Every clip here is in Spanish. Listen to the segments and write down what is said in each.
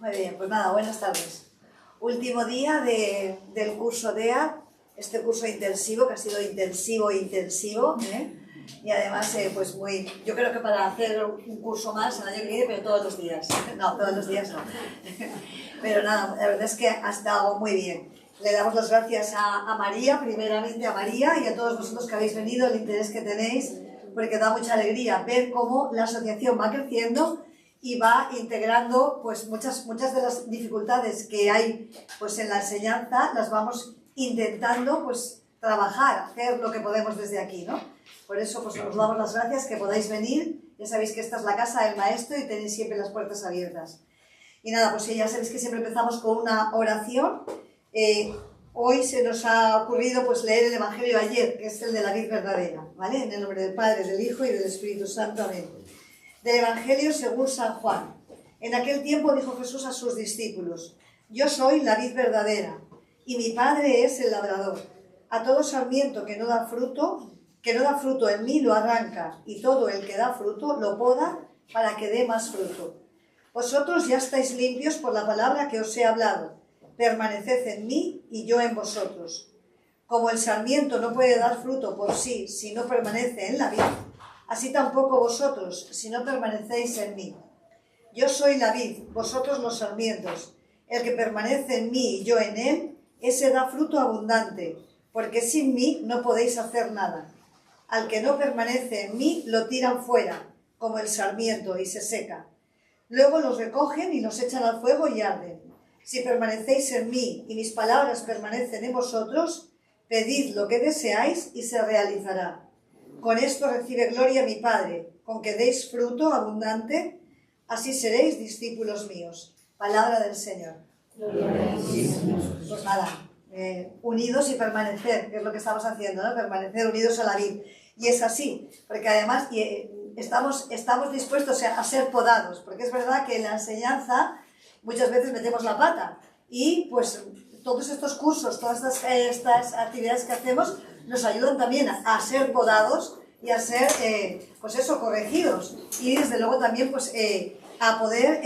Muy bien, pues nada, buenas tardes. Último día del curso DEA, este curso intensivo, que ha sido intensivo, y además, pues yo creo que para hacer un curso más el año que viene, pero todos los días. No, todos los días no. Pero nada, la verdad es que ha estado muy bien. Le damos las gracias a María, primeramente a María y a todos vosotros que habéis venido, el interés que tenéis, porque da mucha alegría ver cómo la asociación va creciendo y va integrando pues muchas de las dificultades que hay pues en la enseñanza, las vamos intentando pues trabajar, hacer lo que podemos desde aquí, ¿no? Por eso pues os damos las gracias que podáis venir. Ya sabéis que esta es la casa del maestro y tenéis siempre las puertas abiertas. Y nada, pues ya sabéis que siempre empezamos con una oración. Hoy se nos ha ocurrido pues leer el Evangelio de ayer, que es el de la vid verdadera, ¿vale? En el nombre del Padre, del Hijo y del Espíritu Santo. Amén. Del Evangelio según San Juan. En aquel tiempo dijo Jesús a sus discípulos: Yo soy la vid verdadera, y mi Padre es el labrador. A todo sarmiento que no da fruto en mí lo arranca, y todo el que da fruto lo poda para que dé más fruto. Vosotros ya estáis limpios por la palabra que os he hablado. Permaneced en mí y yo en vosotros. Como el sarmiento no puede dar fruto por sí si no permanece en la vid, así tampoco vosotros si no permanecéis en mí. Yo soy la vid, vosotros los sarmientos. El que permanece en mí y yo en él, ese da fruto abundante, porque sin mí no podéis hacer nada. Al que no permanece en mí lo tiran fuera, como el sarmiento, y se seca. Luego los recogen y los echan al fuego y arden. Si permanecéis en mí y mis palabras permanecen en vosotros, pedid lo que deseáis y se realizará. Con esto recibe gloria mi Padre, con que deis fruto abundante, así seréis discípulos míos. Palabra del Señor. Pues nada, unidos y permanecer, que es lo que estamos haciendo, ¿no? Permanecer unidos a la vid. Y es así, porque además estamos dispuestos a ser podados, porque es verdad que en la enseñanza muchas veces metemos la pata y pues todos estos cursos, todas estas actividades que hacemos nos ayudan también a ser podados y a ser, pues eso, corregidos y desde luego también pues a poder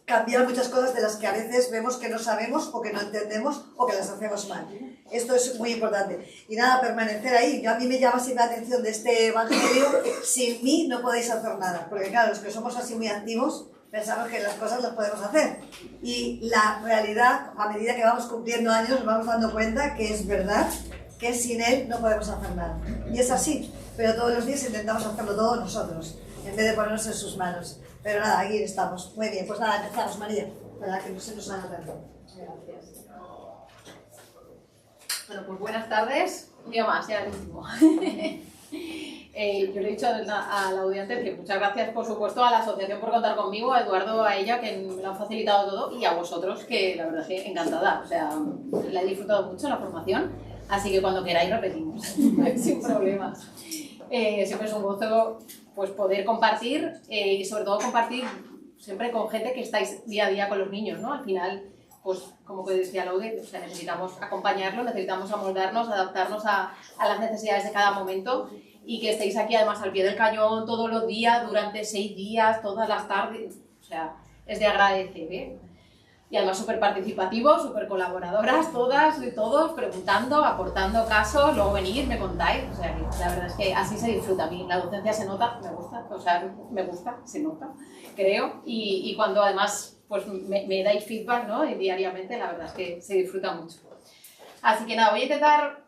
cambiar muchas cosas de las que a veces vemos que no sabemos o que no entendemos o que las hacemos mal. Esto es muy importante. Y nada, permanecer ahí. A mí me llama siempre la atención de este Evangelio: sin mí no podéis hacer nada. Porque claro, los que somos así muy activos pensamos que las cosas las podemos hacer. Y la realidad, a medida que vamos cumpliendo años, nos vamos dando cuenta que es verdad que sin él no podemos hacer nada. Y es así. Pero todos los días intentamos hacerlo todo nosotros, en vez de ponernos en sus manos. Pero nada, aquí estamos. Muy bien, pues nada, empezamos, María, para que no se nos haga tarde. Gracias. Bueno, pues buenas tardes. Un día más, ya el último. Yo le he dicho a la audiencia que muchas gracias, por supuesto, a la asociación por contar conmigo, a Eduardo, a ella, que me lo han facilitado todo, y a vosotros, que la verdad es que encantada. O sea, la he disfrutado mucho la formación, así que cuando queráis repetimos, sin problemas. Siempre es un gozo pues, poder compartir y sobre todo compartir siempre con gente que estáis día a día con los niños, ¿no? Al final, pues como que decía Laude, o sea, necesitamos acompañarlo, necesitamos amoldarnos, adaptarnos a las necesidades de cada momento, y que estéis aquí además al pie del cañón todos los días, durante 6 días, todas las tardes, o sea, es de agradecer, ¿eh? Y además súper participativos, súper colaboradoras, todas y todos, preguntando, aportando casos, luego venid, me contáis, o sea, que la verdad es que así se disfruta. A mí la docencia se nota, me gusta, o sea, me gusta, se nota, creo, y cuando además pues me dais feedback, ¿no? Y diariamente, la verdad es que se disfruta mucho. Así que nada, voy a intentar,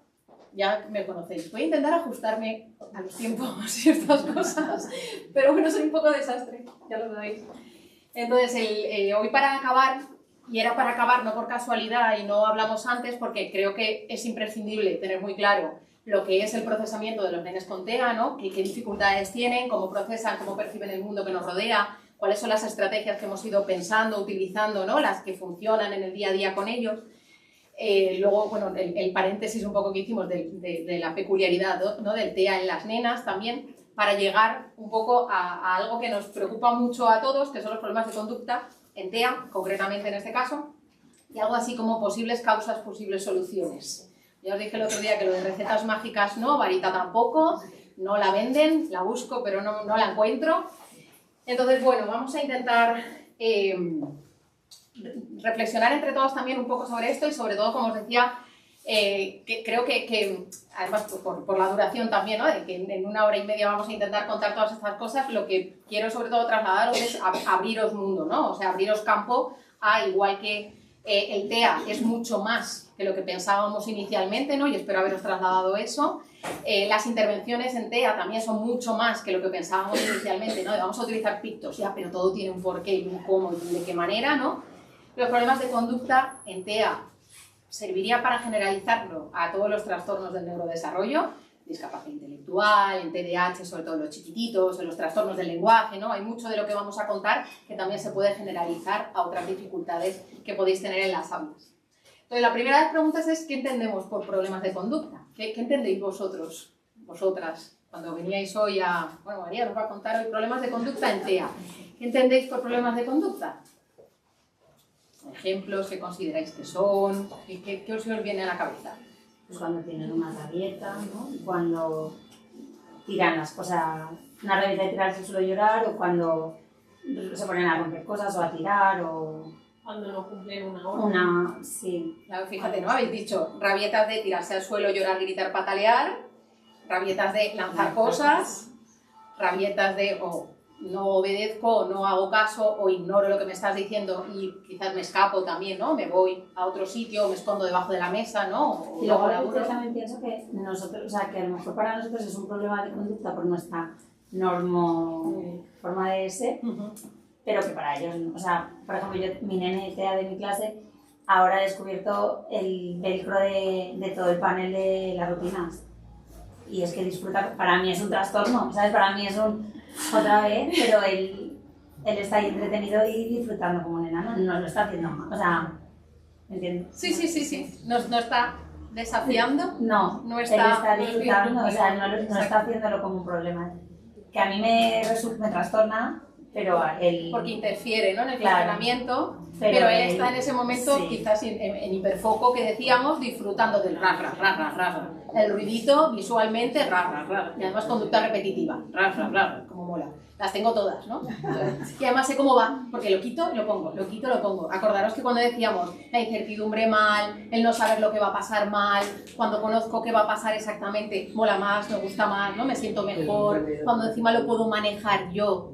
ya me conocéis, voy a intentar ajustarme a los tiempos y estas cosas, pero bueno, soy un poco desastre, ya lo sabéis. Entonces, hoy para acabar, y era para acabar no por casualidad y no hablamos antes, porque creo que es imprescindible tener muy claro lo que es el procesamiento de los nenes con TEA, ¿no? Qué dificultades tienen, cómo procesan, cómo perciben el mundo que nos rodea, cuáles son las estrategias que hemos ido pensando, utilizando, ¿no? Las que funcionan en el día a día con ellos. Luego, bueno, el paréntesis un poco que hicimos de la peculiaridad, ¿no? Del TEA en las nenas también, para llegar un poco a algo que nos preocupa mucho a todos, que son los problemas de conducta en TEA, concretamente en este caso, y algo así como posibles causas, posibles soluciones. Ya os dije el otro día que lo de recetas mágicas no, varita tampoco, no la venden, la busco pero no la encuentro. Entonces, bueno, vamos a intentar reflexionar entre todos también un poco sobre esto y sobre todo, como os decía, que creo que además por la duración también, ¿no? De que en 1 hora y media vamos a intentar contar todas estas cosas, lo que quiero sobre todo trasladaros es abriros mundo, ¿no? O sea, abriros campo a, igual que el TEA es mucho más que lo que pensábamos inicialmente, ¿no? Y espero haberos trasladado eso. Las intervenciones en TEA también son mucho más que lo que pensábamos inicialmente, ¿no? Vamos a utilizar pictos, ya, pero todo tiene un porqué y un cómo y de qué manera, ¿no? Los problemas de conducta en TEA serviría para generalizarlo a todos los trastornos del neurodesarrollo, discapacidad intelectual, en TDAH, sobre todo en los chiquititos, en los trastornos del lenguaje, ¿no? Hay mucho de lo que vamos a contar que también se puede generalizar a otras dificultades que podéis tener en las aulas. Entonces, la primera de las preguntas es ¿qué entendemos por problemas de conducta? ¿Qué entendéis vosotros, vosotras, cuando veníais hoy a... Bueno, María nos va a contar hoy problemas de conducta en TEA. ¿Qué entendéis por problemas de conducta? Ejemplos que consideráis que son, ¿qué os viene a la cabeza? Pues cuando tienen una rabieta, ¿no? Cuando tiran las cosas, una rabieta de tirarse al suelo llorar, o cuando se ponen a romper cosas o a tirar, o... Cuando no cumplen una hora. Sí. Claro, fíjate, ¿no? Habéis dicho rabietas de tirarse al suelo, llorar, gritar, patalear, rabietas de lanzar cosas, rabietas de no obedezco, o no hago caso, o ignoro lo que me estás diciendo y quizás me escapo también, ¿no? Me voy a otro sitio, me escondo debajo de la mesa, ¿no? Y luego yo también pienso que nosotros, o sea, que a lo mejor para nosotros es un problema de conducta por nuestra forma de ser, pero que para ellos, o sea, por ejemplo, mi nene TEA de mi clase ahora ha descubierto el velcro de todo el panel de las rutinas. Y es que disfruta, para mí es un trastorno, ¿sabes? Para mí es otra vez, pero él está ahí entretenido y disfrutando como un enano, no lo está haciendo mal, o sea, ¿me entiendes? Sí. No está desafiando. No está, él está disfrutando, o sea, no está haciéndolo como un problema. Que a mí me trastorna, pero a él... Porque interfiere, ¿no? En el funcionamiento, pero él está en ese momento, sí, quizás en hiperfoco que decíamos, disfrutando del ra. El ruidito visualmente, ra. Y además conducta repetitiva, ra, como mola. Las tengo todas, ¿no? Y además sé cómo va, porque lo quito y lo pongo, lo quito y lo pongo. Acordaros que cuando decíamos la incertidumbre mal, el no saber lo que va a pasar mal, cuando conozco qué va a pasar exactamente, mola más, me gusta más, ¿no? Me siento mejor, cuando encima lo puedo manejar yo,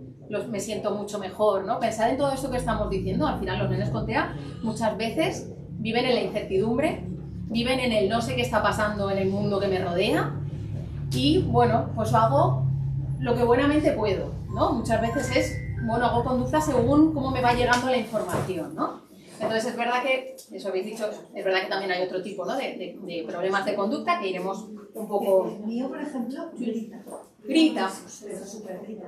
me siento mucho mejor, ¿no? Pensad en todo esto que estamos diciendo. Al final los nenes con TEA muchas veces viven en la incertidumbre, viven en el no sé qué está pasando en el mundo que me rodea y, bueno, pues hago lo que buenamente puedo, ¿no? Muchas veces hago conducta según cómo me va llegando la información, ¿no? Entonces es verdad que, eso habéis dicho, es verdad que también hay otro tipo, ¿no? de problemas de conducta que iremos un poco... El mío, por ejemplo, grita. Grita. Pero súper grita.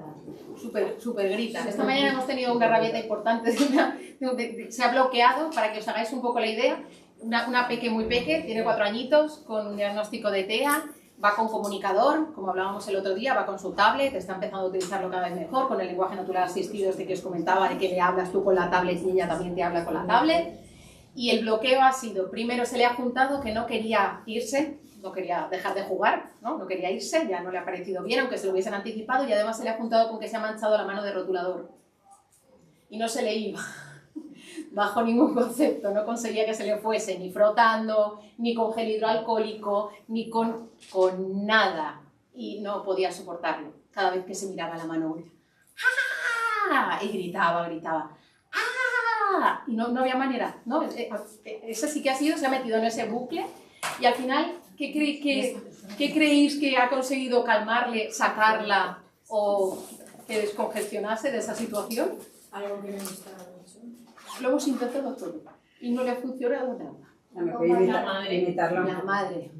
Súper grita. Esta mañana hemos tenido una rabieta importante, se ha bloqueado, para que os hagáis un poco la idea, una peque muy peque, tiene 4 añitos, con un diagnóstico de TEA, va con comunicador, como hablábamos el otro día, va con su tablet, está empezando a utilizarlo cada vez mejor, con el lenguaje natural asistido este que os comentaba, de que le hablas tú con la tablet y ella también te habla con la tablet. Y el bloqueo ha sido, primero se le ha juntado que no quería irse, no quería dejar de jugar, no quería irse, ya no le ha parecido bien, aunque se lo hubiesen anticipado, y además se le ha juntado con que se ha manchado la mano de rotulador. Y no se le iba, bajo ningún concepto, no conseguía que se le fuese, ni frotando, ni con gel hidroalcohólico, ni con nada. Y no podía soportarlo. Cada vez que se miraba la mano, ¡ah! Y gritaba. ¡Ah! Y no había manera, ¿no? Ese sí que ha sido, se ha metido en ese bucle, y al final, ¿qué creéis que ha conseguido calmarle, sacarla o que descongestionase de esa situación? Algo que me gusta mucho. Lo hemos intentado todo y no le ha funcionado nada. La madre.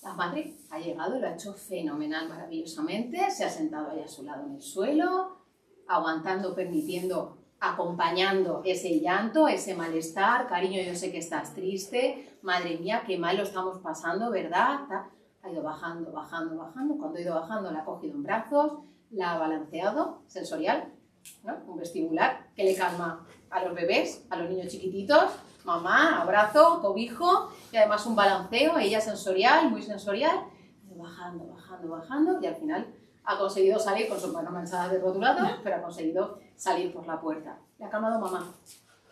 La madre ha llegado y lo ha hecho fenomenal, maravillosamente. Se ha sentado ahí a su lado en el suelo, aguantando, permitiendo, acompañando ese llanto, ese malestar. Cariño, yo sé que estás triste. Madre mía, qué mal lo estamos pasando, ¿verdad? Ha ido bajando. Cuando ha ido bajando, la ha cogido en brazos, la ha balanceado, sensorial, ¿no? Un vestibular que le calma a los bebés, a los niños chiquititos. Mamá, abrazo, cobijo, y además un balanceo, ella sensorial, muy sensorial. Bajando, y al final ha conseguido salir con su mano manchada de rotulado, pero ha conseguido salir por la puerta. Le ha calmado mamá.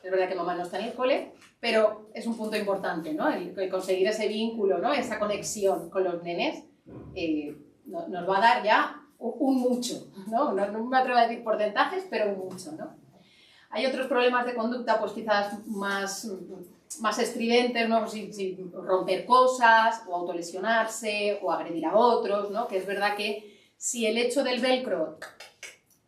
Es verdad que mamá no está en el cole, pero es un punto importante, ¿no? El conseguir ese vínculo, ¿no? Esa conexión con los nenes nos va a dar ya un mucho, ¿no? No me atrevo a decir porcentajes, pero un mucho, ¿no? Hay otros problemas de conducta, pues quizás más estridentes, ¿no? Si romper cosas, o autolesionarse, o agredir a otros, ¿no? Que es verdad que si el hecho del velcro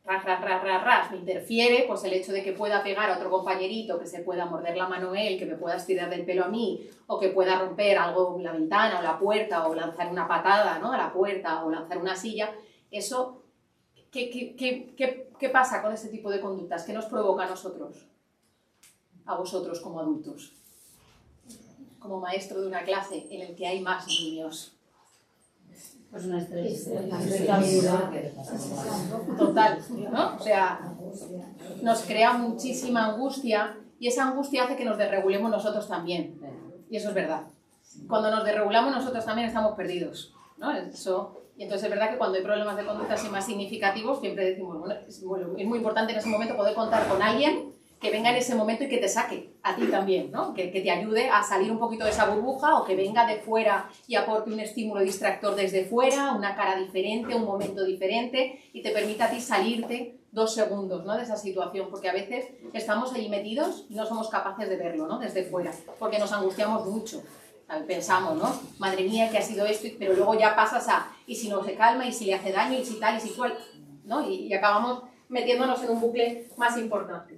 me interfiere, pues el hecho de que pueda pegar a otro compañerito, que se pueda morder la mano él, que me pueda estirar del pelo a mí, o que pueda romper algo, la ventana o la puerta, o lanzar una patada, ¿no? A la puerta, o lanzar una silla, eso, ¿qué pasa con ese tipo de conductas? ¿Qué nos provoca a nosotros? A vosotros como adultos, como maestro de una clase en el que hay más niños. Pues un estrés. Total, ¿no? O sea, nos crea muchísima angustia y esa angustia hace que nos desregulemos nosotros también. Y eso es verdad. Cuando nos desregulamos nosotros también estamos perdidos, ¿no? Y entonces es verdad que cuando hay problemas de conducta así más significativos, siempre decimos, bueno, es muy importante en ese momento poder contar con alguien que venga en ese momento y que te saque a ti también, ¿no? Que te ayude a salir un poquito de esa burbuja o que venga de fuera y aporte un estímulo distractor desde fuera, una cara diferente, un momento diferente y te permita a ti salirte 2 segundos, ¿no? De esa situación, porque a veces estamos allí metidos y no somos capaces de verlo, ¿no? Desde fuera, porque nos angustiamos mucho. Pensamos, ¿no? Madre mía, ¿qué ha sido esto? Pero luego ya pasas a, y si no se calma, y si le hace daño, y si tal, y si cual, ¿no? Y acabamos metiéndonos en un bucle más importante.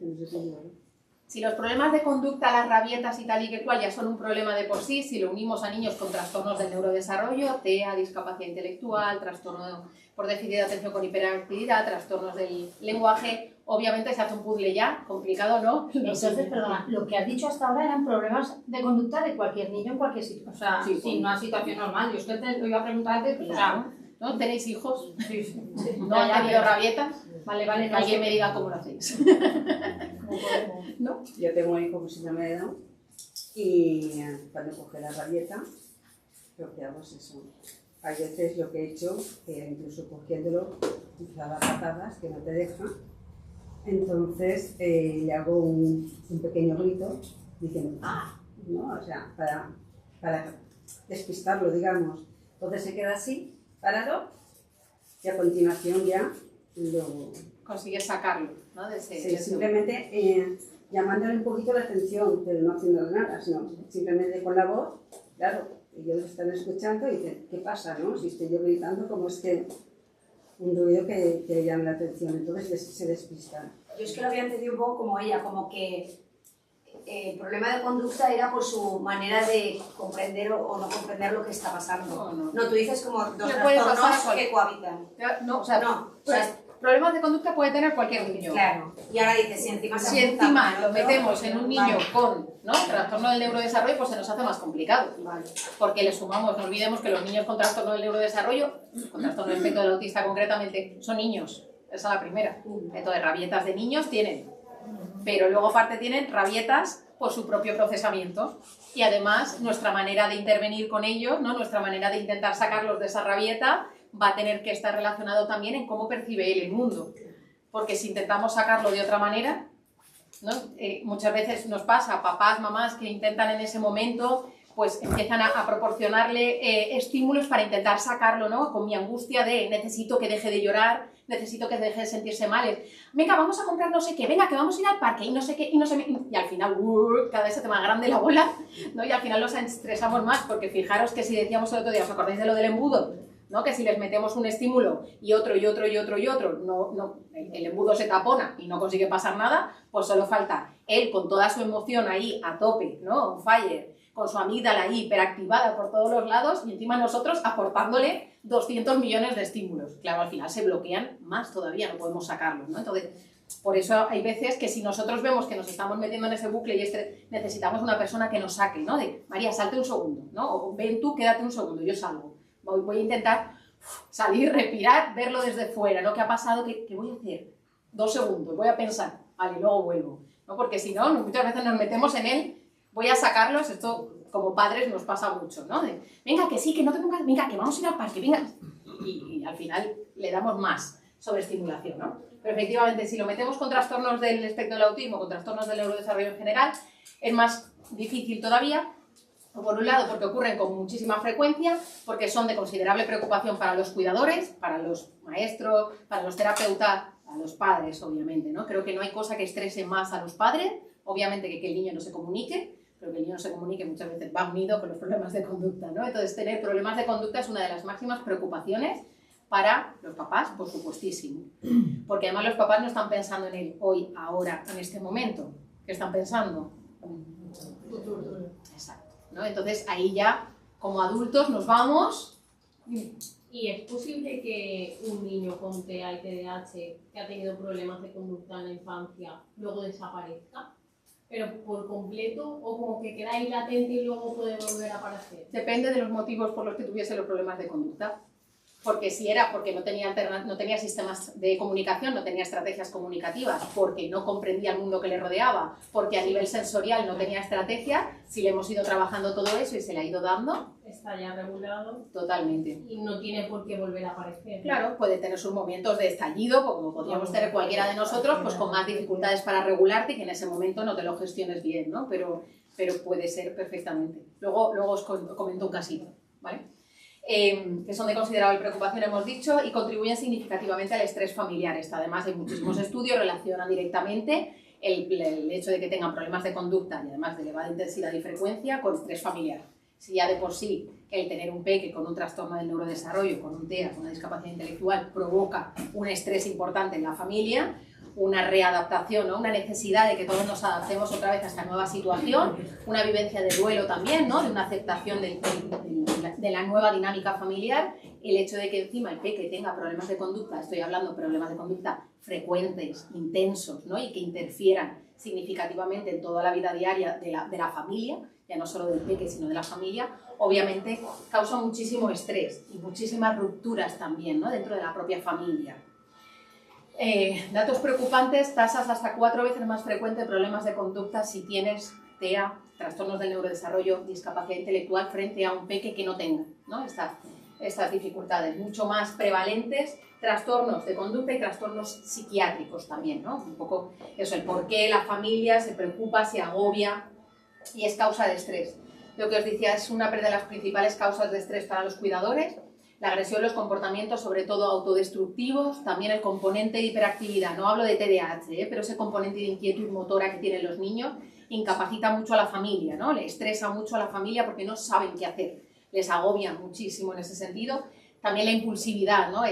Si los problemas de conducta, las rabietas y tal y que cual ya son un problema de por sí, si lo unimos a niños con trastornos del neurodesarrollo, TEA, discapacidad intelectual, trastorno por déficit de atención con hiperactividad, trastornos del lenguaje, obviamente se hace un puzzle ya, complicado, ¿no? Entonces, perdona, lo que has dicho hasta ahora eran problemas de conducta de cualquier niño en cualquier situación. O sea, Sí, sin una situación normal. Yo es que te lo iba a preguntar antes, pero, Claro. ¿No? ¿Tenéis hijos? Sí, sí. ¿No han tenido rabietas? Vale, Que alguien me diga cómo lo hacéis. ¿No? Yo tengo un hijo con síndrome de Down y cuando coge la rabieta, lo que hago es eso. Hay veces lo que he hecho, que incluso cogiéndolo, quizá da patadas que no te deja. Entonces le hago un pequeño grito diciendo ¡ah! ¿No? O sea, para despistarlo, digamos. Entonces se queda así, parado, y a continuación ya lo... Consigues sacarlo, ¿no? De ese simplemente llamándole un poquito la atención, pero no haciéndole nada, sino simplemente con la voz, claro, ellos están escuchando y dicen, ¿qué pasa, no? Si estoy yo gritando, ¿cómo es que un ruido que llame la atención? Entonces se despistan. Yo es que lo había entendido un poco como ella, como que el problema de conducta era por su manera de comprender o no comprender lo que está pasando. No. Tú dices como dos Le puede pasar trastornos a que cohabitan. No, o sea, problemas de conducta puede tener cualquier niño. Claro. Y ahora dices, si encima se Si apunta encima con lo otro, metemos en un niño vale. con, ¿no?, trastorno del neurodesarrollo, pues se nos hace más complicado. Vale. Porque le sumamos, no olvidemos que los niños con trastorno del neurodesarrollo, con trastorno del espectro del autista concretamente, son niños. Esa es la primera. Entonces, rabietas de niños tienen. Pero luego aparte tienen rabietas por su propio procesamiento. Y además, nuestra manera de intervenir con ellos, ¿no?, nuestra manera de intentar sacarlos de esa rabieta, va a tener que estar relacionado también en cómo percibe él el mundo. Porque si intentamos sacarlo de otra manera, ¿no? Muchas veces nos pasa a papás, mamás que intentan en ese momento, pues empiezan a proporcionarle estímulos para intentar sacarlo, ¿no? Con mi angustia de necesito que deje de llorar, necesito que deje de sentirse mal. Venga, vamos a comprar no sé qué, venga, que vamos a ir al parque y no sé qué, y no sé qué. Y al final, cada vez se te más grande la bola, ¿no? Y al final los estresamos más, porque fijaros que si decíamos el otro día, ¿os acordáis de lo del embudo? ¿No? Que si les metemos un estímulo y otro y otro y otro y otro, el embudo se tapona y no consigue pasar nada, pues solo falta él con toda su emoción ahí a tope, ¿no? On fire, con su amígdala ahí hiperactivada por todos los lados y encima nosotros aportándole 200 millones de estímulos. Claro, al final se bloquean más todavía, no podemos sacarlos, ¿no? Entonces, por eso hay veces que si nosotros vemos que nos estamos metiendo en ese bucle y necesitamos una persona que nos saque, ¿no? De, María, salte un segundo, ¿no? O ven tú, quédate un segundo, yo salgo. Voy a intentar salir, respirar, verlo desde fuera, ¿no? ¿Qué ha pasado? ¿Qué voy a hacer? 2 segundos, voy a pensar, vale, luego vuelvo, ¿no? Porque si no, muchas veces nos metemos en él, voy a sacarlos, esto como padres nos pasa mucho, ¿no? De, venga, que sí, que no te pongas, venga, que vamos a ir al parque, venga. Y al final le damos más sobreestimulación, ¿no? Pero efectivamente, si lo metemos con trastornos del espectro del autismo, con trastornos del neurodesarrollo en general, es más difícil todavía. Por un lado, porque ocurren con muchísima frecuencia, porque son de considerable preocupación para los cuidadores, para los maestros, para los terapeutas, a los padres, obviamente, ¿no? Creo que no hay cosa que estrese más a los padres, obviamente que el niño no se comunique, pero que el niño no se comunique muchas veces va unido con los problemas de conducta, ¿no? Entonces, tener problemas de conducta es una de las máximas preocupaciones para los papás, por supuestísimo. Porque además los papás no están pensando en el hoy, ahora, en este momento. ¿Qué están pensando? Exacto, ¿no? Entonces, ahí ya, como adultos, nos vamos... ¿Y es posible que un niño con TEA y TDAH que ha tenido problemas de conducta en la infancia luego desaparezca? ¿Pero por completo o como que queda ahí latente y luego puede volver a aparecer? Depende de los motivos por los que tuviese los problemas de conducta. Porque si era porque no tenía sistemas de comunicación, no tenía estrategias comunicativas, porque no comprendía el mundo que le rodeaba, porque a nivel sensorial no tenía estrategia, si le hemos ido trabajando todo eso y se le ha ido dando... Está ya regulado. Totalmente. Y no tiene por qué volver a aparecer. Claro, puede tener sus momentos de estallido, como podríamos tener cualquiera de nosotros, pues con más dificultades para regularte y que en ese momento no te lo gestiones bien, ¿no? Pero puede ser perfectamente. Luego os comento un casito, ¿vale? Que son de considerable preocupación, hemos dicho, y contribuyen significativamente al estrés familiar. Además, hay muchísimos estudios que relacionan directamente el hecho de que tengan problemas de conducta y además de elevada intensidad y frecuencia con estrés familiar. Si ya de por sí el tener un peque con un trastorno del neurodesarrollo, con un TEA, con una discapacidad intelectual, provoca un estrés importante en la familia, una readaptación, ¿no? Una necesidad de que todos nos adaptemos otra vez a esta nueva situación, una vivencia de duelo también, ¿no? De una aceptación de la nueva dinámica familiar, el hecho de que encima el peque tenga problemas de conducta, estoy hablando de problemas de conducta frecuentes, intensos, ¿no? Y que interfieran significativamente en toda la vida diaria de la familia, ya no solo del peque, sino de la familia, obviamente causa muchísimo estrés y muchísimas rupturas también, ¿no? Dentro de la propia familia. Datos preocupantes, tasas hasta 4 veces más frecuentes de problemas de conducta si tienes TEA, trastornos del neurodesarrollo, discapacidad intelectual, frente a un peque que no tenga, ¿no? Estas dificultades, mucho más prevalentes, trastornos de conducta y trastornos psiquiátricos también, ¿no? Un poco eso, el por qué la familia se preocupa, se agobia y es causa de estrés. Lo que os decía es una de las principales causas de estrés para los cuidadores. La agresión, los comportamientos, sobre todo autodestructivos, también el componente de hiperactividad. No hablo de TDAH, pero ese componente de inquietud motora que tienen los niños incapacita mucho a la familia, ¿no? Le estresa mucho a la familia porque no saben qué hacer. Les agobia muchísimo en ese sentido. También la impulsividad, ¿no?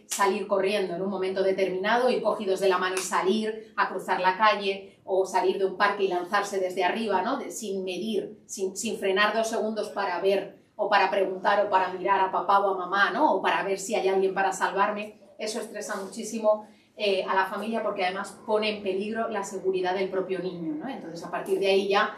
Salir corriendo en un momento determinado, ir cogidos de la mano y salir a cruzar la calle o salir de un parque y lanzarse desde arriba, ¿no? Sin medir, sin frenar 2 segundos para ver o para preguntar o para mirar a papá o a mamá, ¿no? O para ver si hay alguien para salvarme. Eso estresa muchísimo a la familia porque además pone en peligro la seguridad del propio niño, ¿no? Entonces a partir de ahí ya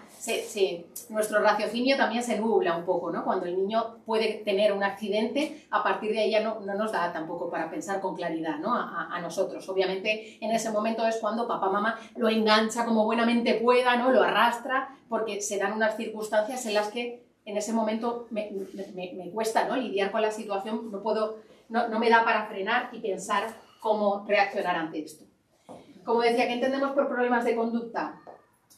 nuestro raciocinio también se nubla un poco, ¿no? Cuando el niño puede tener un accidente, a partir de ahí ya no nos da tampoco para pensar con claridad, ¿no? A nosotros. Obviamente en ese momento es cuando papá mamá lo engancha como buenamente pueda, ¿no? Lo arrastra porque se dan unas circunstancias en las que en ese momento me cuesta, ¿no? Lidiar con la situación, no me da para frenar y pensar cómo reaccionar ante esto. Como decía, ¿qué entendemos por problemas de conducta?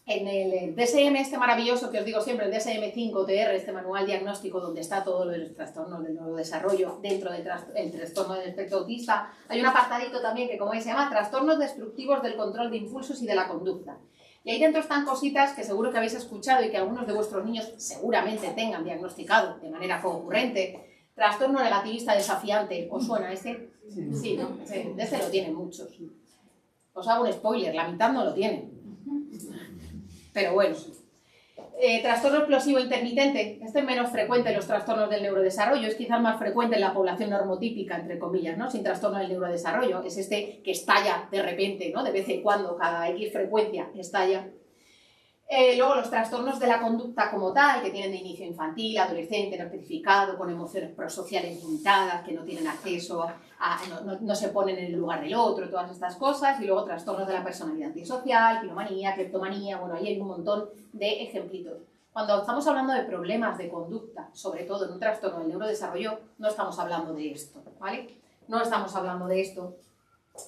En el DSM este maravilloso que os digo siempre, el DSM-5-TR, este manual diagnóstico donde está todo lo de los trastornos del neurodesarrollo dentro del trastorno del espectro autista, hay un apartadito también que, como se llama, trastornos destructivos del control de impulsos y de la conducta. Y ahí dentro están cositas que seguro que habéis escuchado y que algunos de vuestros niños seguramente tengan diagnosticado de manera concurrente. Trastorno negativista desafiante, ¿os suena este? Sí, ¿no? Este lo tienen muchos. Os hago un spoiler, la mitad no lo tienen. Pero bueno. Trastorno explosivo intermitente, este es menos frecuente en los trastornos del neurodesarrollo, es quizás más frecuente en la población normotípica, entre comillas, ¿no? Sin trastorno del neurodesarrollo, es este que estalla de repente, ¿no? De vez en cuando, cada X frecuencia estalla. Luego los trastornos de la conducta como tal, que tienen de inicio infantil, adolescente, no especificado, con emociones prosociales limitadas, que no tienen acceso no se ponen en el lugar del otro, todas estas cosas, y luego trastornos de la personalidad antisocial, piromanía, cleptomanía, bueno, ahí hay un montón de ejemplitos. Cuando estamos hablando de problemas de conducta, sobre todo en un trastorno del neurodesarrollo, no estamos hablando de esto, ¿vale? no estamos hablando de esto,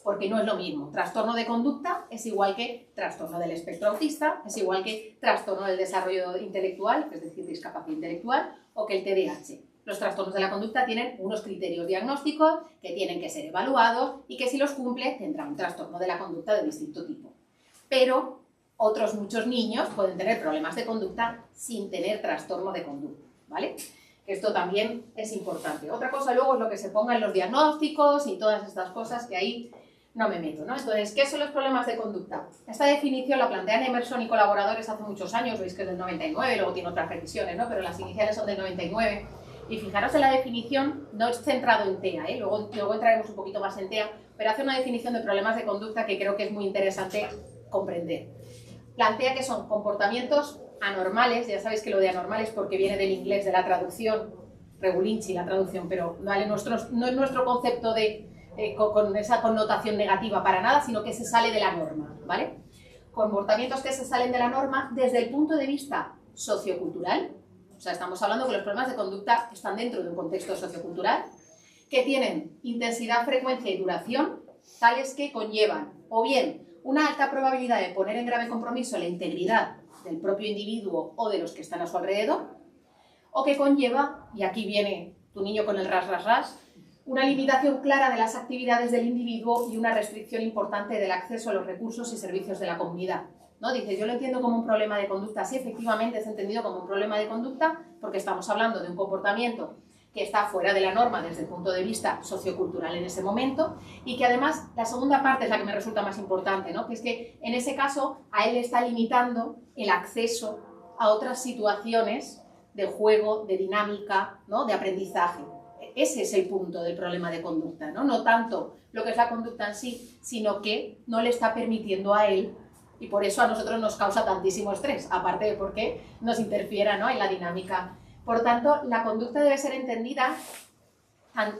porque no es lo mismo. Trastorno de conducta es igual que trastorno del espectro autista, es igual que trastorno del desarrollo intelectual, es decir, discapacidad intelectual, o que el TDAH. Los trastornos de la conducta tienen unos criterios diagnósticos que tienen que ser evaluados y que si los cumple tendrá un trastorno de la conducta de distinto tipo. Pero otros muchos niños pueden tener problemas de conducta sin tener trastorno de conducta, ¿vale? Esto también es importante. Otra cosa luego es lo que se ponga en los diagnósticos y todas estas cosas que ahí no me meto, ¿no? Entonces, ¿qué son los problemas de conducta? Esta definición la plantean Emerson y colaboradores hace muchos años, veis que es del 99, luego tiene otras revisiones, ¿no? Pero las iniciales son del 99. Y fijaros en la definición, no es centrado en TEA, ¿eh? Luego entraremos un poquito más en TEA, pero hace una definición de problemas de conducta que creo que es muy interesante comprender. Plantea que son comportamientos anormales, ya sabéis que lo de anormales porque viene del inglés, de la traducción, regulinchi la traducción, pero vale, no es nuestro concepto de con esa connotación negativa para nada, sino que se sale de la norma, ¿vale? Comportamientos que se salen de la norma desde el punto de vista sociocultural, o sea, estamos hablando que los problemas de conducta están dentro de un contexto sociocultural, que tienen intensidad, frecuencia y duración, tales que conllevan o bien una alta probabilidad de poner en grave compromiso la integridad del propio individuo o de los que están a su alrededor, o que conlleva, y aquí viene tu niño con el ras, una limitación clara de las actividades del individuo y una restricción importante del acceso a los recursos y servicios de la comunidad, ¿no? Dice, yo lo entiendo como un problema de conducta. Sí, efectivamente es entendido como un problema de conducta porque estamos hablando de un comportamiento que está fuera de la norma desde el punto de vista sociocultural en ese momento y que además la segunda parte es la que me resulta más importante, ¿no? Que es que en ese caso a él le está limitando el acceso a otras situaciones de juego, de dinámica, ¿no? De aprendizaje. Ese es el punto del problema de conducta, ¿no? No tanto lo que es la conducta en sí, sino que no le está permitiendo a él, y por eso a nosotros nos causa tantísimo estrés, aparte de porque nos interfiera, ¿no? En la dinámica. Por tanto, la conducta debe ser entendida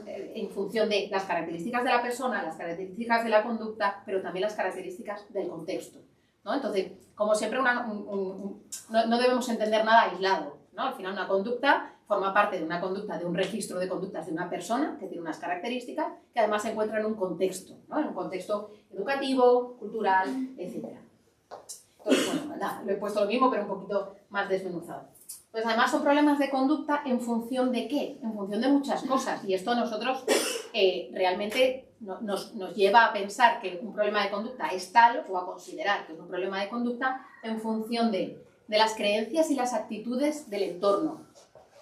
en función de las características de la persona, las características de la conducta, pero también las características del contexto, ¿no? Entonces, como siempre, no debemos entender nada aislado, ¿no? Al final, una conducta forma parte de una conducta, de un registro de conductas de una persona que tiene unas características que además se encuentra en un contexto, ¿no? En un contexto educativo, cultural, etc. Entonces, bueno, nada, lo he puesto lo mismo, pero un poquito más desmenuzado. Pues además son problemas de conducta en función de ¿qué? En función de muchas cosas. Y esto a nosotros realmente nos lleva a pensar que un problema de conducta es tal, o a considerar que es un problema de conducta en función de las creencias y las actitudes del entorno.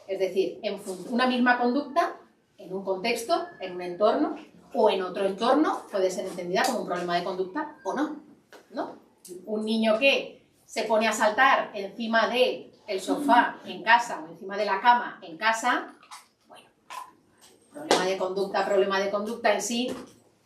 Es decir, una misma conducta en un contexto, en un entorno o en otro entorno puede ser entendida como un problema de conducta o no, ¿no? Un niño que se pone a saltar encima del sofá en casa o encima de la cama en casa, bueno, problema de conducta en sí,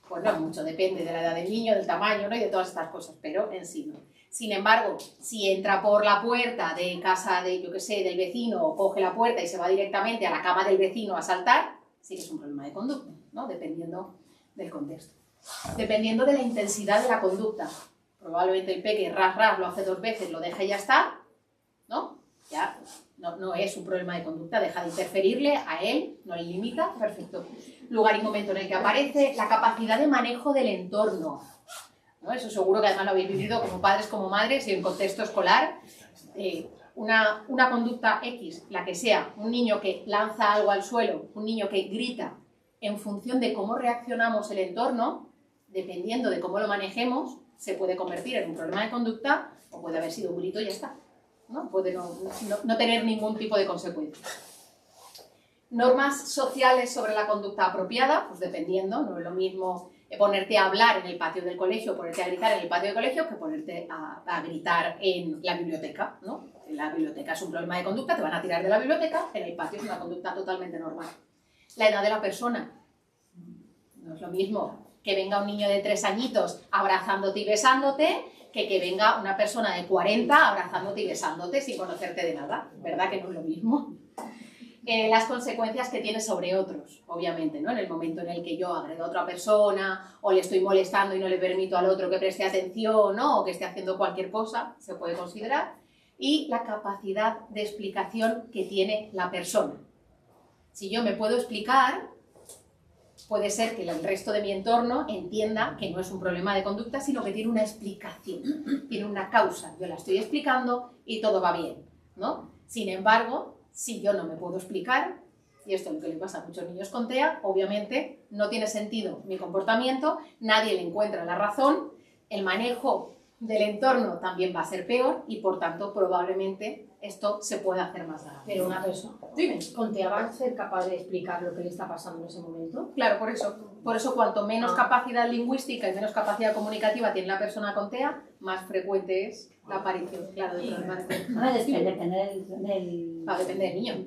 pues no mucho, depende de la edad del niño, del tamaño, ¿no? Y de todas estas cosas, pero en sí no. Sin embargo, si entra por la puerta de casa de, yo qué sé, del vecino, o coge la puerta y se va directamente a la cama del vecino a saltar, sí que es un problema de conducta, ¿no? Dependiendo del contexto. Dependiendo de la intensidad de la conducta. Probablemente el peque ras, lo hace 2 veces, lo deja y ya está, ¿no? Ya no es un problema de conducta, deja de interferirle a él, no le limita, perfecto. Lugar y momento en el que aparece, la capacidad de manejo del entorno, ¿no? Eso seguro que además lo habéis vivido como padres, como madres y en contexto escolar. Una conducta X, la que sea, un niño que lanza algo al suelo, un niño que grita, en función de cómo reaccionamos el entorno, dependiendo de cómo lo manejemos, se puede convertir en un problema de conducta o puede haber sido un grito y ya está, ¿no? Puede no tener ningún tipo de consecuencia. Normas sociales sobre la conducta apropiada, pues dependiendo, no es lo mismo ponerte a hablar en el patio del colegio, ponerte a gritar en el patio del colegio que ponerte a gritar en la biblioteca, ¿no? En la biblioteca es un problema de conducta, te van a tirar de la biblioteca, en el patio es una conducta totalmente normal. La edad de la persona, no es lo mismo que venga un niño de 3 añitos abrazándote y besándote que venga una persona de 40 abrazándote y besándote sin conocerte de nada, ¿verdad que no es lo mismo? Las consecuencias que tiene sobre otros, obviamente, ¿no? En el momento en el que yo agredo a otra persona o le estoy molestando y no le permito al otro que preste atención, ¿no? O que esté haciendo cualquier cosa, se puede considerar. Y la capacidad de explicación que tiene la persona. Si yo me puedo explicar, puede ser que el resto de mi entorno entienda que no es un problema de conducta, sino que tiene una explicación, tiene una causa. Yo la estoy explicando y todo va bien, ¿no? Sin embargo, si yo no me puedo explicar, y esto es lo que le pasa a muchos niños con TEA, obviamente no tiene sentido mi comportamiento, nadie le encuentra la razón, el manejo del entorno también va a ser peor y por tanto probablemente esto se pueda hacer más grave. Pero una persona Dime. con TEA va a ser capaz de explicar lo que le está pasando en ese momento. Claro, por eso cuanto menos capacidad lingüística y menos capacidad comunicativa tiene la persona con TEA, más frecuente es la aparición, claro, de problemas de conducta. Depende Va a depender del niño.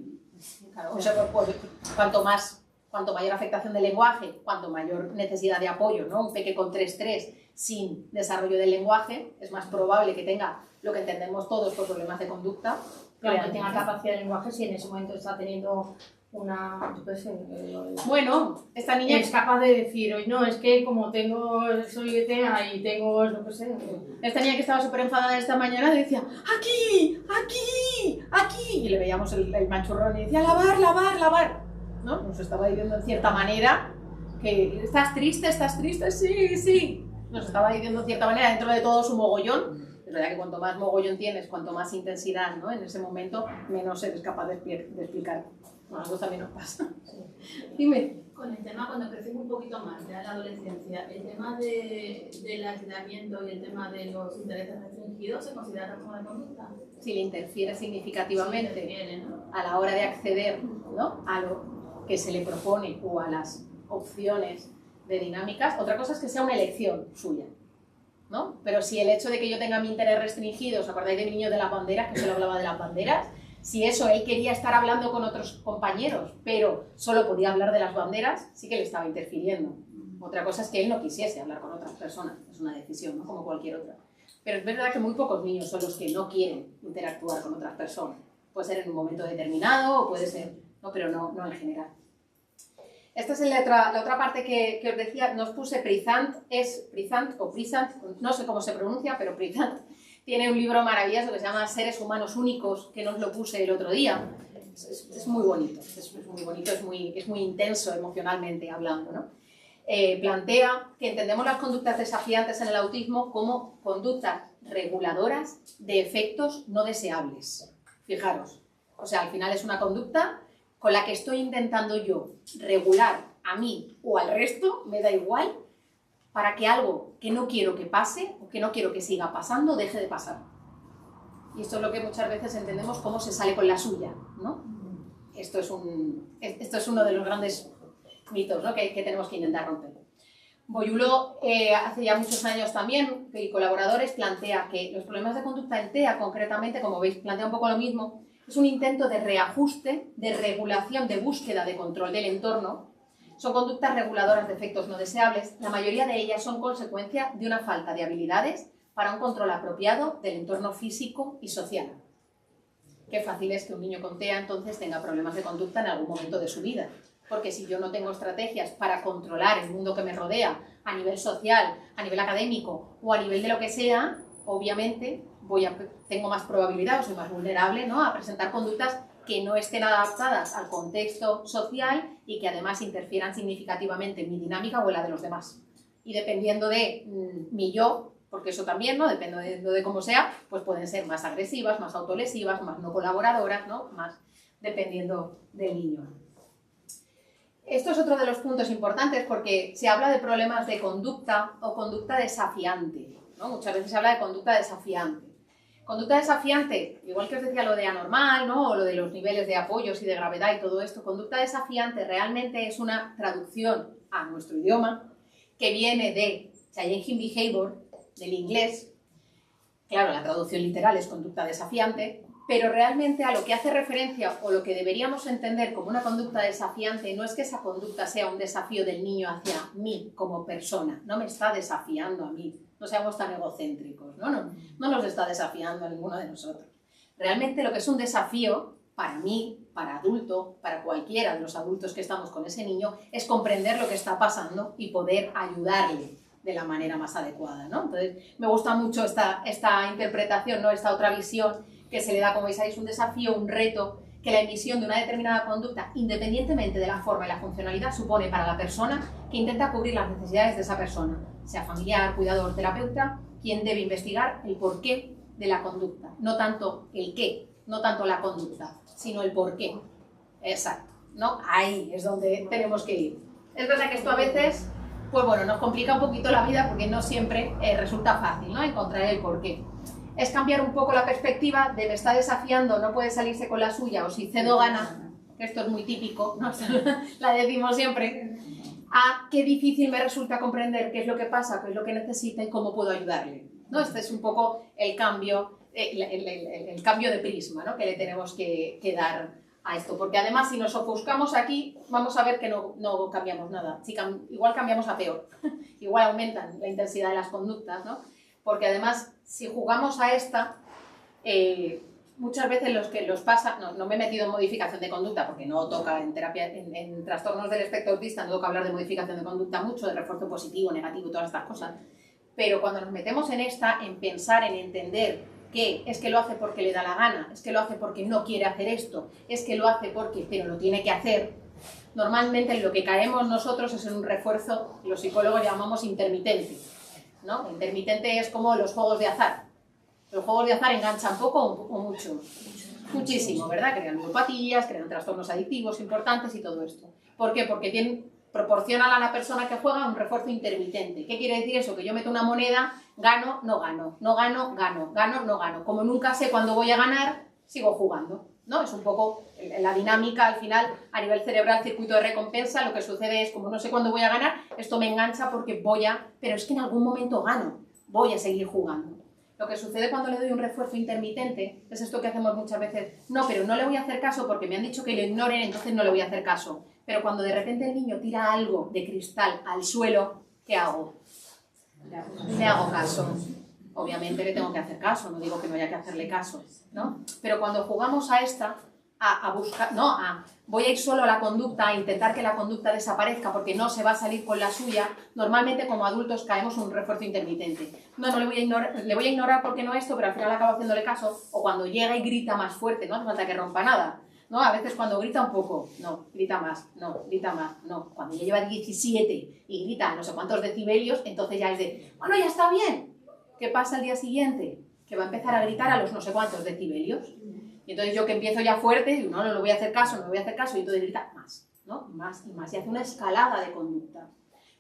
Claro, o sea, cuanto mayor afectación del lenguaje, cuanto mayor necesidad de apoyo, ¿no? Un peque con 3-3 sin desarrollo del lenguaje, es más probable que tenga lo que entendemos todos por problemas de conducta. Claro, que tenga capacidad de lenguaje si en ese momento está teniendo una... Bueno, esta niña es capaz de decir, oye, no, es que como soy de TEA y tengo, no sé... Esta niña que estaba súper enfadada esta mañana decía ¡aquí! ¡aquí! ¡aquí! Y le veíamos el manchurrón y decía ¡lavar, lavar, lavar! ¿No? Nos estaba diciendo en cierta manera que ¿estás triste? Sí, sí. Nos estaba diciendo en cierta manera dentro de todo su mogollón. Es verdad que cuanto más mogollón tienes, cuanto más intensidad, ¿no? En ese momento, menos eres capaz de explicar. A nosotros también nos pasa. Dime. Con el tema, cuando crecemos un poquito más, ya la adolescencia, el tema del aislamiento y el tema de los intereses restringidos, ¿se considera trastorno de conducta? Si le interfiere significativamente Sí, interfiere, ¿no? a la hora de acceder, ¿no? A lo que se le propone o a las opciones de dinámicas, otra cosa es que sea una elección suya, ¿no? Pero si el hecho de que yo tenga mi interés restringido, ¿os acordáis de mi niño de las banderas, que solo hablaba de las banderas? Si eso, él quería estar hablando con otros compañeros, pero solo podía hablar de las banderas, sí que le estaba interfiriendo. Otra cosa es que él no quisiese hablar con otras personas, es una decisión, ¿no? Como cualquier otra. Pero es verdad que muy pocos niños son los que no quieren interactuar con otras personas. Puede ser en un momento determinado o puede ser, ¿no? Pero no en general. Esta es la otra parte que os decía, nos puse Prizant, no sé cómo se pronuncia, pero Prizant tiene un libro maravilloso que se llama Seres Humanos Únicos, que nos lo puse el otro día. Es muy bonito, es muy intenso emocionalmente hablando, ¿no? Plantea que entendemos las conductas desafiantes en el autismo como conductas reguladoras de efectos no deseables. Fijaros, o sea, al final es una conducta con la que estoy intentando yo regular a mí o al resto, me da igual, para que algo que no quiero que pase o que no quiero que siga pasando, deje de pasar. Y esto es lo que muchas veces entendemos cómo se sale con la suya, ¿no? Esto es uno de los grandes mitos, ¿no? que tenemos que intentar romper. Boyulo, hace ya muchos años también, y colaboradores, plantea que los problemas de conducta en TEA, concretamente, como veis, plantea un poco lo mismo, es un intento de reajuste, de regulación, de búsqueda de control del entorno. Son conductas reguladoras de efectos no deseables. La mayoría de ellas son consecuencia de una falta de habilidades para un control apropiado del entorno físico y social. Qué fácil es que un niño con TEA entonces tenga problemas de conducta en algún momento de su vida. Porque si yo no tengo estrategias para controlar el mundo que me rodea a nivel social, a nivel académico o a nivel de lo que sea, obviamente tengo más probabilidad o soy más vulnerable, ¿no? A presentar conductas que no estén adaptadas al contexto social y que además interfieran significativamente en mi dinámica o en la de los demás. Y dependiendo de mi yo, porque eso también, ¿no? Dependiendo de cómo sea, pues pueden ser más agresivas, más autolesivas, más no colaboradoras, ¿no? Más dependiendo del niño. Esto es otro de los puntos importantes porque se habla de problemas de conducta o conducta desafiante, ¿no? Muchas veces se habla de conducta desafiante. Conducta desafiante, igual que os decía lo de anormal, ¿no? O lo de los niveles de apoyos y de gravedad y todo esto, conducta desafiante realmente es una traducción a nuestro idioma que viene de Challenging Behavior, del inglés. Claro, la traducción literal es conducta desafiante, pero realmente a lo que hace referencia o lo que deberíamos entender como una conducta desafiante no es que esa conducta sea un desafío del niño hacia mí como persona, no me está desafiando a mí. No seamos tan egocéntricos, no nos está desafiando a ninguno de nosotros. Realmente lo que es un desafío para mí, para adulto, para cualquiera de los adultos que estamos con ese niño, es comprender lo que está pasando y poder ayudarle de la manera más adecuada, ¿no? Entonces, me gusta mucho esta interpretación, ¿no? Esta otra visión que se le da, como veis ahí, es un desafío, un reto que la emisión de una determinada conducta, independientemente de la forma y la funcionalidad, supone para la persona que intenta cubrir las necesidades de esa persona, sea familiar, cuidador, terapeuta, quien debe investigar el porqué de la conducta, no tanto el qué, no tanto la conducta, sino el porqué. Exacto, ¿no? Ahí es donde tenemos que ir. Es verdad que esto a veces, pues bueno, nos complica un poquito la vida porque no siempre resulta fácil, ¿no? Encontrar el porqué. Es cambiar un poco la perspectiva de me está desafiando, no puede salirse con la suya, o si cedo gana, que esto es muy típico, ¿no? La decimos siempre, a qué difícil me resulta comprender qué es lo que pasa, qué es lo que necesita y cómo puedo ayudarle, ¿no? Este es un poco el cambio, el cambio de prisma, ¿no? Que le tenemos que dar a esto, porque además si nos ofuscamos aquí, vamos a ver que no cambiamos nada, igual cambiamos a peor, igual aumentan la intensidad de las conductas, ¿no? Porque además, si jugamos a esta, muchas veces los que los pasa, no me he metido en modificación de conducta, porque no toca en terapia, en trastornos del espectro autista, no toca hablar de modificación de conducta mucho, de refuerzo positivo, negativo y todas estas cosas, pero cuando nos metemos en esta, en pensar, en entender que es que lo hace porque le da la gana, es que lo hace porque no quiere hacer esto, es que lo hace porque, pero lo tiene que hacer, normalmente en lo que caemos nosotros es en un refuerzo, los psicólogos llamamos intermitente, ¿no? Intermitente es como los juegos de azar. Los juegos de azar enganchan poco o mucho. Muchísimo, ¿verdad? Crean ludopatías, crean trastornos adictivos importantes y todo esto. ¿Por qué? Porque proporcionan a la persona que juega un refuerzo intermitente. ¿Qué quiere decir eso? Que yo meto una moneda, gano, no gano, no gano, gano, gano, no gano. Como nunca sé cuándo voy a ganar, sigo jugando, ¿no? Es un poco la dinámica, al final, a nivel cerebral, circuito de recompensa, lo que sucede es, como no sé cuándo voy a ganar, esto me engancha porque pero es que en algún momento gano, voy a seguir jugando. Lo que sucede cuando le doy un refuerzo intermitente es esto que hacemos muchas veces, no, pero no le voy a hacer caso porque me han dicho que lo ignoren, entonces no le voy a hacer caso. Pero cuando de repente el niño tira algo de cristal al suelo, ¿qué hago? Le hago caso. Obviamente le tengo que hacer caso, no digo que no haya que hacerle caso, ¿no? Pero cuando jugamos a esta, a buscar, no, voy a ir solo a la conducta, a intentar que la conducta desaparezca porque no se va a salir con la suya, normalmente como adultos caemos en un refuerzo intermitente. No le voy a ignorar porque no esto, pero al final acabo haciéndole caso, o cuando llega y grita más fuerte, no hace falta que rompa nada, ¿no? A veces cuando grita un poco, no, grita más, no, grita más, no. Cuando ya lleva 17 y grita no sé cuántos decibelios, entonces ya es de, bueno, ya está bien. ¿Qué pasa el día siguiente? Que va a empezar a gritar a los no sé cuántos decibelios. Y entonces yo que empiezo ya fuerte, digo, no le voy a hacer caso, no le voy a hacer caso, y entonces grita más, ¿no? Más y más, y hace una escalada de conducta.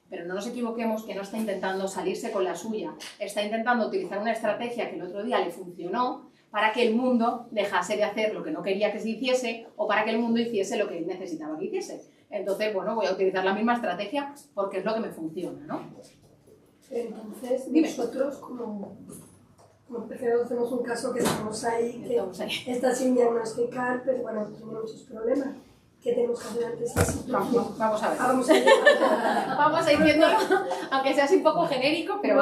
Pero no nos equivoquemos que no está intentando salirse con la suya, está intentando utilizar una estrategia que el otro día le funcionó para que el mundo dejase de hacer lo que no quería que se hiciese o para que el mundo hiciese lo que él necesitaba que hiciese. Entonces, bueno, voy a utilizar la misma estrategia porque es lo que me funciona, ¿no? Entonces, nosotros como empezados tenemos un caso que estamos ahí, que está sin diagnosticar, pero bueno, tiene muchos problemas. ¿Qué tenemos que hacer ante esta situación? Vamos a ver. Vamos a ver. Vamos a ir viéndolo, aunque sea así un poco genérico, pero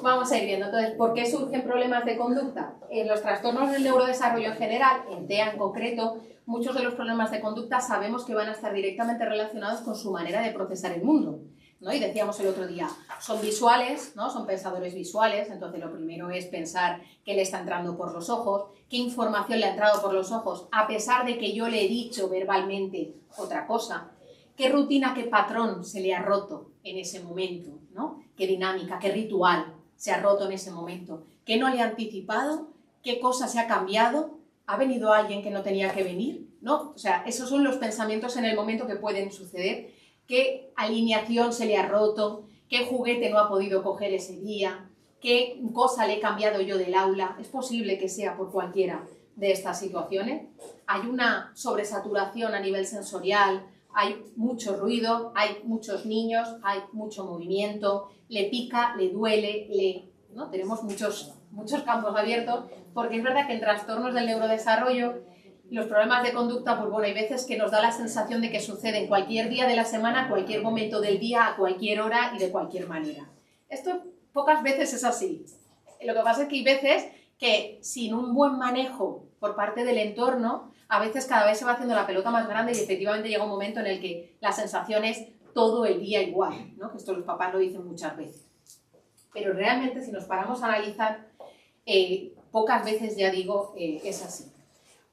vamos a ir viendo. Entonces, ¿por qué surgen problemas de conducta? En los trastornos del neurodesarrollo en general, en TEA en concreto, muchos de los problemas de conducta sabemos que van a estar directamente relacionados con su manera de procesar el mundo, ¿no? Y decíamos el otro día, son visuales, ¿no? Son pensadores visuales, entonces lo primero es pensar qué le está entrando por los ojos, qué información le ha entrado por los ojos, a pesar de que yo le he dicho verbalmente otra cosa, qué rutina, qué patrón se le ha roto en ese momento, ¿no? Qué dinámica, qué ritual se ha roto en ese momento, qué no le ha anticipado, qué cosa se ha cambiado, ha venido alguien que no tenía que venir, ¿no? O sea, esos son los pensamientos en el momento que pueden suceder. ¿Qué alineación se le ha roto? ¿Qué juguete no ha podido coger ese día? ¿Qué cosa le he cambiado yo del aula? Es posible que sea por cualquiera de estas situaciones. Hay una sobresaturación a nivel sensorial, hay mucho ruido, hay muchos niños, hay mucho movimiento, le pica, le duele, ¿no? Tenemos muchos campos abiertos, porque es verdad que en trastornos del neurodesarrollo los problemas de conducta, pues bueno, hay veces que nos da la sensación de que suceden cualquier día de la semana, cualquier momento del día, a cualquier hora y de cualquier manera. Esto pocas veces es así. Lo que pasa es que hay veces que sin un buen manejo por parte del entorno, a veces cada vez se va haciendo la pelota más grande y efectivamente llega un momento en el que la sensación es todo el día igual, ¿no? Que esto los papás lo dicen muchas veces. Pero realmente si nos paramos a analizar, pocas veces, ya digo, es así.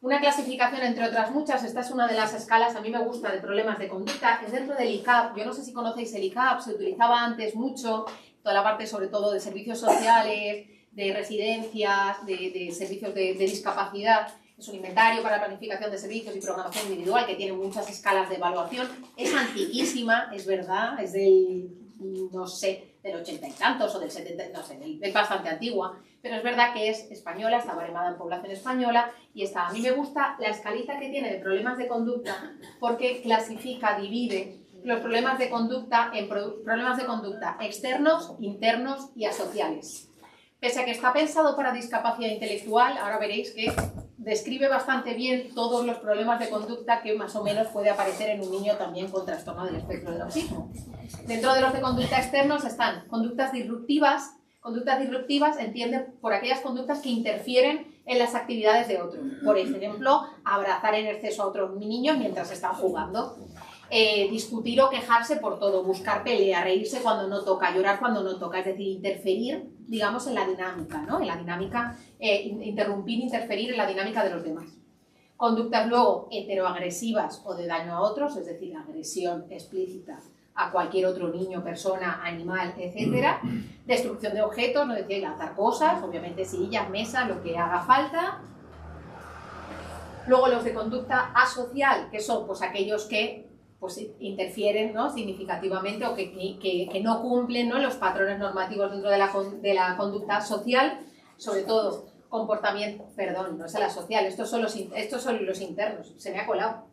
Una clasificación entre otras muchas, esta es una de las escalas, a mí me gusta, de problemas de conducta, es dentro del ICAP. Yo no sé si conocéis el ICAP, se utilizaba antes mucho, toda la parte sobre todo de servicios sociales, de residencias, de servicios de discapacidad. Es un inventario para la planificación de servicios y programación individual que tiene muchas escalas de evaluación. Es antiquísima, es verdad, es del, no sé, del 80 y tantos o del 70, no sé, es bastante antigua, pero es verdad que es española, está baremada en población española y está. A mí me gusta la escalita que tiene de problemas de conducta porque clasifica, divide los problemas de conducta en problemas de conducta externos, internos y asociales. Pese a que está pensado para discapacidad intelectual, ahora veréis que describe bastante bien todos los problemas de conducta que más o menos puede aparecer en un niño también con trastorno del espectro del autismo. Dentro de los de conducta externos están conductas disruptivas. Conductas disruptivas entiende por aquellas conductas que interfieren en las actividades de otros. Por ejemplo, abrazar en exceso a otros niños mientras están jugando. Discutir o quejarse por todo, buscar pelea, reírse cuando no toca, llorar cuando no toca, es decir, interferir, digamos, en la dinámica, ¿no? En la dinámica, interferir en la dinámica de los demás. Conductas luego heteroagresivas o de daño a otros, es decir, agresión explícita a cualquier otro niño, persona, animal, etc. Destrucción de objetos, no decía, lanzar cosas, obviamente sillas, mesas, lo que haga falta. Luego los de conducta asocial, que son pues aquellos que pues interfieren, ¿no?, significativamente o que no cumplen, ¿no?, los patrones normativos dentro de la conducta social, sobre todo comportamiento, perdón, no es la social, estos son los internos, se me ha colado,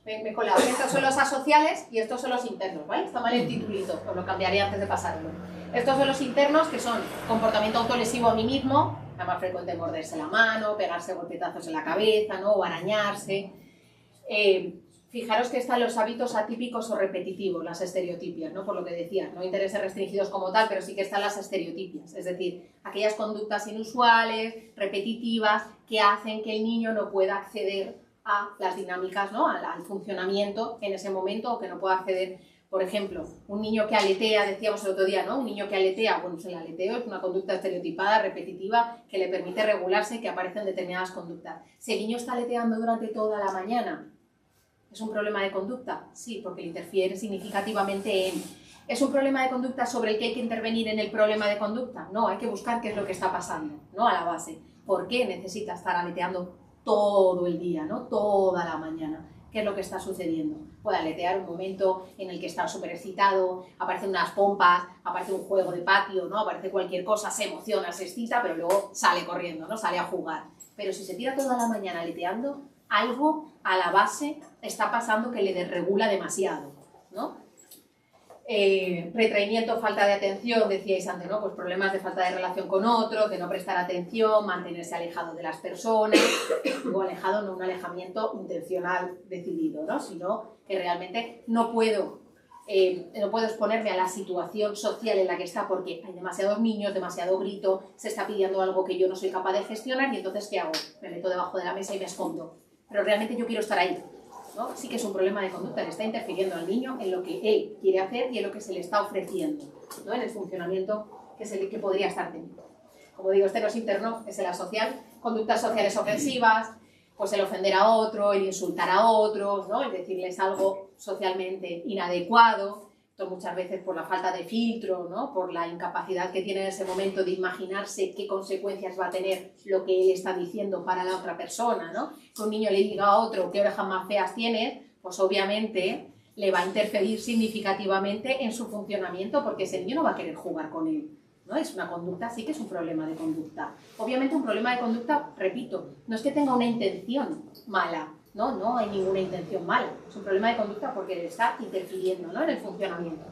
me he colado, estos son los asociales y estos son los internos, ¿vale? Está mal el titulito, os lo cambiaré antes de pasarlo. Estos son los internos, que son comportamiento autolesivo a mí mismo, la más frecuente, morderse la mano, pegarse golpetazos en la cabeza, ¿no?, o arañarse. Fijaros que están los hábitos atípicos o repetitivos, las estereotipias, ¿no? Por lo que decía, no intereses restringidos como tal, pero sí que están las estereotipias, es decir, aquellas conductas inusuales, repetitivas, que hacen que el niño no pueda acceder a las dinámicas, ¿no?, al funcionamiento en ese momento, o que no pueda acceder, por ejemplo, un niño que aletea, decíamos el otro día, ¿no?, un niño que aletea, bueno, pues el aleteo es una conducta estereotipada, repetitiva, que le permite regularse y que aparecen determinadas conductas. Si el niño está aleteando durante toda la mañana, ¿es un problema de conducta? Sí, porque interfiere significativamente en... ¿Es un problema de conducta sobre el que hay que intervenir en el problema de conducta? No, hay que buscar qué es lo que está pasando, ¿no?, a la base. ¿Por qué necesita estar aleteando todo el día, ¿no?, toda la mañana? ¿Qué es lo que está sucediendo? Puede aletear un momento en el que está súper excitado, aparecen unas pompas, aparece un juego de patio, ¿no?, aparece cualquier cosa, se emociona, se excita, pero luego sale corriendo, ¿no?, sale a jugar. Pero si se tira toda la mañana aleteando, algo a la base está pasando que le desregula demasiado, ¿no? Retraimiento, falta de atención, decíais antes, ¿no? Pues problemas de falta de relación con otros, de no prestar atención, mantenerse alejado de las personas, digo alejado, no un alejamiento intencional decidido, ¿no?, sino que realmente no puedo exponerme a la situación social en la que está porque hay demasiados niños, demasiado grito, se está pidiendo algo que yo no soy capaz de gestionar y entonces ¿qué hago? Me meto debajo de la mesa y me escondo. Pero realmente yo quiero estar ahí, ¿no? Sí que es un problema de conducta, le está interfiriendo al niño en lo que él quiere hacer y en lo que se le está ofreciendo, ¿no?, en el funcionamiento que podría estar teniendo. Como digo, este no es interno, es el asocial. Conductas sociales ofensivas, pues el ofender a otro, el insultar a otros, ¿no?, el decirles algo socialmente inadecuado, esto muchas veces por la falta de filtro, ¿no?, por la incapacidad que tiene en ese momento de imaginarse qué consecuencias va a tener lo que él está diciendo para la otra persona, ¿no? Que un niño le diga a otro qué orejas más feas tienes, pues obviamente le va a interferir significativamente en su funcionamiento porque ese niño no va a querer jugar con él, ¿no? Es una conducta, sí que es un problema de conducta. Obviamente un problema de conducta, repito, no es que tenga una intención mala, no hay ninguna intención mala, es un problema de conducta porque le está interfiriendo, ¿no?, en el funcionamiento.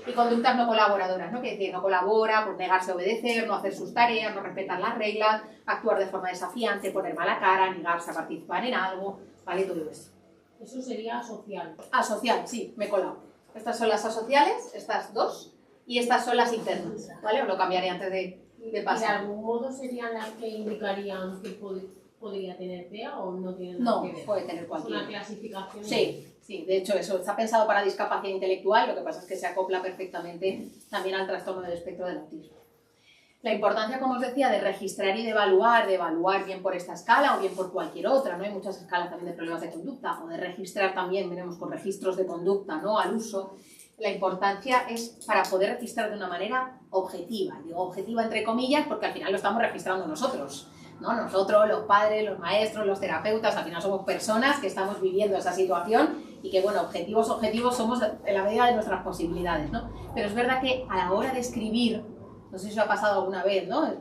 Y conductas no colaboradoras, ¿no?, que decir, no colabora por negarse a obedecer, no hacer sus tareas, no respetar las reglas, actuar de forma desafiante, poner mala cara, negarse a participar en algo, ¿vale?, todo eso. Eso sería asocial. Asocial, sí, me he colado. Estas son las asociales, estas dos, y estas son las internas, ¿vale? Os lo cambiaré antes de pasar. ¿De algún modo serían las que indicarían que podría tener TEA o no tiene nada que ver? No, puede tener cualquiera. ¿Es una clasificación? Sí, de hecho eso está pensado para discapacidad intelectual, lo que pasa es que se acopla perfectamente también al trastorno del espectro del autismo. La importancia, como os decía, de registrar y de evaluar bien por esta escala o bien por cualquier otra, ¿no? Hay muchas escalas también de problemas de conducta, o de registrar también, veremos, con registros de conducta, ¿no? Al uso. La importancia es para poder registrar de una manera objetiva. Digo objetiva entre comillas porque al final lo estamos registrando nosotros, ¿no? Nosotros, los padres, los maestros, los terapeutas, al final somos personas que estamos viviendo esa situación y que, bueno, objetivos somos en la medida de nuestras posibilidades, ¿no? Pero es verdad que a la hora de escribir, no sé si os ha pasado alguna vez, ¿no?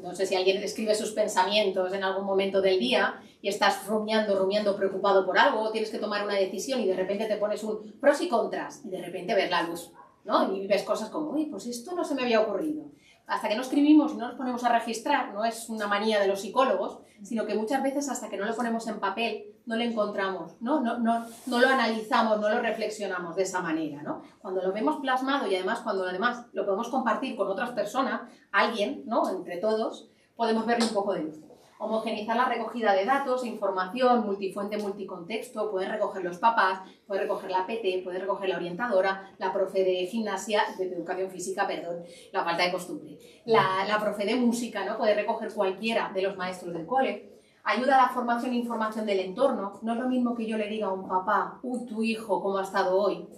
No sé si alguien escribe sus pensamientos en algún momento del día y estás rumiando, preocupado por algo, o tienes que tomar una decisión y de repente te pones un pros y contras y de repente ves la luz, ¿no? Y ves cosas como, uy, pues esto no se me había ocurrido. Hasta que no escribimos y no nos ponemos a registrar, no es una manía de los psicólogos, sino que muchas veces hasta que no lo ponemos en papel no lo encontramos, ¿no? No lo analizamos, no lo reflexionamos de esa manera, ¿no? Cuando lo vemos plasmado y además cuando además lo podemos compartir con otras personas, alguien, ¿no? Entre todos, podemos verle un poco de luz. Homogeneizar la recogida de datos, información, multifuente, multicontexto, pueden recoger los papás, puede recoger la PT, puede recoger la orientadora, la profe de gimnasia, de educación física, perdón, la falta de costumbre, la profe de música, ¿no? Puede recoger cualquiera de los maestros del cole. Ayuda a la formación e información del entorno. No es lo mismo que yo le diga a un papá, uy, tu hijo, ¿cómo ha estado hoy?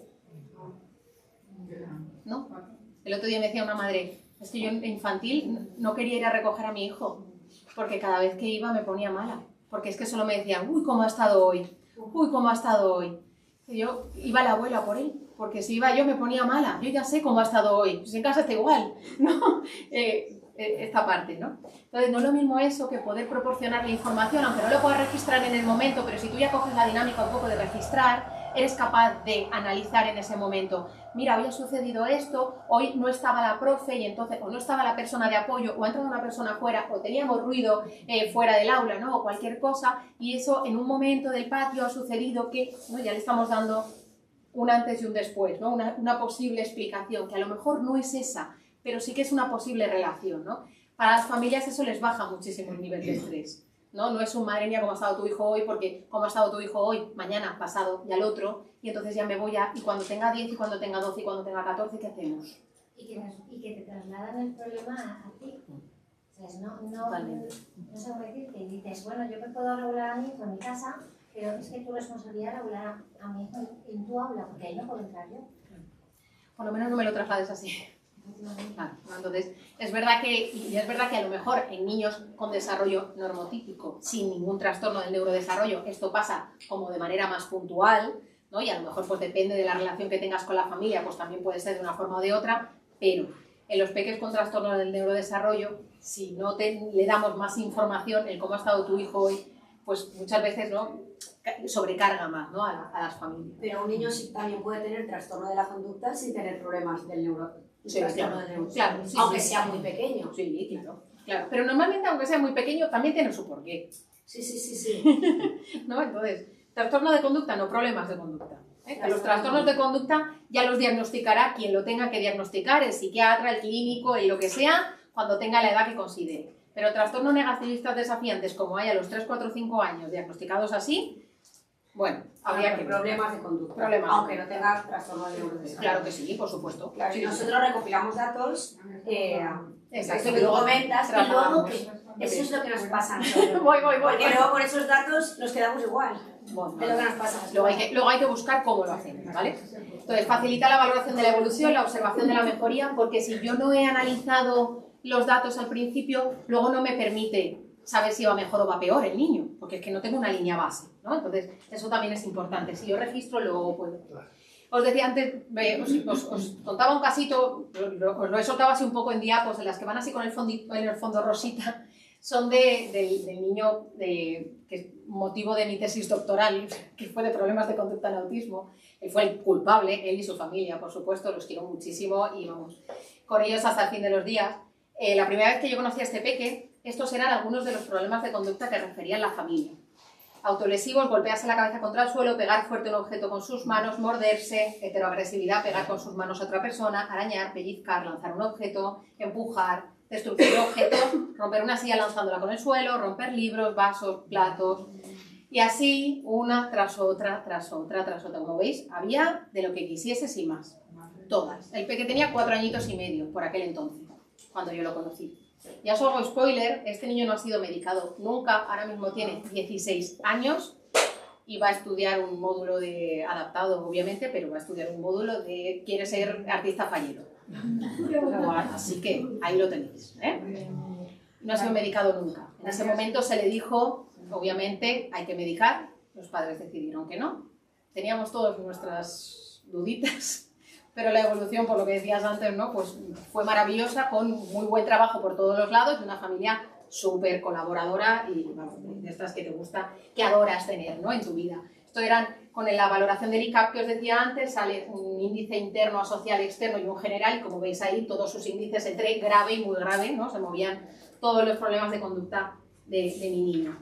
¿No? El otro día me decía una madre, es que yo en infantil no quería ir a recoger a mi hijo, porque cada vez que iba me ponía mala, porque es que solo me decían, uy, ¿cómo ha estado hoy? Uy, ¿cómo ha estado hoy? Y yo iba la abuela por él, porque si iba yo me ponía mala, yo ya sé cómo ha estado hoy, pues en casa está igual, ¿no? Esta parte, ¿no? Entonces no es lo mismo eso que poder proporcionarle información, aunque no lo puedas registrar en el momento, pero si tú ya coges la dinámica un poco de registrar, eres capaz de analizar en ese momento, mira, hoy ha sucedido esto, hoy no estaba la profe y entonces, o no estaba la persona de apoyo, o ha entrado una persona fuera, o teníamos ruido fuera del aula, ¿no? O cualquier cosa, y eso en un momento del patio ha sucedido que, ¿no? Ya le estamos dando un antes y un después, ¿no? Una posible explicación, que a lo mejor no es esa, pero sí que es una posible relación, ¿no? Para las familias eso les baja muchísimo el nivel de estrés, ¿no? No es un madre mía cómo ha estado tu hijo hoy, porque cómo ha estado tu hijo hoy, mañana, pasado y al otro, y entonces ya me voy a... y cuando tenga 10, y cuando tenga 12, y cuando tenga 14, ¿qué hacemos? Y que te trasladan el problema a ti. O sea, no sé cómo decirte, dices, bueno, yo me puedo regular a mi hijo en mi casa, pero es que tu responsabilidad es regular a mi hijo en tu aula, porque ahí no puedo entrar yo. Por lo menos no me lo traslades así. Claro, entonces, es verdad que a lo mejor en niños con desarrollo normotípico, sin ningún trastorno del neurodesarrollo, esto pasa como de manera más puntual, ¿no? Y a lo mejor pues depende de la relación que tengas con la familia, pues también puede ser de una forma o de otra, pero en los peques con trastorno del neurodesarrollo, si no le damos más información en cómo ha estado tu hijo hoy, pues muchas veces, ¿no?, sobrecarga más, ¿no?, a las familias. Pero un niño sí también puede tener trastorno de la conducta sin tener problemas del neuro. Sí, claro, sí, aunque sí, sea muy pequeño. Sí, claro. Pero normalmente, aunque sea muy pequeño, también tiene su porqué. Sí. ¿No? Entonces, trastorno de conducta, no problemas de conducta. Que los Claro. trastornos de conducta ya los diagnosticará quien lo tenga que diagnosticar, el psiquiatra, el clínico, el lo que sea, cuando tenga la edad que considere. Pero trastornos negacionistas desafiantes, como hay a los 3, 4, 5 años diagnosticados así, bueno, habría que ver. Problemas de conducta. Problemas. Aunque no tengas trastorno de neurodesarrollo. Claro que sí, por supuesto. Claro, Sí, y nosotros recopilamos datos, Exacto. esto que tú comentas, y luego trasladamos. que eso es lo que nos pasa a nosotros. Voy. Porque luego con esos datos nos quedamos igual Bueno, de lo que nos pasa. luego hay que buscar cómo lo hacemos, ¿vale? Entonces, facilita la valoración de la evolución, la observación de la mejoría, porque si yo no he analizado los datos al principio, luego no me permite saber si va mejor o va peor el niño, porque es que no tengo una línea base, ¿no? Entonces, eso también es importante. Si yo registro, luego puedo. Os decía antes, os contaba un casito, os lo he soltado así un poco en diapos, en las que van así con el fondo rosita, son del niño que es motivo de mi tesis doctoral, que fue de problemas de conducta en autismo. Él fue el culpable, él y su familia, por supuesto, los quiero muchísimo y vamos con ellos hasta el fin de los días. La primera vez que yo conocí a este peque, estos eran algunos de los problemas de conducta que referían la familia. Autolesivos, golpearse la cabeza contra el suelo, pegar fuerte un objeto con sus manos, morderse, heteroagresividad, pegar con sus manos a otra persona, arañar, pellizcar, lanzar un objeto, empujar, destrucción de objetos, romper una silla lanzándola con el suelo, romper libros, vasos, platos, y así una tras otra. Como veis, había de lo que quisieses y más. Todas. El peque tenía 4 añitos y medio por aquel entonces. cuando yo lo conocí. Ya os hago spoiler, este niño no ha sido medicado nunca, ahora mismo tiene 16 años y va a estudiar un módulo de adaptado, obviamente, pero va a estudiar un módulo de quiere ser artista fallero. Así que ahí lo tenéis, ¿eh? No ha sido medicado nunca. En ese momento se le dijo, obviamente, hay que medicar, los padres decidieron que no. Teníamos todas nuestras duditas, pero la evolución, por lo que decías antes, ¿no? Pues fue maravillosa, con muy buen trabajo por todos los lados, de una familia súper colaboradora y bueno, de estas que te gusta, que adoras tener, ¿no? En tu vida. Esto eran, con la valoración del ICAP que os decía antes, sale un índice interno, asocial, externo y un general, y como veis ahí, todos sus índices entre grave y muy grave, ¿no? Se movían todos los problemas de conducta de mi niño.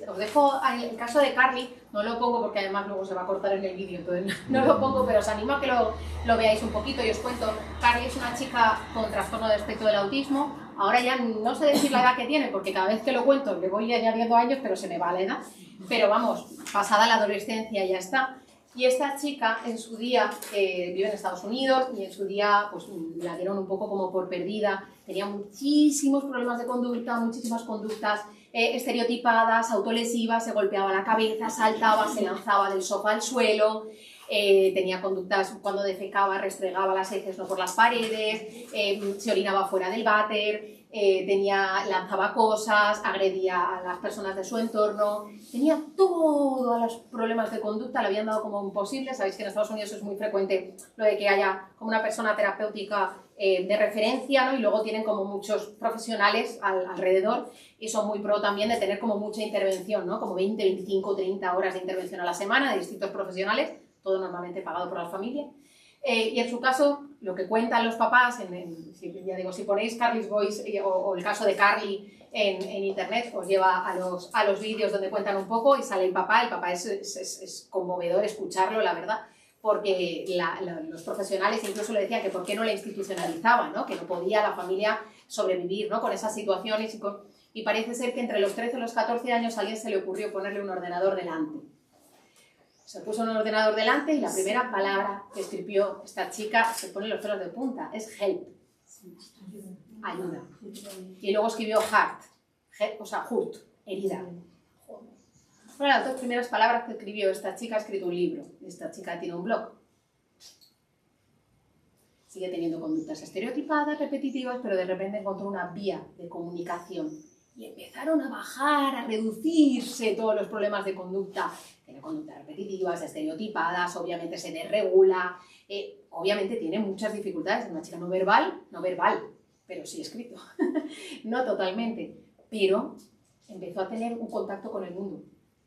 Os dejo el caso de Carly, no lo pongo porque además luego se va a cortar en el vídeo, entonces no lo pongo, pero os animo a que lo veáis un poquito y os cuento. Carly es una chica con trastorno de espectro del autismo. Ahora ya no sé decir la edad que tiene, porque cada vez que lo cuento le voy añadiendo años, pero se me va la edad. Pero vamos, pasada la adolescencia ya está. Y esta chica en su día vive en Estados Unidos y en su día pues la dieron un poco como por perdida. Tenía muchísimos problemas de conducta, muchísimas conductas estereotipadas, autolesivas, se golpeaba la cabeza, saltaba, se lanzaba del sofá al suelo. Tenía conductas cuando defecaba, restregaba las heces no por las paredes, se orinaba fuera del váter, lanzaba cosas, agredía a las personas de su entorno, tenía todos los problemas de conducta, le habían dado como imposible. Sabéis que en Estados Unidos es muy frecuente lo de que haya como una persona terapéutica de referencia, ¿no? Y luego tienen como muchos profesionales alrededor y son muy pro también de tener como mucha intervención, ¿no? Como 20, 25, 30 horas de intervención a la semana de distintos profesionales, todo normalmente pagado por la familia. Y en su caso, lo que cuentan los papás, ya digo, si ponéis Carly's Voice o el caso de Carly en internet, os lleva a los vídeos donde cuentan un poco y sale el papá es conmovedor escucharlo, la verdad, porque los profesionales incluso le decían que por qué no la institucionalizaban, ¿no? Que no podía la familia sobrevivir, ¿no? Con esas situaciones y parece ser que entre los 13 y los 14 años a alguien se le ocurrió ponerle un ordenador delante. Se puso un ordenador delante y la primera palabra que escribió esta chica, se pone los pelos de punta, es help, ayuda. Y luego escribió hurt, herida. Fueron las dos primeras palabras que escribió. Esta chica ha escrito un libro, esta chica tiene un blog. Sigue teniendo conductas estereotipadas, repetitivas, pero de repente encontró una vía de comunicación. Y empezaron a bajar, a reducirse todos los problemas de conducta. Tiene conductas repetitivas, estereotipadas, obviamente se desregula, obviamente tiene muchas dificultades. Es una chica no verbal, pero sí escrito. No totalmente, pero empezó a tener un contacto con el mundo.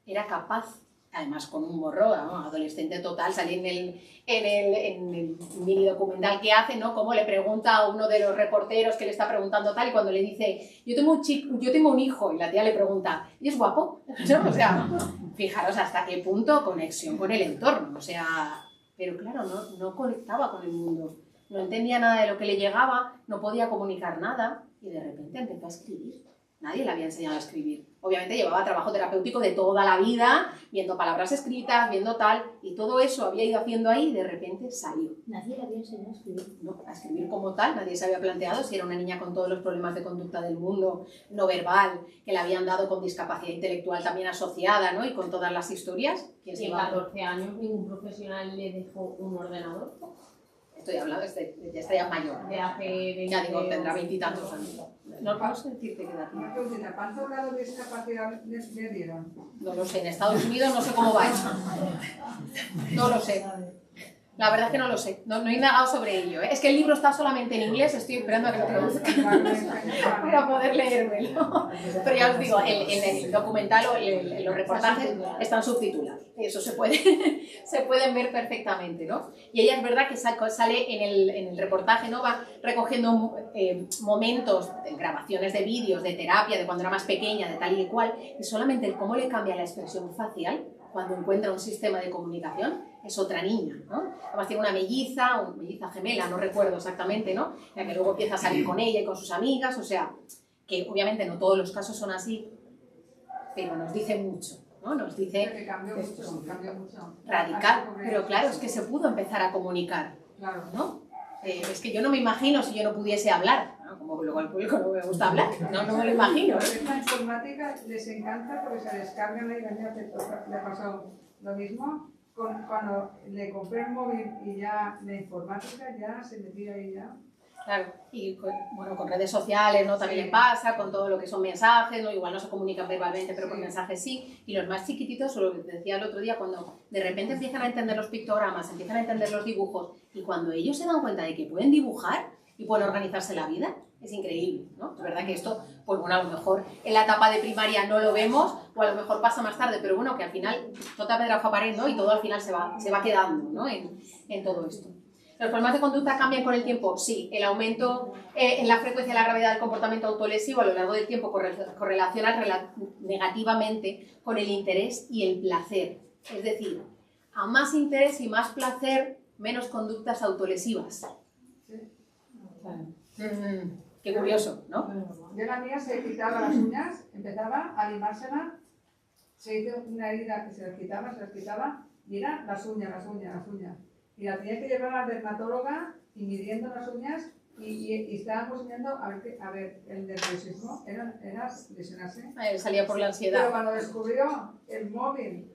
Era capaz, además con un morro, ¿no? Adolescente total, salí en el mini documental que hace, ¿no? Como le pregunta a uno de los reporteros que le está preguntando tal, y cuando le dice, yo tengo un hijo, y la tía le pregunta, ¿y es guapo? ¿No? O sea, fijaros hasta qué punto conexión con el entorno, o sea, pero claro, no conectaba con el mundo, no entendía nada de lo que le llegaba, no podía comunicar nada, y de repente empezó a escribir. Nadie le había enseñado a escribir. Obviamente llevaba trabajo terapéutico de toda la vida, viendo palabras escritas, viendo tal, y todo eso había ido haciendo ahí y de repente salió. Nadie le había enseñado a escribir. No, a escribir como tal, nadie se había planteado si era una niña con todos los problemas de conducta del mundo, no verbal, que le habían dado con discapacidad intelectual también asociada, ¿no? Y con todas las historias. Y en 14 años ningún profesional le dejó un ordenador. Estoy hablando, ya estaría mayor. De hace 20 ya digo, tendrá 20 y tantos años. No puedo decirte qué edad tiene. ¿Cuánto grado de discapacidad le dieron? No lo sé, en Estados Unidos no sé cómo va eso. No lo sé. La verdad es que no lo sé, no he indagado sobre ello, ¿eh? Es que el libro está solamente en inglés, estoy esperando a que lo traduzcan para poder leérmelo. Pero ya os digo, en el documental o en los reportajes están subtitulados, eso se pueden ver perfectamente, ¿no? Y ella es verdad que sale en el reportaje, ¿no? Va recogiendo momentos, grabaciones de vídeos, de terapia, de cuando era más pequeña, de tal y cual, y solamente el cómo le cambia la expresión facial cuando encuentra un sistema de comunicación, es otra niña, ¿no? Además tiene una melliza gemela, no recuerdo exactamente, ¿no? La que luego empieza a salir con ella y con sus amigas, o sea, que obviamente no todos los casos son así, pero nos dice mucho, ¿no? Nos dice que cambió mucho. Radical, pero claro, es que se pudo empezar a comunicar, claro, ¿no? Es que yo no me imagino si yo no pudiese hablar, ¿no? Como luego al público no me gusta hablar, no me lo imagino. La informática les encanta porque se descargan ahí, le ha pasado lo mismo cuando le compré el móvil y ya la informática ya se metía ahí ya. Claro, y con redes sociales, ¿no? También le pasa, con todo lo que son mensajes, ¿no? Igual no se comunican verbalmente, pero por mensajes sí. Y los más chiquititos, lo que te decía el otro día, cuando de repente empiezan a entender los pictogramas, empiezan a entender los dibujos, y cuando ellos se dan cuenta de que pueden dibujar y pueden organizarse la vida, es increíble, ¿no? Es verdad que esto, pues bueno, a lo mejor en la etapa de primaria no lo vemos, o a lo mejor pasa más tarde, pero bueno, que al final toda pedra fue pared, ¿no? Y todo al final se va quedando, ¿no? En todo esto. ¿Los problemas de conducta cambian con el tiempo? Sí. El aumento en la frecuencia y la gravedad del comportamiento autolesivo a lo largo del tiempo correlaciona negativamente con el interés y el placer. Es decir, a más interés y más placer, menos conductas autolesivas. Qué curioso, ¿no? Yo la mía se quitaba las uñas, empezaba a limárselas, se hizo una herida que se las quitaba, y era las uñas. Y la tenía que llevar a la dermatóloga y midiendo las uñas y estábamos viendo a ver el nerviosismo era lesionarse. Salía por la ansiedad. Pero cuando descubrió el móvil,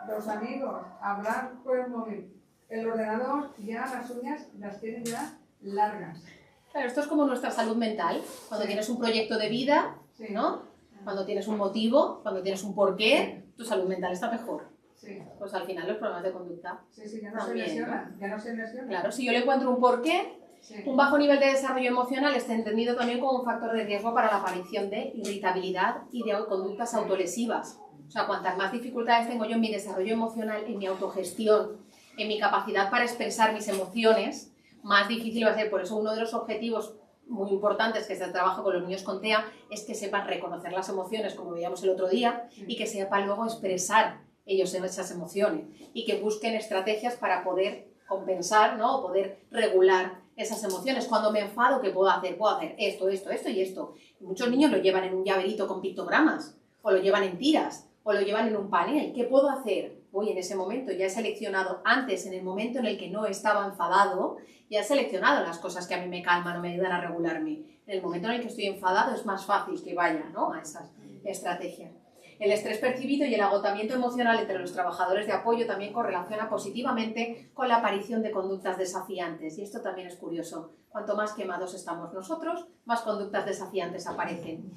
los amigos, hablar por el móvil, el ordenador, ya las uñas las tienen ya largas. Claro, esto es como nuestra salud mental. Cuando tienes un proyecto de vida, ¿no? Cuando tienes un motivo, cuando tienes un porqué, tu salud mental está mejor. Sí. Pues al final los problemas de conducta. Sí, ya no se lesionan, ya no se lesionan. Claro, si yo le encuentro un porqué, un bajo nivel de desarrollo emocional está entendido también como un factor de riesgo para la aparición de irritabilidad y de conductas autolesivas. O sea, cuantas más dificultades tengo yo en mi desarrollo emocional, en mi autogestión, en mi capacidad para expresar mis emociones, más difícil va a ser. Por eso uno de los objetivos muy importantes que se trabaja con los niños con TEA es que sepan reconocer las emociones, como veíamos el otro día, y que sepan luego expresar ellos en esas emociones y que busquen estrategias para poder compensar, ¿no? O poder regular esas emociones. Cuando me enfado, ¿qué puedo hacer? Puedo hacer esto y esto. Y muchos niños lo llevan en un llaverito con pictogramas, o lo llevan en tiras, o lo llevan en un panel. ¿Qué puedo hacer? Voy en ese momento, ya he seleccionado antes, en el momento en el que no estaba enfadado, ya he seleccionado las cosas que a mí me calman o me ayudan a regularme. En el momento en el que estoy enfadado es más fácil que vaya, ¿no? A esas estrategias. El estrés percibido y el agotamiento emocional entre los trabajadores de apoyo también correlaciona positivamente con la aparición de conductas desafiantes. Y esto también es curioso. Cuanto más quemados estamos nosotros, más conductas desafiantes aparecen.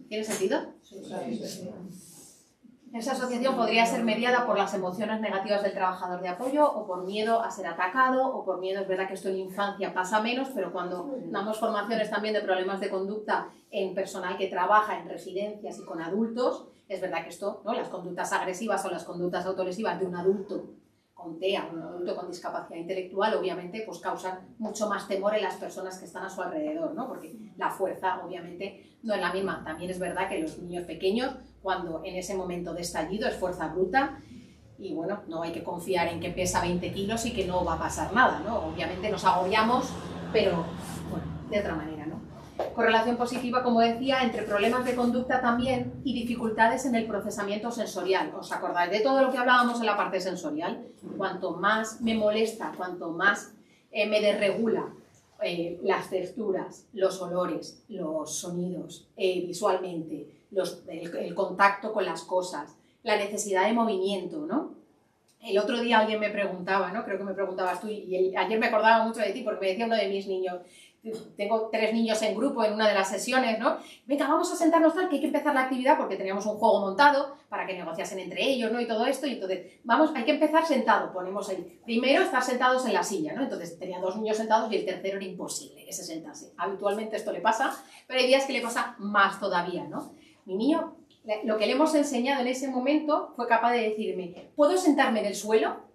¿Tiene sentido? Sí. Esa asociación podría ser mediada por las emociones negativas del trabajador de apoyo o por miedo a ser atacado o por miedo, es verdad que esto en infancia pasa menos, pero cuando damos formaciones también de problemas de conducta en personal que trabaja en residencias y con adultos, es verdad que esto, ¿no? Las conductas agresivas o las conductas autolesivas de un adulto con TEA, un adulto con discapacidad intelectual, obviamente pues causan mucho más temor en las personas que están a su alrededor, ¿no? Porque la fuerza obviamente no es la misma. También es verdad que los niños pequeños, cuando en ese momento de estallido es fuerza bruta y bueno, no hay que confiar en que pesa 20 kilos y que no va a pasar nada, ¿no? Obviamente nos agobiamos, pero bueno, de otra manera, ¿no? Correlación positiva, como decía, entre problemas de conducta también y dificultades en el procesamiento sensorial. ¿Os acordáis de todo lo que hablábamos en la parte sensorial? Cuanto más me molesta, cuanto más me desregula las texturas, los olores, los sonidos, visualmente, el contacto con las cosas, la necesidad de movimiento, ¿no? El otro día alguien me preguntaba, ¿no? Creo que me preguntabas tú, y ayer me acordaba mucho de ti porque me decía uno de mis niños, tengo 3 niños en grupo en una de las sesiones, ¿no? Venga, vamos a sentarnos tal, que hay que empezar la actividad porque teníamos un juego montado para que negociasen entre ellos, ¿no? Y todo esto, y entonces, vamos, hay que empezar sentado, ponemos ahí. Primero, estar sentados en la silla, ¿no? Entonces, tenía 2 niños sentados y el tercero era imposible que se sentase. Habitualmente esto le pasa, pero hay días que le pasa más todavía, ¿no? Mi niño, lo que le hemos enseñado en ese momento fue capaz de decirme, ¿puedo sentarme en el suelo?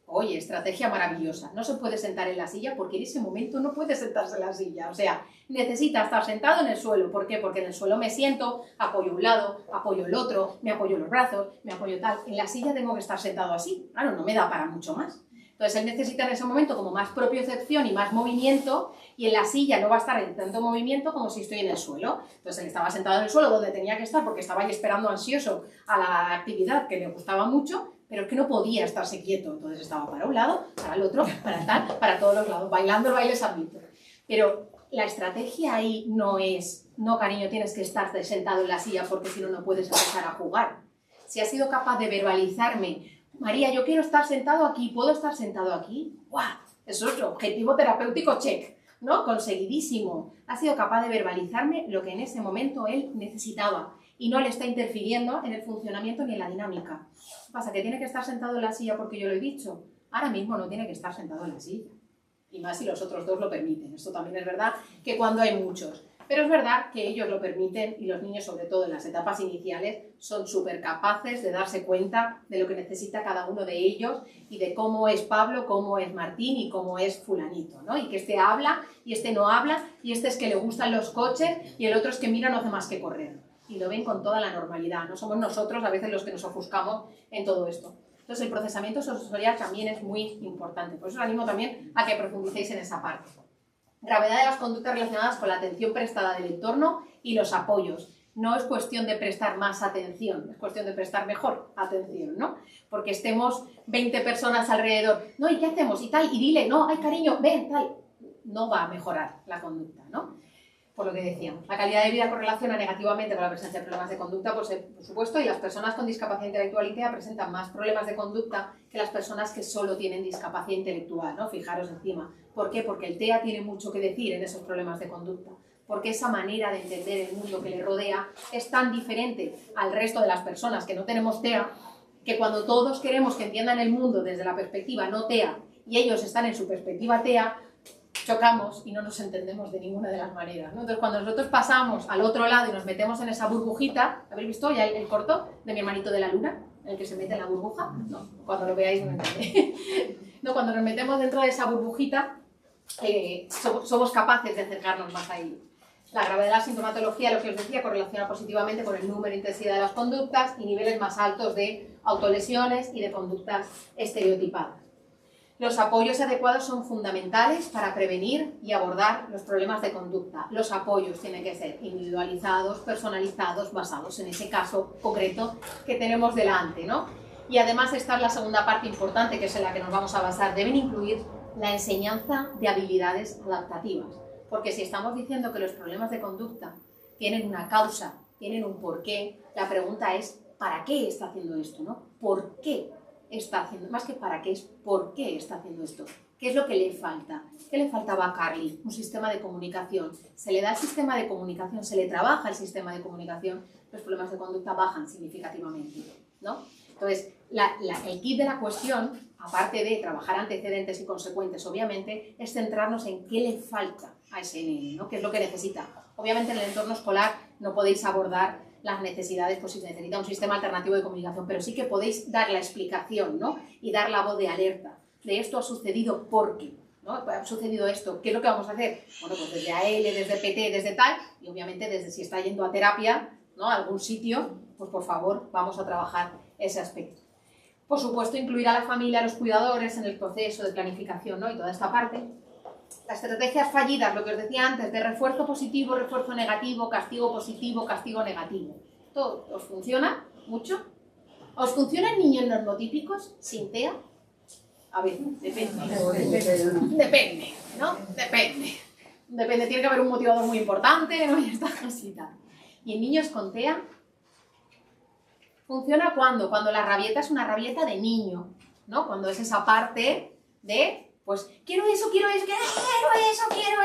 Oye, estrategia maravillosa. No se puede sentar en la silla porque en ese momento no puede sentarse en la silla. O sea, necesita estar sentado en el suelo. ¿Por qué? Porque en el suelo me siento, apoyo un lado, apoyo el otro, me apoyo los brazos, me apoyo tal. En la silla tengo que estar sentado así. Claro, no me da para mucho más. Entonces él necesita en ese momento como más propiocepción y más movimiento, y en la silla no va a estar en tanto movimiento como si estoy en el suelo. Entonces él estaba sentado en el suelo donde tenía que estar porque estaba ahí esperando ansioso a la actividad que le gustaba mucho, pero es que no podía estarse quieto, entonces estaba para un lado, para el otro, para tal, para todos los lados, bailando el baile sambito. Pero la estrategia ahí no es, no cariño, tienes que estar sentado en la silla porque si no, no puedes empezar a jugar. Si has sido capaz de verbalizarme, María, yo quiero estar sentado aquí, ¿puedo estar sentado aquí? ¡Guau! Eso es objetivo terapéutico check, ¿no? Conseguidísimo. Ha sido capaz de verbalizarme lo que en ese momento él necesitaba y no le está interfiriendo en el funcionamiento ni en la dinámica. ¿Qué pasa? ¿Que tiene que estar sentado en la silla porque yo lo he dicho? Ahora mismo no tiene que estar sentado en la silla. Y más si los otros dos lo permiten. Esto también es verdad que cuando hay muchos. Pero es verdad que ellos lo permiten y los niños, sobre todo en las etapas iniciales, son súper capaces de darse cuenta de lo que necesita cada uno de ellos y de cómo es Pablo, cómo es Martín y cómo es fulanito, ¿no? Y que este habla y este no habla y este es que le gustan los coches y el otro es que mira no hace más que correr. Y lo ven con toda la normalidad. No somos nosotros a veces los que nos ofuscamos en todo esto. Entonces el procesamiento sensorial también es muy importante. Por eso os animo también a que profundicéis en esa parte. Gravedad de las conductas relacionadas con la atención prestada del entorno y los apoyos. No es cuestión de prestar más atención, es cuestión de prestar mejor atención, ¿no? Porque estemos 20 personas alrededor, no, ¿y qué hacemos? Y tal, y dile, no, ay cariño, ven, tal. No va a mejorar la conducta, ¿no? Por lo que decíamos, la calidad de vida correlaciona negativamente con la presencia de problemas de conducta, pues, por supuesto, y las personas con discapacidad intelectual y TEA presentan más problemas de conducta que las personas que solo tienen discapacidad intelectual, ¿no? Fijaros encima. ¿Por qué? Porque el TEA tiene mucho que decir en esos problemas de conducta, porque esa manera de entender el mundo que le rodea es tan diferente al resto de las personas que no tenemos TEA, que cuando todos queremos que entiendan el mundo desde la perspectiva no TEA y ellos están en su perspectiva TEA, chocamos y no nos entendemos de ninguna de las maneras, ¿no? Entonces, cuando nosotros pasamos al otro lado y nos metemos en esa burbujita, ¿habéis visto ya el corto de Mi hermanito de la luna? El que se mete en la burbuja. No, cuando lo veáis no entendéis. No, cuando nos metemos dentro de esa burbujita, somos capaces de acercarnos más a ello. La gravedad de la sintomatología, lo que os decía, correlaciona positivamente con el número e intensidad de las conductas y niveles más altos de autolesiones y de conductas estereotipadas. Los apoyos adecuados son fundamentales para prevenir y abordar los problemas de conducta. Los apoyos tienen que ser individualizados, personalizados, basados en ese caso concreto que tenemos delante, ¿no? Y además esta es la segunda parte importante, que es en la que nos vamos a basar. Deben incluir la enseñanza de habilidades adaptativas. Porque si estamos diciendo que los problemas de conducta tienen una causa, tienen un porqué, la pregunta es ¿para qué está haciendo esto, no? ¿Por qué está haciendo? Más que para qué, es por qué está haciendo esto. ¿Qué es lo que le falta? ¿Qué le faltaba a Carly? Un sistema de comunicación. Se le da el sistema de comunicación, se le trabaja el sistema de comunicación, los problemas de conducta bajan significativamente, ¿no? Entonces, el kit de la cuestión, aparte de trabajar antecedentes y consecuentes, obviamente, es centrarnos en qué le falta a ese nene, ¿no? ¿Qué es lo que necesita? Obviamente en el entorno escolar no podéis abordar las necesidades, pues si necesita un sistema alternativo de comunicación, pero sí que podéis dar la explicación, ¿no? Y dar la voz de alerta. De esto ha sucedido, ¿por qué? ¿No? Ha sucedido esto, ¿qué es lo que vamos a hacer? Bueno, pues desde AL, desde PT, desde tal, y obviamente desde si está yendo a terapia, ¿no? A algún sitio, pues por favor, vamos a trabajar ese aspecto. Por supuesto, incluir a la familia, a los cuidadores en el proceso de planificación, ¿no? Y toda esta parte. Las estrategias fallidas, lo que os decía antes, de refuerzo positivo, refuerzo negativo, castigo positivo, castigo negativo. ¿Todo os funciona mucho? ¿Os funcionan niños normotípicos sin TEA? A ver, depende. Depende, ¿no? Depende. Depende, tiene que haber un motivador muy importante, ¿no? Y estas cositas. Y en niños con TEA, ¿funciona cuándo? Cuando la rabieta es una rabieta de niño, ¿no? Cuando es esa parte de... Pues quiero eso, quiero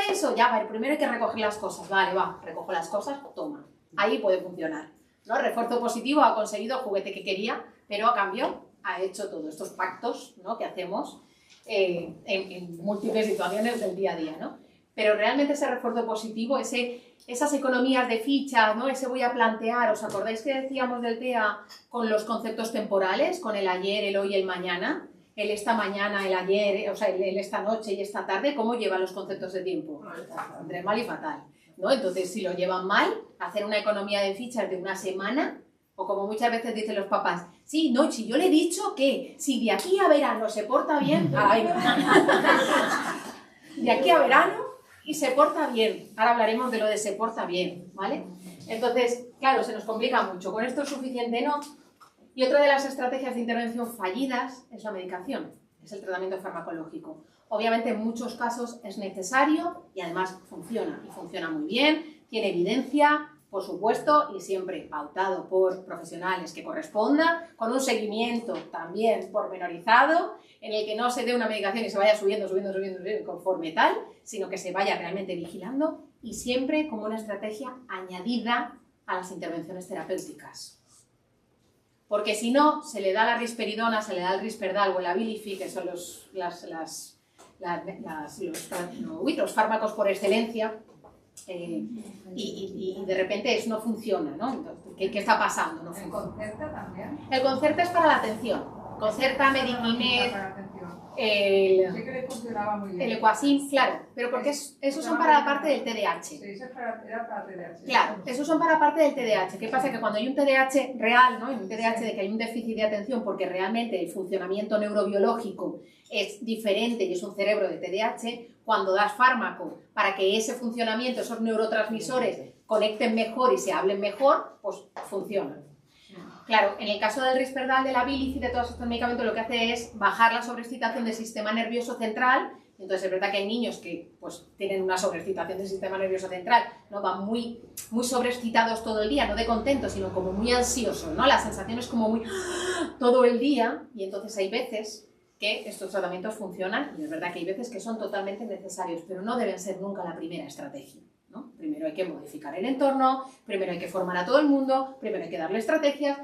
eso. Ya, vale, primero hay que recoger las cosas. Vale, va, recojo las cosas, toma. Ahí puede funcionar, ¿no? Refuerzo positivo, ha conseguido el juguete que quería, pero a cambio ha hecho todos estos pactos, ¿no? Que hacemos en múltiples situaciones del día a día, ¿no? Pero realmente ese refuerzo positivo, esas economías de fichas, ¿no? Ese voy a plantear, ¿os acordáis que decíamos del TEA con los conceptos temporales, con el ayer, el hoy y el mañana? El esta mañana, el ayer, o sea, el esta noche y esta tarde, ¿cómo llevan los conceptos de tiempo? Entre mal y fatal, ¿no? Entonces, si lo llevan mal, hacer una economía de fichas de una semana, o como muchas veces dicen los papás, sí, no, si yo le he dicho que si de aquí a verano se porta bien, ay, de aquí a verano y se porta bien. Ahora hablaremos de lo de se porta bien, ¿vale? Entonces, claro, se nos complica mucho. Con esto es suficiente, ¿no? Y otra de las estrategias de intervención fallidas es la medicación, es el tratamiento farmacológico. Obviamente en muchos casos es necesario y además funciona, y funciona muy bien, tiene evidencia, por supuesto, y siempre pautado por profesionales que corresponda, con un seguimiento también pormenorizado, en el que no se dé una medicación y se vaya subiendo conforme tal, sino que se vaya realmente vigilando y siempre como una estrategia añadida a las intervenciones terapéuticas. Porque si no, se le da la risperidona, se le da el risperdal o el Abilify, que son los fármacos por excelencia, y de repente eso no funciona, ¿no? Entonces, ¿qué está pasando? No funciona. ¿El Concerta también? El Concerta es para la atención. Concerta, Medikinet, Sí que le funcionaba muy bien. el Equasim, claro, pero porque esos son para la parte del TDAH. Sí, eso era para TDAH. Claro, esos son para parte del TDAH. ¿Qué pasa? Que cuando hay un TDAH real, ¿no? Un TDAH de que hay un déficit de atención porque realmente el funcionamiento neurobiológico es diferente y es un cerebro de TDAH, cuando das fármaco para que ese funcionamiento, esos neurotransmisores conecten mejor y se hablen mejor, pues funciona. Claro, en el caso del Risperdal, de la Abilify, de todos estos medicamentos, lo que hace es bajar la sobreexcitación del sistema nervioso central. Entonces es verdad que hay niños que pues, tienen una sobreexcitación del sistema nervioso central, ¿no? Van muy sobreexcitados todo el día, no de contentos, sino como muy ansiosos, ¿no? La sensación es como muy todo el día, y entonces hay veces que estos tratamientos funcionan, y es verdad que hay veces que son totalmente necesarios, pero no deben ser nunca la primera estrategia, ¿no? Primero hay que modificar el entorno, primero hay que formar a todo el mundo, primero hay que darle estrategias,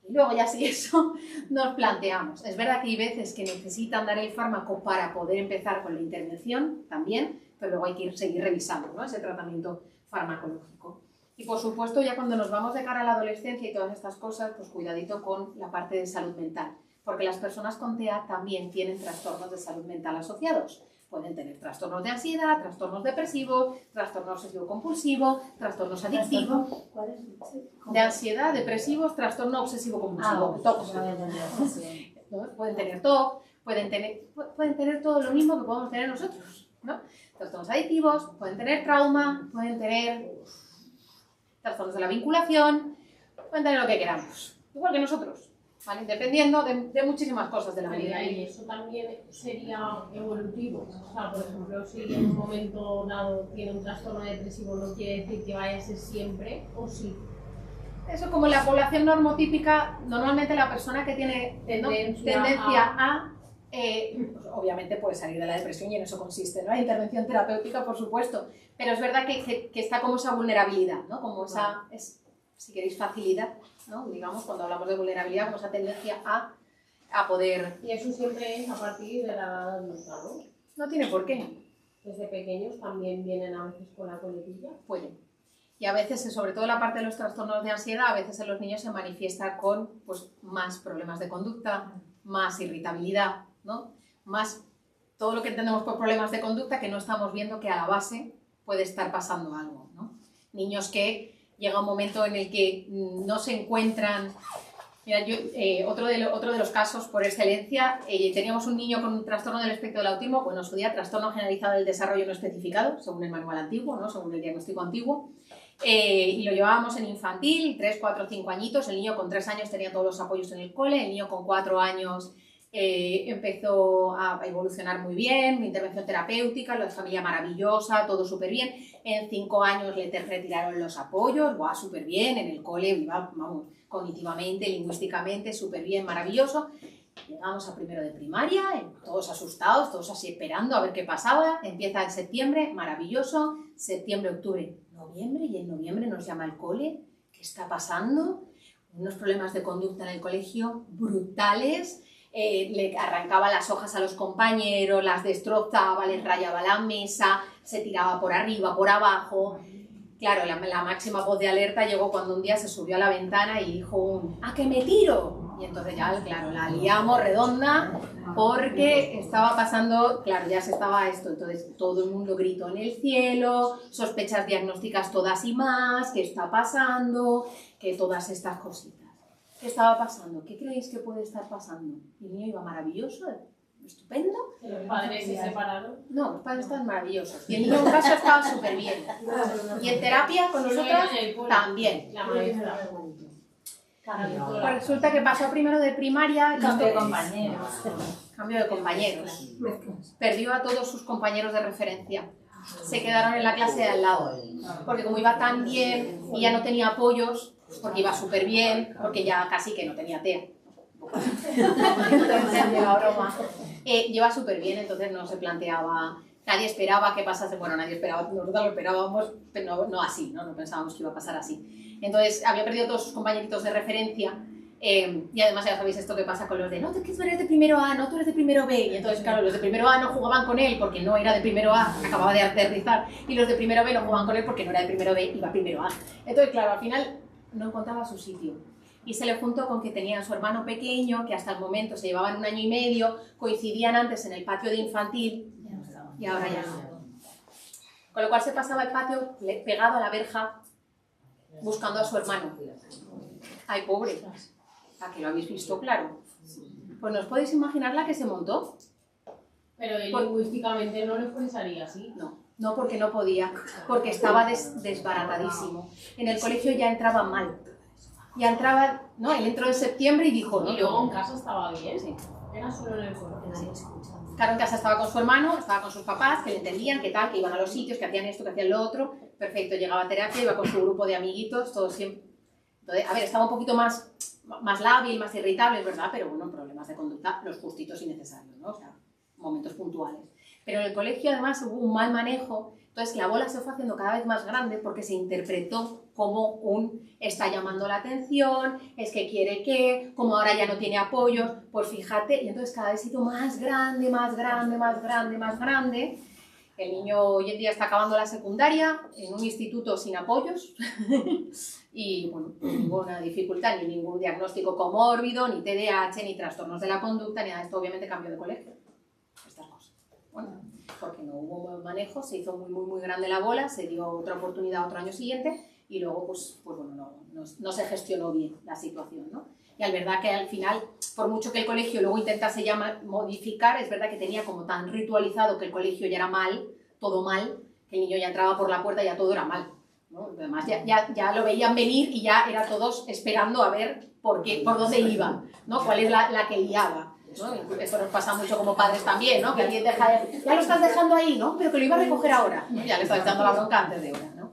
y luego ya si eso nos planteamos. Es verdad que hay veces que necesitan dar el fármaco para poder empezar con la intervención también, pero luego hay que seguir revisando, ¿no? Ese tratamiento farmacológico. Y por supuesto, ya cuando nos vamos de cara a la adolescencia y todas estas cosas, pues cuidadito con la parte de salud mental, porque las personas con TEA también tienen trastornos de salud mental asociados. Pueden tener trastornos de ansiedad, trastornos depresivos, trastorno obsesivo-compulsivo, trastornos adictivos, de ansiedad, depresivos, trastorno obsesivo-compulsivo, TOC. Pueden tener TOC, pueden tener todo lo mismo que podemos tener nosotros, ¿no? Trastornos adictivos, pueden tener trauma, pueden tener trastornos de la vinculación, pueden tener lo que queramos, igual que nosotros. ¿Vale? Dependiendo de muchísimas cosas de la vida. Y eso también sería evolutivo. O sea, por ejemplo, si en un momento dado tiene un trastorno depresivo, no quiere decir que vaya a ser siempre, o sí. Eso, como la población normotípica, normalmente la persona que tiene tendencia a pues obviamente puede salir de la depresión, y en eso consiste, ¿no? La intervención terapéutica, por supuesto, pero es verdad que está como esa vulnerabilidad, ¿no? Como esa, si queréis, facilidad, ¿no? Digamos, cuando hablamos de vulnerabilidad, como esa tendencia a poder... Y eso siempre es a partir de la edad adulta, ¿no? No tiene por qué. Desde pequeños también vienen a veces con la coletilla. Pueden. Y a veces, sobre todo la parte de los trastornos de ansiedad, a veces en los niños se manifiesta con pues, más problemas de conducta, más irritabilidad, ¿no? Más todo lo que entendemos por problemas de conducta, que no estamos viendo que a la base puede estar pasando algo, ¿no? Niños que llega un momento en el que no se encuentran... Mira, otro de los casos por excelencia, teníamos un niño con un trastorno del espectro del autismo, bueno, en su día trastorno generalizado del desarrollo no especificado, según el manual antiguo, ¿no? Según el diagnóstico antiguo, y lo llevábamos en infantil, 3, 4, 5 añitos, el niño con 3 años tenía todos los apoyos en el cole, el niño con 4 años empezó a evolucionar muy bien, una intervención terapéutica, la familia maravillosa, todo súper bien. En 5 años le retiraron los apoyos, ¡guau!, súper bien, en el cole iba, vamos, cognitivamente, lingüísticamente, súper bien, maravilloso. Llegamos a primero de primaria, todos asustados, todos así esperando a ver qué pasaba. Empieza en septiembre, maravilloso, septiembre, octubre, noviembre, y en noviembre nos llama el cole. ¿Qué está pasando? Unos problemas de conducta en el colegio brutales. Le arrancaba las hojas a los compañeros, las destrozaba, les rayaba la mesa, se tiraba por arriba, por abajo. Claro, la máxima voz de alerta llegó cuando un día se subió a la ventana y dijo ¡a que me tiro! Y entonces ya, claro, la liamos redonda porque estaba pasando, claro, ya se estaba esto, entonces todo el mundo gritó en el cielo, sospechas diagnósticas todas y más, ¿qué está pasando? Que todas estas cositas. ¿Qué estaba pasando? ¿Qué creéis que puede estar pasando? El niño iba maravilloso, estupendo. ¿Los padres se separaron? No, los padres estaban maravillosos. Y el niño en casa estaba súper bien. Y en terapia con nosotros también. La maestra. Pues resulta que pasó primero de primaria y Cambio de compañeros. Cambio de compañeros. Perdió a todos sus compañeros de referencia. Se quedaron en la clase de al lado. Porque como iba tan bien y ya no tenía apoyos, porque iba súper bien, porque ya casi que no tenía TEA. Entonces, la broma. Lleva súper bien, entonces no se planteaba... Nadie esperaba que pasase, bueno, nadie esperaba, nosotros lo esperábamos, pero no así, ¿no? No pensábamos que iba a pasar así. Entonces, había perdido todos sus compañeritos de referencia y además ya sabéis esto que pasa con los de no, que tú eres de primero A, no, tú eres de primero B. Y entonces, claro, los de primero A no jugaban con él porque no era de primero A, acababa de aterrizar, y los de primero B no jugaban con él porque no era de primero B, iba primero A. Entonces, claro, al final no encontraba su sitio. Y se le juntó con que tenía a su hermano pequeño, que hasta el momento se llevaban 1 año y medio, coincidían antes en el patio de infantil, y ahora ya no. Con lo cual se pasaba el patio pegado a la verja buscando a su hermano. Ay, pobre. ¿A que lo habéis visto claro? Pues no os podéis imaginar la que se montó. Pero él lingüísticamente no lo expresaría así. No, porque no podía, porque estaba desbaratadísimo. En el colegio ya entraba mal. Ya entraba, ¿no? Él entró en septiembre y dijo... No, y luego en casa estaba bien. Sí. Era solo en el colegio. Claro, en casa estaba con su hermano, estaba con sus papás, que le entendían, que tal, que iban a los sitios, que hacían esto, que hacían lo otro. Perfecto, llegaba a terapia, iba con su grupo de amiguitos, todos siempre... Entonces, a ver, estaba un poquito más lábil, más irritable, es verdad, pero bueno, problemas de conducta, los justitos y necesarios, ¿no? O sea, momentos puntuales. Pero en el colegio, además, hubo un mal manejo, entonces la bola se fue haciendo cada vez más grande porque se interpretó como un está llamando la atención, es que quiere que, como ahora ya no tiene apoyos, pues fíjate, y entonces cada vez ha sido más grande, más grande, más grande, más grande. El niño hoy en día está acabando la secundaria en un instituto sin apoyos y bueno, ninguna dificultad, ni ningún diagnóstico comórbido, ni TDAH, ni trastornos de la conducta, ni nada de esto. Obviamente cambió de colegio. Estas cosas. Bueno, porque no hubo buen manejo, se hizo muy grande la bola, se dio otra oportunidad otro año siguiente y luego pues bueno, no se gestionó bien la situación, ¿no? Y al verdad que al final, por mucho que el colegio luego intentase ya modificar, es verdad que tenía como tan ritualizado que el colegio ya era mal, todo mal, que el niño ya entraba por la puerta y ya todo era mal, ¿no? Además ya lo veían venir y ya era todos esperando a ver por dónde iba, ¿no? Cuál es la que liaba, ¿no? Eso nos pasa mucho como padres también, ¿no? Que alguien deja ya lo estás dejando ahí, ¿no? Pero que lo iba a recoger ahora, ¿no? Ya le estás echando la bronca antes de hora, ¿no?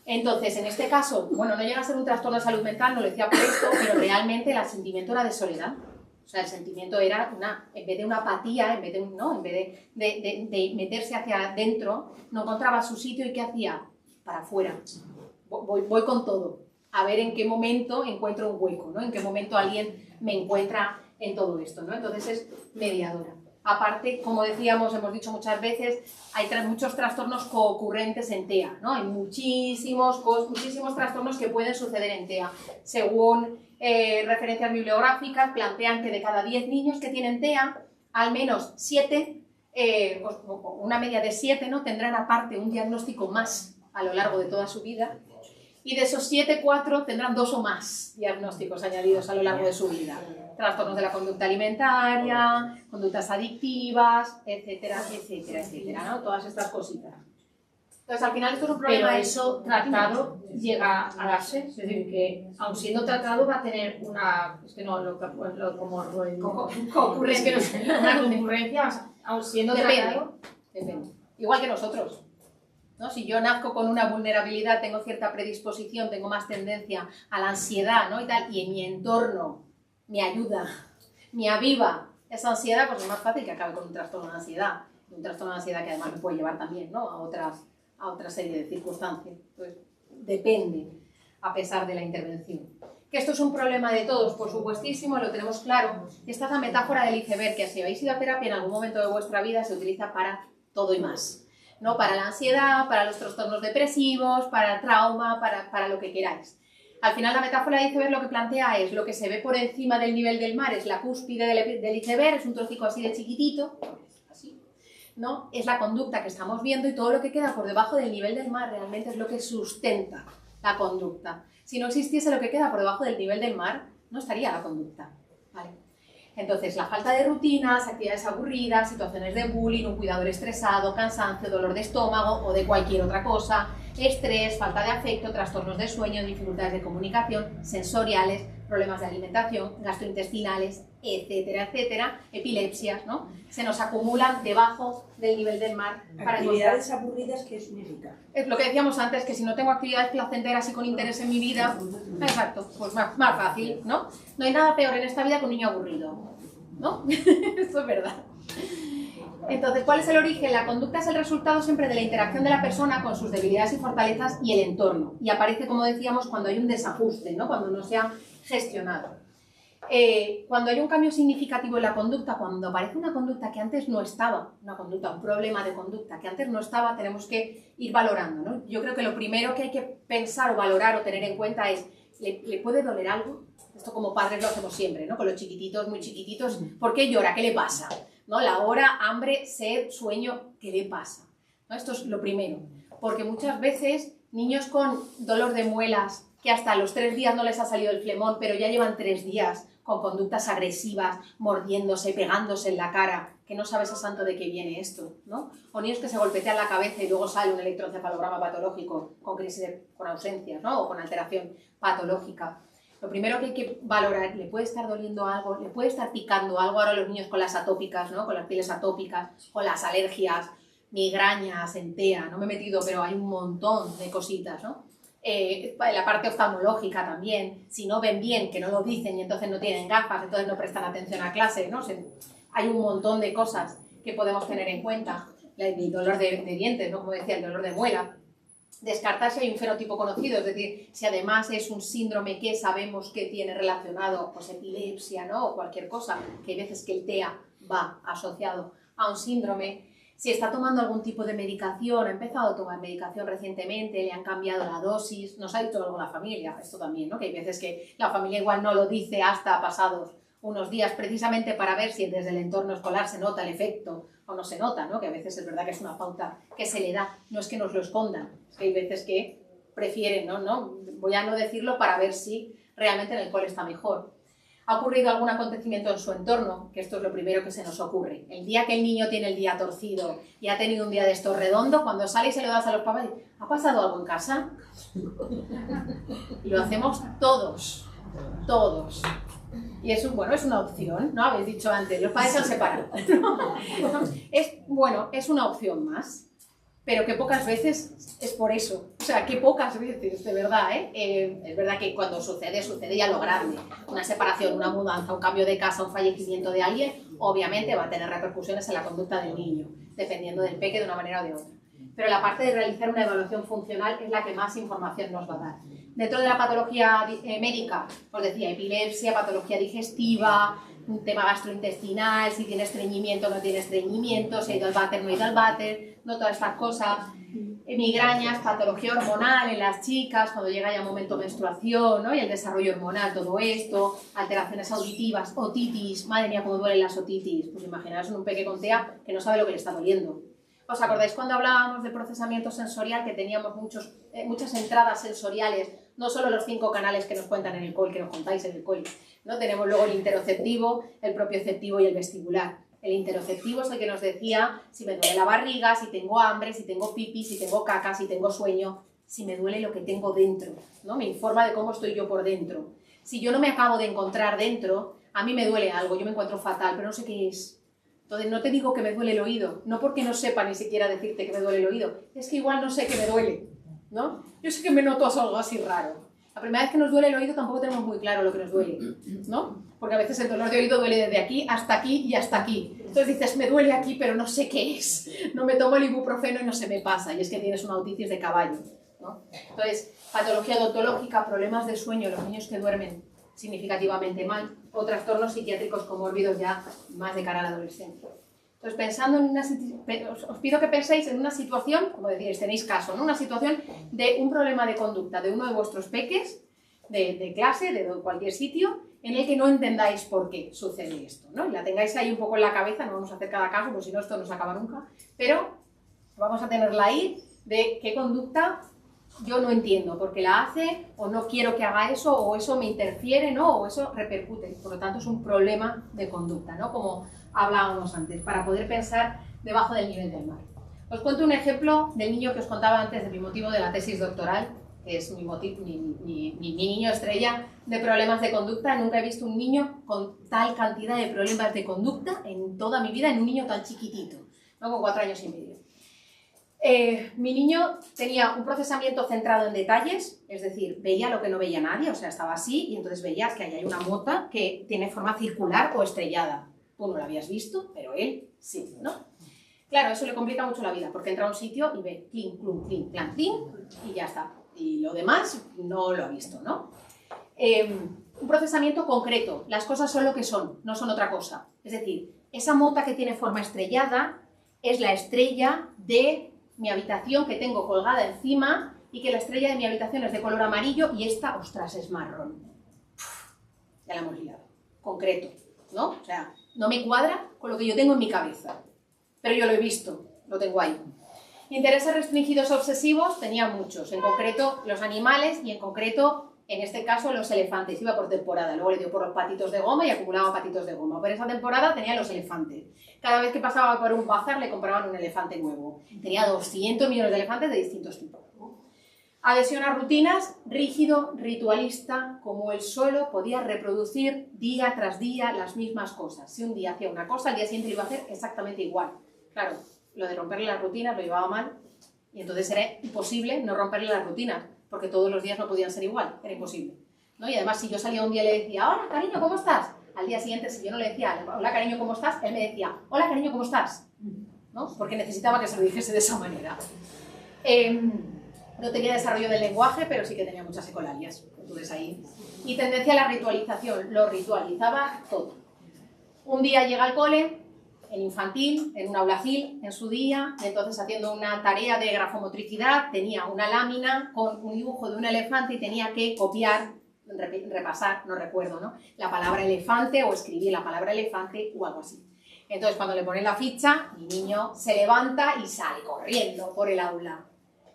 Entonces, en este caso, bueno, no llega a ser un trastorno de salud mental, no lo decía por esto, pero realmente el sentimiento era de soledad. O sea, el sentimiento era en vez de una apatía, en vez de meterse hacia adentro, no encontraba su sitio y ¿qué hacía? Para afuera. Voy con todo. A ver en qué momento encuentro un hueco, ¿no? En qué momento alguien me encuentra en todo esto, ¿no? Entonces es mediadora. Aparte, como decíamos, hemos dicho muchas veces, hay muchos trastornos coocurrentes en TEA, ¿no? Hay muchísimos trastornos que pueden suceder en TEA. Según referencias bibliográficas, plantean que de cada 10 niños que tienen TEA, al menos 7, una media de 7, ¿no? Tendrán aparte un diagnóstico más a lo largo de toda su vida. Y de esos 7, 4 tendrán 2 o más diagnósticos añadidos a lo largo de su vida. Trastornos de la conducta alimentaria, conductas adictivas, etcétera, etcétera, etcétera, ¿no? Todas estas cositas. Entonces, al final esto es un problema... Pero eso tratado llega a darse, es decir, que aun siendo tratado va a tener una... Es que no, es que no sé, una concurrencia, aun siendo tratado... Depende. Igual que nosotros. ¿No? Si yo nazco con una vulnerabilidad, tengo cierta predisposición, tengo más tendencia a la ansiedad, ¿no? y en mi entorno me ayuda, me aviva esa ansiedad, pues es más fácil que acabe con un trastorno de ansiedad. Un trastorno de ansiedad que además me puede llevar también, ¿no? a otra serie de circunstancias. Entonces, depende, a pesar de la intervención. Que esto es un problema de todos, por supuestísimo, lo tenemos claro. Esta es la metáfora del iceberg, que si habéis ido a terapia en algún momento de vuestra vida se utiliza para todo y más. ¿No? Para la ansiedad, para los trastornos depresivos, para el trauma, para lo que queráis. Al final la metáfora del iceberg lo que plantea es lo que se ve por encima del nivel del mar, es la cúspide del iceberg, es un trocico así de chiquitito, así, ¿no? Es la conducta que estamos viendo y todo lo que queda por debajo del nivel del mar realmente es lo que sustenta la conducta. Si no existiese lo que queda por debajo del nivel del mar, no estaría la conducta, ¿vale? Entonces, la falta de rutinas, actividades aburridas, situaciones de bullying, un cuidador estresado, cansancio, dolor de estómago o de cualquier otra cosa, estrés, falta de afecto, trastornos de sueño, dificultades de comunicación, sensoriales, problemas de alimentación, gastrointestinales, etcétera, etcétera, epilepsias, ¿no? Se nos acumulan debajo del nivel del mar. Para actividades aburridas, ¿qué significa? Es lo que decíamos antes, que si no tengo actividades placenteras y con interés en mi vida, exacto, pues más fácil, ¿no? No hay nada peor en esta vida que un niño aburrido, ¿no? Esto es verdad. Entonces, ¿cuál es el origen? La conducta es el resultado siempre de la interacción de la persona con sus debilidades y fortalezas y el entorno. Y aparece, como decíamos, cuando hay un desajuste, ¿no? Cuando no se ha gestionado. Cuando hay un cambio significativo en la conducta, cuando aparece una conducta que antes no estaba, una conducta, un problema de conducta que antes no estaba, tenemos que ir valorando, ¿no? Yo creo que lo primero que hay que pensar o valorar o tener en cuenta es, ¿le puede doler algo? Esto como padres lo hacemos siempre, ¿no? Con los chiquititos, muy chiquititos, ¿por qué llora? ¿Qué le pasa? ¿No? La hora, hambre, sed, sueño, ¿qué le pasa? ¿No? Esto es lo primero, porque muchas veces niños con dolor de muelas, que hasta los 3 días no les ha salido el flemón, pero ya llevan 3 días con conductas agresivas, mordiéndose, pegándose en la cara, que no sabes a santo de qué viene esto, ¿no? O niños que se golpetean la cabeza y luego sale un electroencefalograma patológico con crisis, con ausencias, ¿no? O con alteración patológica. Lo primero que hay que valorar, ¿le puede estar doliendo algo? ¿Le puede estar picando algo? Ahora los niños con las atópicas, ¿no? Con las pieles atópicas, con las alergias, migrañas, entea, no me he metido, pero hay un montón de cositas, ¿no? La parte oftalmológica también, si no ven bien, que no lo dicen y entonces no tienen gafas, entonces no prestan atención a clase, ¿no? Hay un montón de cosas que podemos tener en cuenta. El dolor de dientes, ¿no? Como decía, el dolor de muela. Descartar si hay un fenotipo conocido, es decir, si además es un síndrome que sabemos que tiene relacionado, pues epilepsia, ¿no? O cualquier cosa, que hay veces que el TEA va asociado a un síndrome. Si está tomando algún tipo de medicación, ha empezado a tomar medicación recientemente, le han cambiado la dosis, nos ha dicho algo la familia, esto también, ¿no? Que hay veces que la familia igual no lo dice hasta pasados unos días, precisamente para ver si desde el entorno escolar se nota el efecto o no se nota, ¿no? Que a veces es verdad que es una pauta que se le da, no es que nos lo escondan, es que hay veces que prefieren, ¿no? Voy a no decirlo para ver si realmente en el cole está mejor. ¿Ha ocurrido algún acontecimiento en su entorno? Que esto es lo primero que se nos ocurre. El día que el niño tiene el día torcido y ha tenido un día de esto redondo, cuando sale y se lo das a los papás, ¿ha pasado algo en casa? Y lo hacemos todos, todos. Y es una opción, ¿no? Habéis dicho antes, los padres se han separado. Es una opción más, pero que pocas veces es por eso. O sea, que pocas veces, de verdad, ¿eh? Es verdad que cuando sucede ya lo grande. Una separación, una mudanza, un cambio de casa, un fallecimiento de alguien, obviamente va a tener repercusiones en la conducta del niño, dependiendo del peque de una manera o de otra. Pero la parte de realizar una evaluación funcional es la que más información nos va a dar. Dentro de la patología médica, os decía, epilepsia, patología digestiva, un tema gastrointestinal, si tiene estreñimiento o no tiene estreñimiento, si ha ido al váter, no ha ido al váter, no todas estas cosas, migrañas, patología hormonal en las chicas, cuando llega ya un momento de menstruación, ¿no? Y el desarrollo hormonal, todo esto, alteraciones auditivas, otitis, madre mía, cómo duelen las otitis, pues imaginaos en un peque con TEA que no sabe lo que le está doliendo. ¿Os acordáis cuando hablábamos de procesamiento sensorial, que teníamos muchas entradas sensoriales, no solo los 5 canales que nos cuentan en el COI, que nos contáis en el COI, ¿no? Tenemos luego el interoceptivo, el propioceptivo y el vestibular. El interoceptivo es el que nos decía si me duele la barriga, si tengo hambre, si tengo pipí, si tengo caca, si tengo sueño, si me duele lo que tengo dentro, ¿no? Me informa de cómo estoy yo por dentro. Si yo no me acabo de encontrar dentro, a mí me duele algo, yo me encuentro fatal, pero no sé qué es. Entonces no te digo que me duele el oído, no porque no sepa ni siquiera decirte que me duele el oído, es que igual no sé que me duele, ¿no? Yo sé que me noto algo así raro. La primera vez que nos duele el oído tampoco tenemos muy claro lo que nos duele, ¿no? Porque a veces el dolor de oído duele desde aquí y hasta aquí. Entonces dices, me duele aquí, pero no sé qué es. No me tomo el ibuprofeno y no se me pasa, y es que tienes una otitis de caballo, ¿no? Entonces, patología odontológica, problemas de sueño, los niños que duermen significativamente mal, o trastornos psiquiátricos comórbidos ya más de cara a la adolescencia. Entonces, pensando en os pido que penséis en una situación, como decíais, tenéis caso, ¿no? Una situación de un problema de conducta de uno de vuestros peques, de clase, de cualquier sitio, en el que no entendáis por qué sucede esto, ¿no? Y la tengáis ahí un poco en la cabeza, no vamos a hacer cada caso, porque si no esto no se acaba nunca, pero vamos a tenerla ahí de qué conducta yo no entiendo porque la hace, o no quiero que haga eso, o eso me interfiere, ¿no? O eso repercute. Por lo tanto, es un problema de conducta, ¿no? Como hablábamos antes, para poder pensar debajo del nivel del mar. Os cuento un ejemplo del niño que os contaba antes de mi motivo de la tesis doctoral, que es mi niño estrella de problemas de conducta. Nunca he visto un niño con tal cantidad de problemas de conducta en toda mi vida, en un niño tan chiquitito, ¿no? Con 4 años y medio. Mi niño tenía un procesamiento centrado en detalles, es decir, veía lo que no veía nadie, o sea, estaba así, y entonces veías que ahí hay una mota que tiene forma circular o estrellada. Tú no la habías visto, pero él sí, ¿no? Claro, eso le complica mucho la vida, porque entra a un sitio y ve clink, clum, clink, clan, clink, y ya está. Y lo demás no lo ha visto, ¿no? Un procesamiento concreto, las cosas son lo que son, no son otra cosa. Es decir, esa mota que tiene forma estrellada es la estrella de mi habitación que tengo colgada encima y que la estrella de mi habitación es de color amarillo y esta, ostras, es marrón. Ya la hemos liado. Concreto, ¿no? O sea, no me cuadra con lo que yo tengo en mi cabeza. Pero yo lo he visto, lo tengo ahí. Intereses restringidos obsesivos tenía muchos, en concreto los animales y en concreto, en este caso, los elefantes. Iba por temporada, luego le dio por los patitos de goma y acumulaba patitos de goma. Por esa temporada tenía los elefantes. Cada vez que pasaba por un bazar le compraban un elefante nuevo. Tenía 200 millones de elefantes de distintos tipos. Adhesión a rutinas, rígido, ritualista, como él solo podía reproducir día tras día las mismas cosas. Si un día hacía una cosa, al día siguiente lo iba a hacer exactamente igual. Claro, lo de romperle las rutinas lo llevaba mal y entonces era imposible no romperle las rutinas, porque todos los días no podían ser igual, era imposible, ¿no? Y además, si yo salía un día y le decía, hola, cariño, ¿cómo estás? Al día siguiente, si yo no le decía, hola, cariño, ¿cómo estás? Él me decía, hola, cariño, ¿cómo estás? ¿No? Porque necesitaba que se lo dijese de esa manera. No tenía desarrollo del lenguaje, pero sí que tenía muchas ecolalias, entonces ahí. Y tendencia a la ritualización, lo ritualizaba todo. Un día llega al cole, en infantil, en un aulacil, en su día, entonces haciendo una tarea de grafomotricidad, tenía una lámina con un dibujo de un elefante y tenía que copiar, repasar, no recuerdo, ¿no? La palabra elefante o escribir la palabra elefante o algo así. Entonces cuando le ponen la ficha, mi niño se levanta y sale corriendo por el aula.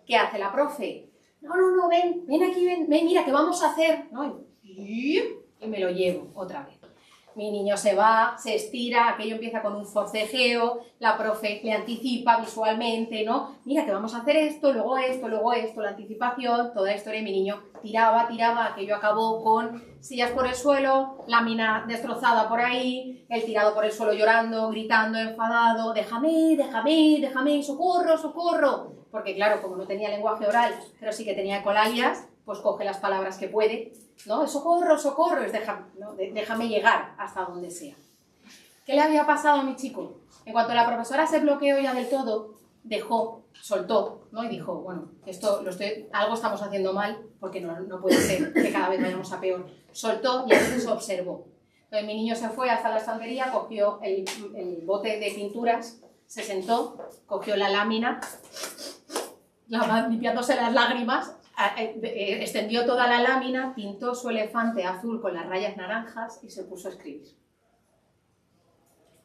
¿Qué hace la profe? No, ven aquí, ven, mira, ¿qué vamos a hacer? ¿No? Y me lo llevo otra vez. Mi niño se va, se estira, aquello empieza con un forcejeo, la profe le anticipa visualmente, ¿no? Mira, que vamos a hacer esto, luego esto, la anticipación, toda la historia. Y mi niño tiraba, aquello acabó con sillas por el suelo, lámina destrozada por ahí, él tirado por el suelo llorando, gritando, enfadado, déjame, socorro. Porque claro, como no tenía lenguaje oral, pero sí que tenía ecolalias, pues coge las palabras que puede, ¿no? Socorro, es déjame llegar hasta donde sea. ¿Qué le había pasado a mi chico? En cuanto la profesora se bloqueó ya del todo, soltó, ¿no? Y dijo, bueno, algo estamos haciendo mal, porque no puede ser que cada vez vayamos a peor. Soltó y entonces observó. Entonces mi niño se fue hasta la estantería, cogió el bote de pinturas, se sentó, cogió la lámina, limpiándose las lágrimas, extendió toda la lámina, pintó su elefante azul con las rayas naranjas y se puso a escribir.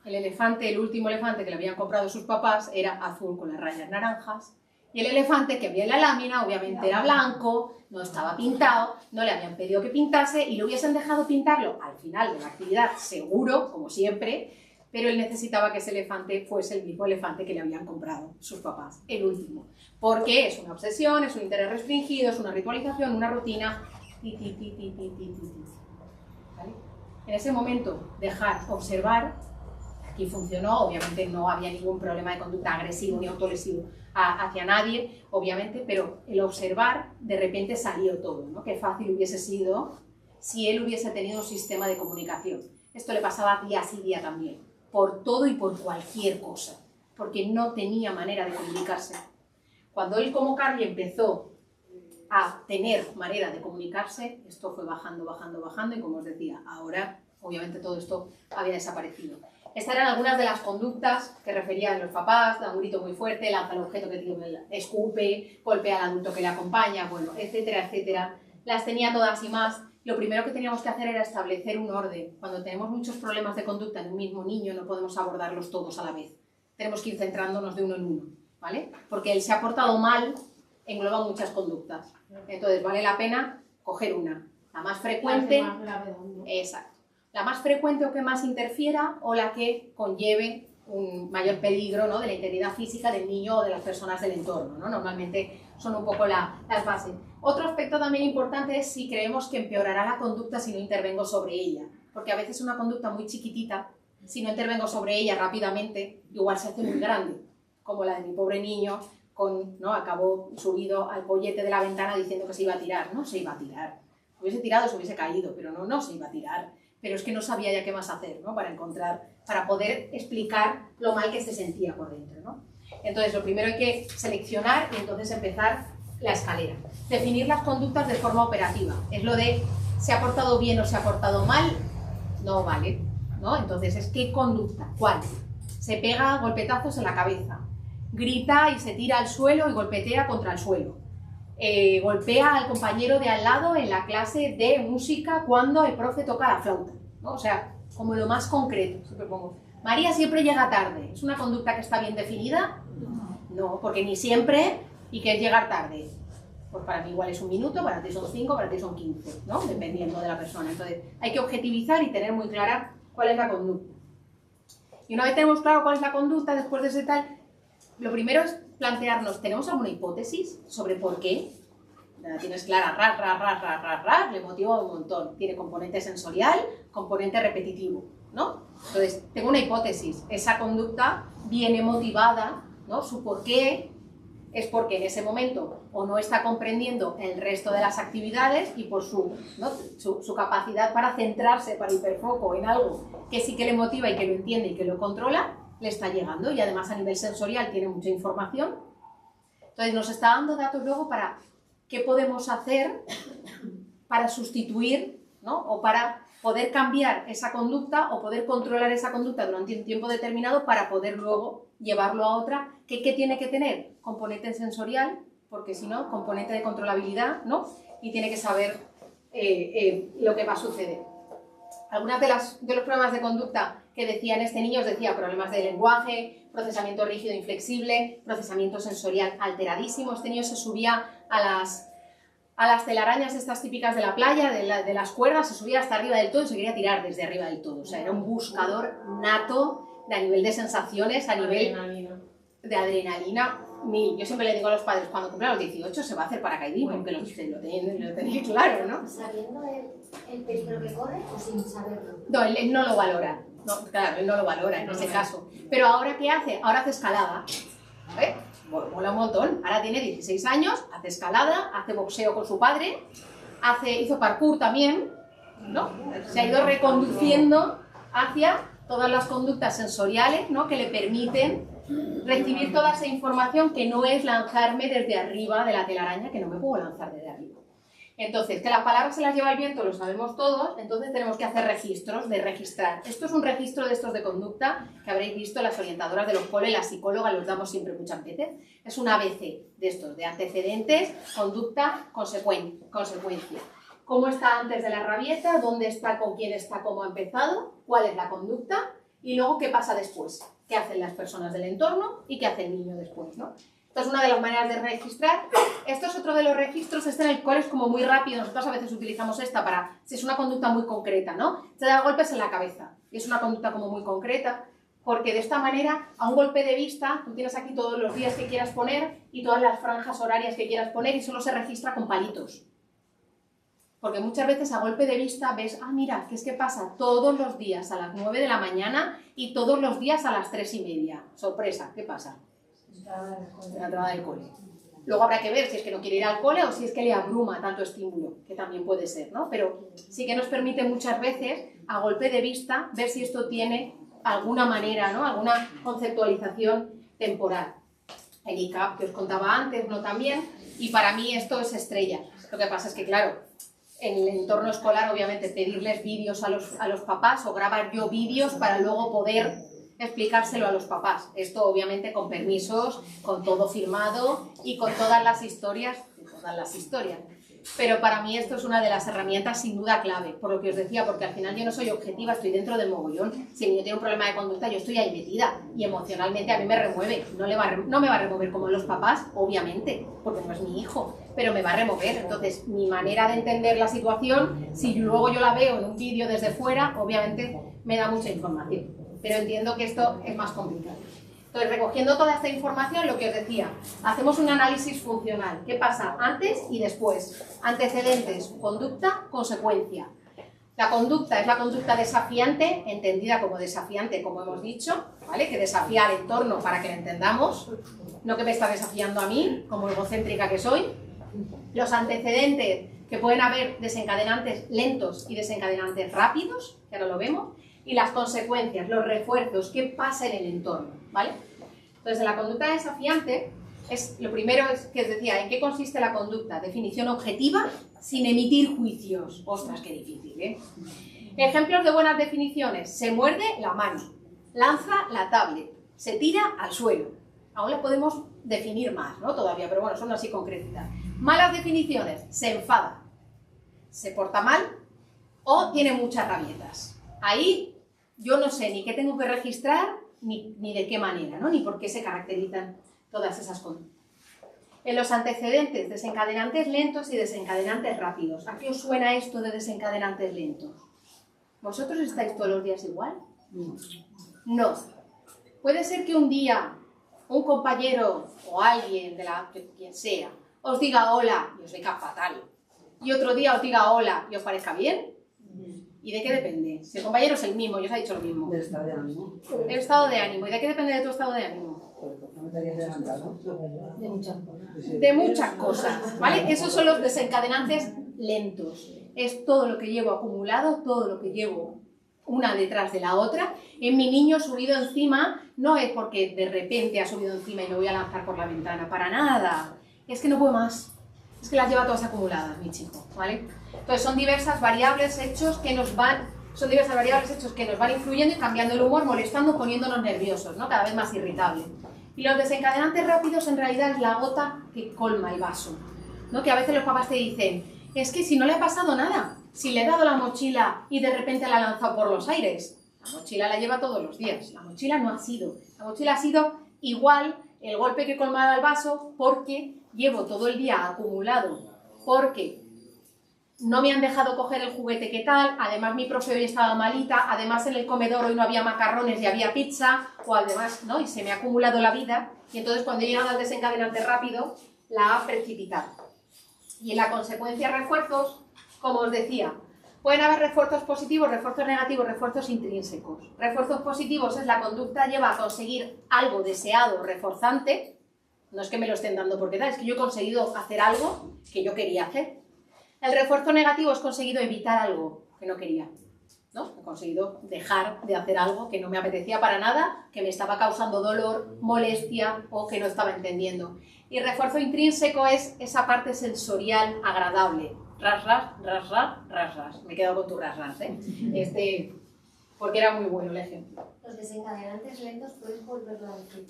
El último elefante que le habían comprado sus papás era azul con las rayas naranjas y el elefante que había en la lámina obviamente era blanco, no estaba pintado, no le habían pedido que pintase y le hubiesen dejado pintarlo al final de la actividad, seguro, como siempre, pero él necesitaba que ese elefante fuese el mismo elefante que le habían comprado sus papás, el último. Porque es una obsesión, es un interés restringido, es una ritualización, una rutina. ¿Vale? En ese momento, dejar observar, aquí funcionó, obviamente no había ningún problema de conducta agresivo ni autolesivo hacia nadie, obviamente, pero el observar, de repente salió todo, ¿no? Qué fácil hubiese sido si él hubiese tenido un sistema de comunicación. Esto le pasaba día sí día también, por todo y por cualquier cosa, porque no tenía manera de comunicarse. Cuando él como Carly empezó a tener manera de comunicarse, esto fue bajando y como os decía, ahora obviamente todo esto había desaparecido. Estas eran algunas de las conductas que referían los papás, da un grito muy fuerte, lanza el objeto que tiene, escupe, golpea al adulto que le acompaña, bueno, etcétera, etcétera. Las tenía todas y más. Lo primero que teníamos que hacer era establecer un orden. Cuando tenemos muchos problemas de conducta en un mismo niño, no podemos abordarlos todos a la vez. Tenemos que ir centrándonos de uno en uno, ¿vale? Porque él se ha portado mal, engloba muchas conductas. Entonces, vale la pena coger una. La más frecuente... Exacto. La más frecuente o que más interfiera o la que conlleve un mayor peligro, ¿no?, de la integridad física del niño o de las personas del entorno, ¿no? Normalmente son un poco las bases. Otro aspecto también importante es si creemos que empeorará la conducta si no intervengo sobre ella, porque a veces una conducta muy chiquitita, si no intervengo sobre ella rápidamente, igual se hace muy grande, como la de mi pobre niño, ¿no?, acabó subido al pollete de la ventana diciendo que se iba a tirar. No se iba a tirar. Si hubiese tirado, se hubiese caído, pero no se iba a tirar. Pero es que no sabía ya qué más hacer, ¿no?, para poder explicar lo mal que se sentía por dentro, ¿no? Entonces, lo primero hay que seleccionar y entonces empezar la escalera. Definir las conductas de forma operativa. Es lo de ¿se ha portado bien o se ha portado mal? No vale, ¿no? Entonces, es ¿qué conducta? ¿Cuál? Se pega golpetazos en la cabeza, grita y se tira al suelo y golpetea contra el suelo. Golpea al compañero de al lado en la clase de música cuando el profe toca la flauta, ¿no? O sea, como lo más concreto. Siempre pongo, María siempre llega tarde. ¿Es una conducta que está bien definida? No, porque ni siempre, y que es llegar tarde. Pues para mí igual es un minuto, para ti son 5, para ti son 15, ¿no? Dependiendo de la persona. Entonces, hay que objetivizar y tener muy clara cuál es la conducta. Y una vez tenemos claro cuál es la conducta, después de ese tal, lo primero es plantearnos, ¿tenemos alguna hipótesis sobre por qué? La tienes clara, le motiva un montón. Tiene componente sensorial, componente repetitivo, ¿no? Entonces, tengo una hipótesis. Esa conducta viene motivada, ¿no? Su porqué es porque en ese momento o no está comprendiendo el resto de las actividades y por su capacidad para centrarse, para hiperfoco en algo que sí que le motiva y que lo entiende y que lo controla, le está llegando. Y además a nivel sensorial tiene mucha información. Entonces, nos está dando datos luego para qué podemos hacer para sustituir, ¿no?, o para poder cambiar esa conducta o poder controlar esa conducta durante un tiempo determinado para poder luego llevarlo a otra. ¿Qué tiene que tener? Componente sensorial, porque si no, componente de controlabilidad, ¿no? Y tiene que saber lo que va a suceder. Algunas de los problemas de conducta que decían este niño, os decía problemas de lenguaje, procesamiento rígido e inflexible, procesamiento sensorial alteradísimo. Este niño se subía a las telarañas estas típicas de la playa, de las cuerdas, se subía hasta arriba del todo y se quería tirar desde arriba del todo. O sea, era un buscador nato a nivel de sensaciones, a nivel de adrenalina. Yo siempre le digo a los padres, cuando cumpla los 18 se va a hacer paracaidismo, porque lo tenéis claro, ¿no? ¿Sabiendo el peligro que corre o sin saberlo? No, él no lo valora. No, claro, él no lo valora en ese caso. Pero ahora, ¿qué hace? Ahora hace escalada. Mola un montón. Ahora tiene 16 años, hace escalada, hace boxeo con su padre, hizo parkour también, ¿no? Se ha ido reconduciendo hacia todas las conductas sensoriales, ¿no?, que le permiten recibir toda esa información, que no es lanzarme desde arriba de la telaraña, que no me puedo lanzar desde arriba. Entonces, que las palabras se las lleva el viento lo sabemos todos, entonces tenemos que hacer registros, de registrar. Esto es un registro de estos de conducta que habréis visto las orientadoras de los coles, las psicólogas los damos siempre muchas veces. Es un ABC de estos, de antecedentes, conducta, consecuencia. ¿Cómo está antes de la rabieta? ¿Dónde está? ¿Con quién está? ¿Cómo ha empezado? ¿Cuál es la conducta? Y luego, ¿qué pasa después? ¿Qué hacen las personas del entorno y qué hace el niño después, ¿no? Esta es una de las maneras de registrar. Esto es otro de los registros. En el cole es como muy rápido. Nosotros a veces utilizamos esta para, si es una conducta muy concreta, ¿no? Te da golpes en la cabeza. Y es una conducta como muy concreta, porque de esta manera, a un golpe de vista, tú tienes aquí todos los días que quieras poner y todas las franjas horarias que quieras poner y solo se registra con palitos. Porque muchas veces a golpe de vista ves, mira, ¿qué es que pasa? Todos los días a las 9 de la mañana y todos los días a las 3:30. Sorpresa, ¿qué pasa? La entrada del cole. Luego habrá que ver si es que no quiere ir al cole o si es que le abruma tanto estímulo, que también puede ser, ¿no? Pero sí que nos permite muchas veces, a golpe de vista, ver si esto tiene alguna manera, ¿no?, alguna conceptualización temporal. El ICAP que os contaba antes, ¿no?, también, y para mí esto es estrella. Lo que pasa es que, claro, en el entorno escolar, obviamente, pedirles vídeos a los papás o grabar yo vídeos para luego poder explicárselo a los papás. Esto, obviamente, con permisos, con todo firmado y con todas las historias. Pero para mí esto es una de las herramientas sin duda clave, por lo que os decía, porque al final yo no soy objetiva, estoy dentro del mogollón. Si el niño tiene un problema de conducta, yo estoy ahí metida y emocionalmente a mí me remueve. No me va a remover como los papás, obviamente, porque no es mi hijo, pero me va a remover. Entonces, mi manera de entender la situación, si luego yo la veo en un vídeo desde fuera, obviamente me da mucha información. pero entiendo que esto es más complicado. Entonces, recogiendo toda esta información, lo que os decía, hacemos un análisis funcional. ¿Qué pasa antes y después? Antecedentes, conducta, consecuencia. La conducta es la conducta desafiante, entendida como desafiante, como hemos dicho, ¿vale? Que desafía al entorno para que lo entendamos, no que me está desafiando a mí, como egocéntrica que soy. Los antecedentes, que pueden haber desencadenantes lentos y desencadenantes rápidos, que ahora lo vemos, y las consecuencias, los refuerzos, qué pasa en el entorno, ¿vale? Entonces, en la conducta desafiante, lo primero es que os decía, ¿en qué consiste la conducta? Definición objetiva, sin emitir juicios. Ostras, qué difícil, ¿eh? Ejemplos de buenas definiciones. Se muerde la mano, lanza la tablet, se tira al suelo. Aún les podemos definir más, ¿no? Todavía, pero bueno, son así concretas. Malas definiciones. Se enfada, se porta mal o tiene muchas rabietas. Ahí yo no sé ni qué tengo que registrar ni de qué manera, ¿no? Ni por qué se caracterizan todas esas conductas. En los antecedentes, desencadenantes lentos y desencadenantes rápidos. ¿A qué os suena esto de desencadenantes lentos? ¿Vosotros estáis todos los días igual? No. Puede ser que un día un compañero o alguien, quien sea, os diga hola y os venga fatal. Y otro día os diga hola y os parezca bien. ¿Y de qué depende? Si el compañero es el mismo, yo os he dicho lo mismo. Del estado de ánimo. El estado de ánimo. ¿Y de qué depende de tu estado de ánimo? No te habías levantado. De muchas cosas. De muchas cosas, ¿vale? Esos son los desencadenantes lentos. Es todo lo que llevo acumulado, todo lo que llevo una detrás de la otra. En mi niño subido encima no es porque de repente ha subido encima y lo voy a lanzar por la ventana, para nada. Es que no puedo más. Es que las lleva todas acumuladas, mi chico, ¿vale? Entonces son diversas variables, hechos que nos van influyendo y cambiando el humor, molestando, poniéndonos nerviosos, ¿no? Cada vez más irritables. Y los desencadenantes rápidos en realidad es la gota que colma el vaso, ¿no? Que a veces los papás te dicen, es que si no le ha pasado nada, si le he dado la mochila y de repente la ha lanzado por los aires, la mochila la lleva todos los días, la mochila no ha sido, la mochila ha sido igual el golpe que colmaba el vaso porque llevo todo el día acumulado, porque no me han dejado coger el juguete que tal, además mi profe hoy estaba malita, además en el comedor hoy no había macarrones y había pizza, o además, ¿no? Y se me ha acumulado la vida, y entonces cuando he llegado al desencadenante rápido, la ha precipitado. Y en la consecuencia refuerzos, como os decía, pueden haber refuerzos positivos, refuerzos negativos, refuerzos intrínsecos. Refuerzos positivos es la conducta lleva a conseguir algo deseado, reforzante, no es que me lo estén dando porque tal, es que yo he conseguido hacer algo que yo quería hacer. El refuerzo negativo es conseguido evitar algo que no quería, ¿no? He conseguido dejar de hacer algo que no me apetecía para nada, que me estaba causando dolor, molestia o que no estaba entendiendo. Y refuerzo intrínseco es esa parte sensorial agradable. Ras, ras, ras, ras, ras, ras. Me he quedado con tu ras, ras, ¿eh? Porque era muy bueno el ejemplo. Los desencadenantes lentos, ¿puedes volverlo a decir?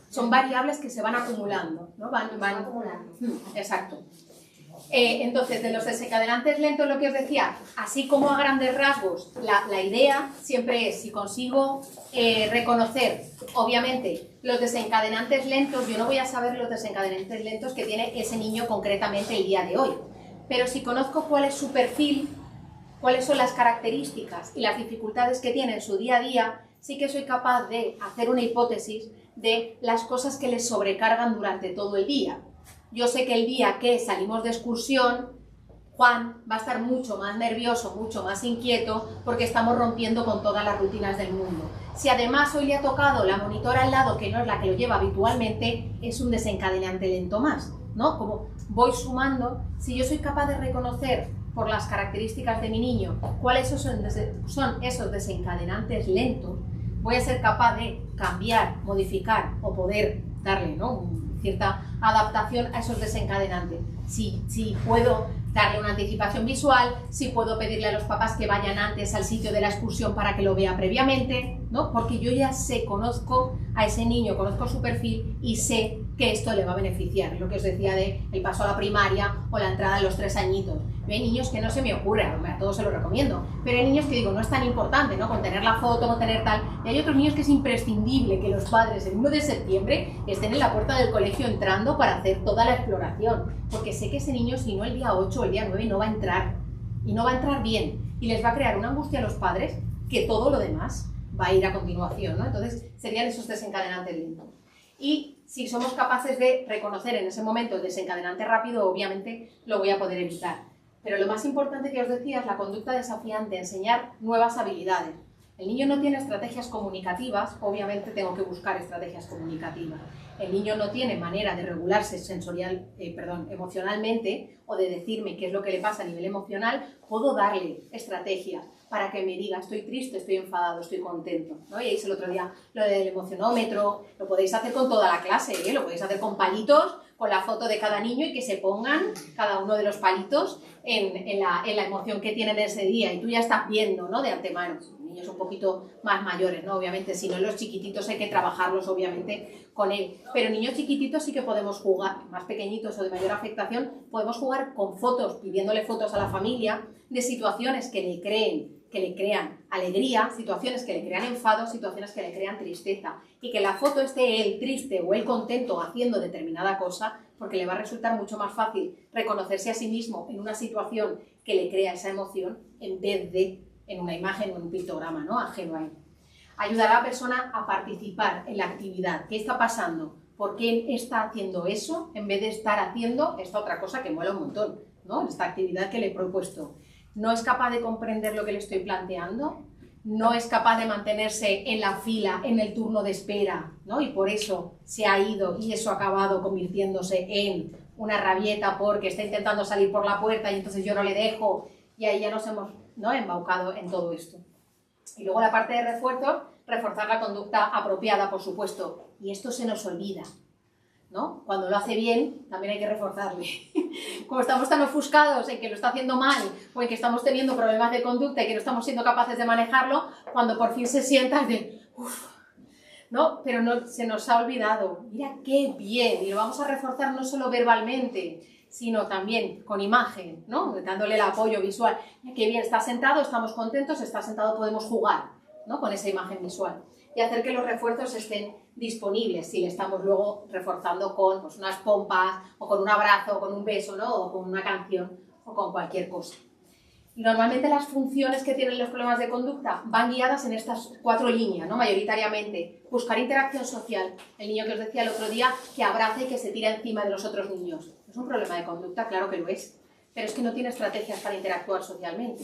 Son variables que se van acumulando, ¿no? Van acumulando. Exacto. Entonces, de los desencadenantes lentos, lo que os decía, así como a grandes rasgos, la idea siempre es, si consigo reconocer, obviamente, los desencadenantes lentos, yo no voy a saber los desencadenantes lentos que tiene ese niño concretamente el día de hoy, pero si conozco cuál es su perfil, cuáles son las características y las dificultades que tiene en su día a día, sí que soy capaz de hacer una hipótesis de las cosas que les sobrecargan durante todo el día. Yo sé que el día que salimos de excursión, Juan va a estar mucho más nervioso, mucho más inquieto, porque estamos rompiendo con todas las rutinas del mundo. Si además hoy le ha tocado la monitora al lado, que no es la que lo lleva habitualmente, es un desencadenante lento más, ¿no? Como voy sumando, si yo soy capaz de reconocer por las características de mi niño cuáles son esos desencadenantes lentos, voy a ser capaz de cambiar, modificar o poder darle, ¿no?, cierta adaptación a esos desencadenantes. Si puedo darle una anticipación visual, si puedo pedirle a los papás que vayan antes al sitio de la excursión para que lo vea previamente, ¿no? Porque yo ya sé, conozco a ese niño, conozco su perfil y sé que esto le va a beneficiar. Lo que os decía de el paso a la primaria o la entrada a los 3 añitos. Hay niños que no se me ocurre, a todos se lo recomiendo, pero hay niños que digo, no es tan importante, ¿no?, con tener la foto, con tener tal, y hay otros niños que es imprescindible que los padres el 1 de septiembre estén en la puerta del colegio entrando para hacer toda la exploración, porque sé que ese niño, si no el día 8 o el día 9, no va a entrar, y no va a entrar bien, y les va a crear una angustia a los padres que todo lo demás. va a ir a continuación, ¿no? Entonces serían esos desencadenantes lentos. Y si somos capaces de reconocer en ese momento el desencadenante rápido, obviamente lo voy a poder evitar. Pero lo más importante que os decía es la conducta desafiante, enseñar nuevas habilidades. El niño no tiene estrategias comunicativas, obviamente tengo que buscar estrategias comunicativas. El niño no tiene manera de regularse emocionalmente o de decirme qué es lo que le pasa a nivel emocional, puedo darle estrategias para que me diga estoy triste, estoy enfadado, estoy contento, ¿no? Y ahí el otro día lo del emocionómetro, lo podéis hacer con toda la clase, ¿eh? Lo podéis hacer con palitos, con la foto de cada niño y que se pongan cada uno de los palitos en la emoción que tienen ese día y tú ya estás viendo, ¿no? De antemano. Niños un poquito más mayores, ¿no? Obviamente, si no los chiquititos hay que trabajarlos, obviamente, con él. Pero niños chiquititos sí que podemos jugar, más pequeñitos o de mayor afectación, podemos jugar con fotos, pidiéndole fotos a la familia de situaciones que le crean alegría, situaciones que le crean enfado, situaciones que le crean tristeza. Y que la foto esté él triste o él contento haciendo determinada cosa, porque le va a resultar mucho más fácil reconocerse a sí mismo en una situación que le crea esa emoción en vez de en una imagen o en un pictograma, ¿no? Ajeno a él. Ayudar a la persona a participar en la actividad. ¿Qué está pasando? ¿Por qué está haciendo eso en vez de estar haciendo esta otra cosa que mola un montón, ¿no? Esta actividad que le he propuesto. ¿No es capaz de comprender lo que le estoy planteando? ¿No es capaz de mantenerse en la fila, en el turno de espera, ¿no? Y por eso se ha ido y eso ha acabado convirtiéndose en una rabieta porque está intentando salir por la puerta y entonces yo no le dejo y ahí ya nos hemos, ¿no?, embaucado en todo esto. Y luego la parte de refuerzo, reforzar la conducta apropiada, por supuesto, y esto se nos olvida, ¿no? Cuando lo hace bien, también hay que reforzarle. Como estamos tan ofuscados en que lo está haciendo mal o en que estamos teniendo problemas de conducta y que no estamos siendo capaces de manejarlo, cuando por fin se sienta es de uff, ¿no? Pero no, se nos ha olvidado. Mira qué bien, y lo vamos a reforzar no solo verbalmente, sino también con imagen, ¿no? Dándole el apoyo visual. Qué bien, está sentado, estamos contentos, está sentado, podemos jugar, ¿no? Con esa imagen visual. Y hacer que los refuerzos estén disponibles si le estamos luego reforzando con pues, unas pompas, o con un abrazo, o con un beso, ¿no? O con una canción, o con cualquier cosa. Normalmente las funciones que tienen los problemas de conducta van guiadas en estas 4 líneas, ¿no? Mayoritariamente. Buscar interacción social. El niño que os decía el otro día que abraza y que se tira encima de los otros niños. ¿Es un problema de conducta? Claro que lo es. Pero es que no tiene estrategias para interactuar socialmente.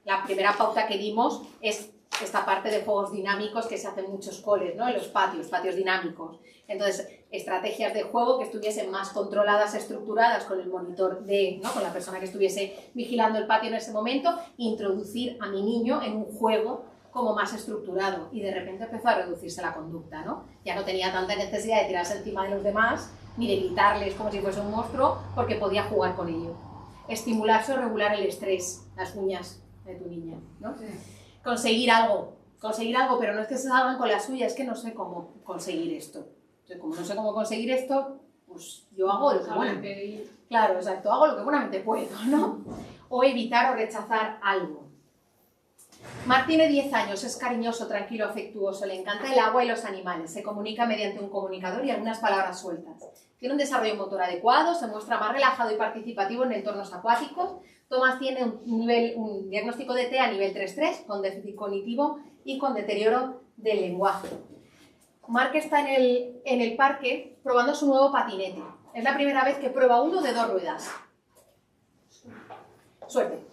La primera pauta que dimos es esta parte de juegos dinámicos que se hacen en muchos coles, ¿no? En los patios dinámicos. Entonces, estrategias de juego que estuviesen más controladas, estructuradas con el monitor ¿no? Con la persona que estuviese vigilando el patio en ese momento, introducir a mi niño en un juego como más estructurado y de repente empezó a reducirse la conducta, ¿no? Ya no tenía tanta necesidad de tirarse encima de los demás ni de gritarles como si fuese un monstruo porque podía jugar con ello. Estimularse o regular el estrés, las uñas de tu niña, ¿no? Sí. Conseguir algo, pero no es que se salgan con la suya, es que no sé cómo conseguir esto. Entonces, como no sé cómo conseguir esto, pues yo hago lo que buenamente... Claro, exacto, hago lo que buenamente puedo, ¿no? O evitar o rechazar algo. Marc tiene 10 años, es cariñoso, tranquilo, afectuoso, le encanta el agua y los animales, se comunica mediante un comunicador y algunas palabras sueltas. Tiene un desarrollo motor adecuado, se muestra más relajado y participativo en entornos acuáticos. Tomás tiene un diagnóstico de TEA a nivel 3-3, con déficit cognitivo y con deterioro del lenguaje. Marc está en el parque probando su nuevo patinete. Es la primera vez que prueba uno de 2 ruedas. Suerte.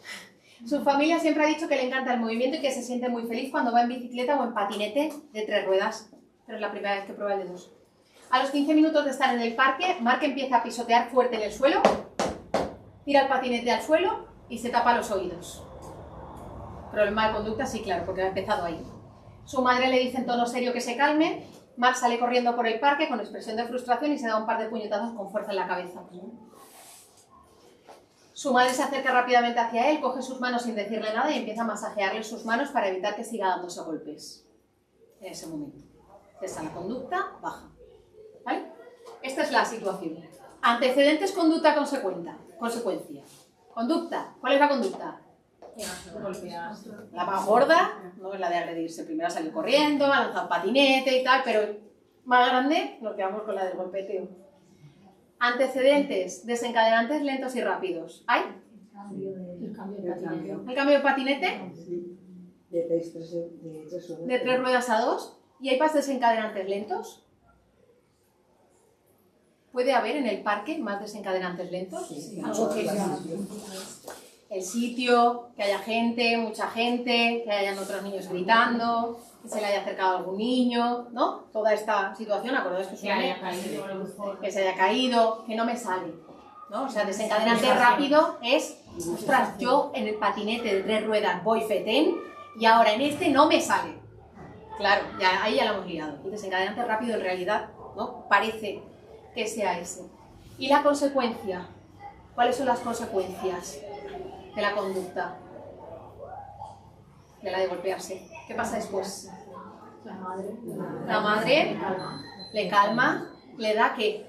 Su familia siempre ha dicho que le encanta el movimiento y que se siente muy feliz cuando va en bicicleta o en patinete de 3 ruedas, pero es la primera vez que prueba el de 2. A los 15 minutos de estar en el parque, Marc empieza a pisotear fuerte en el suelo, tira el patinete al suelo y se tapa los oídos. Problema de conducta, sí, claro, porque ha empezado ahí. Su madre le dice en tono serio que se calme. Marc sale corriendo por el parque con expresión de frustración y se da un par de puñetazos con fuerza en la cabeza. Su madre se acerca rápidamente hacia él, coge sus manos sin decirle nada y empieza a masajearle sus manos para evitar que siga dándose golpes. En ese momento. Cesa la conducta, baja. ¿Vale? Esta es la situación. Antecedentes, conducta, consecuencia. Conducta. ¿Cuál es la conducta? La más gorda, no es la de agredirse. Primero salir corriendo, a lanzar patinete y tal, pero más grande nos quedamos con la del golpeteo. Antecedentes, desencadenantes lentos y rápidos. ¿Hay? El cambio de patinete. ¿El cambio de patinete? De tres ruedas. De 3 ruedas a 2. ¿Y hay más desencadenantes lentos? ¿Puede haber en el parque más desencadenantes lentos? Sí, Algo que el sitio, que haya gente, mucha gente, que hayan otros niños gritando, que se le haya acercado algún niño, ¿no? Toda esta situación, acordáis que Que haya caído, a lo mejor. que se haya caído, que no me sale, ¿no? O sea, desencadenante rápido es, ostras, yo en el patinete de 3 ruedas voy fetén y ahora en este no me sale. Claro, ya, ahí ya lo hemos liado. Y desencadenante rápido en realidad, ¿no? Parece que sea ese. ¿Y la consecuencia? ¿Cuáles son las consecuencias de la conducta? De la de golpearse. ¿Qué pasa después? La madre le calma, le da ¿qué?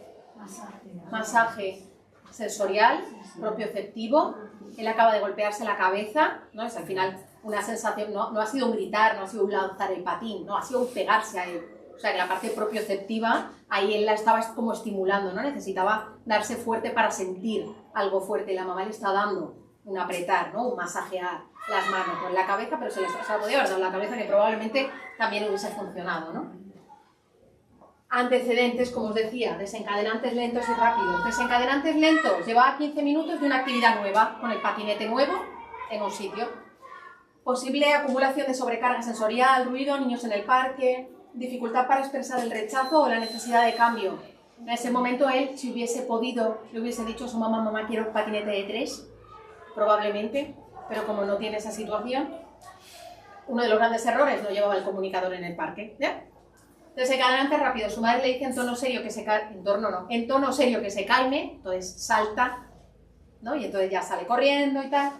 Masaje sensorial, propioceptivo. Él acaba de golpearse la cabeza, ¿no? Es al final una sensación, no ha sido un gritar, no ha sido un lanzar el patín, no, ha sido un pegarse a él. O sea, que la parte propioceptiva, ahí él la estaba como estimulando, ¿no? Necesitaba darse fuerte para sentir algo fuerte. Y la mamá le está dando un apretar, ¿no? Un masajear las manos con la cabeza, pero se le podía haber dado en la cabeza, que probablemente también hubiese funcionado, ¿no? Antecedentes, como os decía, desencadenantes lentos y rápidos. Desencadenantes lentos, llevaba 15 minutos de una actividad nueva, con el patinete nuevo en un sitio. Posible acumulación de sobrecarga sensorial, ruido, niños en el parque, dificultad para expresar el rechazo o la necesidad de cambio. En ese momento él, si hubiese podido, le hubiese dicho a su mamá, mamá, quiero un patinete de 3, probablemente, pero como no tiene esa situación, uno de los grandes errores, no llevaba el comunicador en el parque, ¿ya? Desencadenante rápido, su madre le dice en tono serio que se calme, en tono serio que se calme, entonces salta, ¿no? Y entonces ya sale corriendo y tal,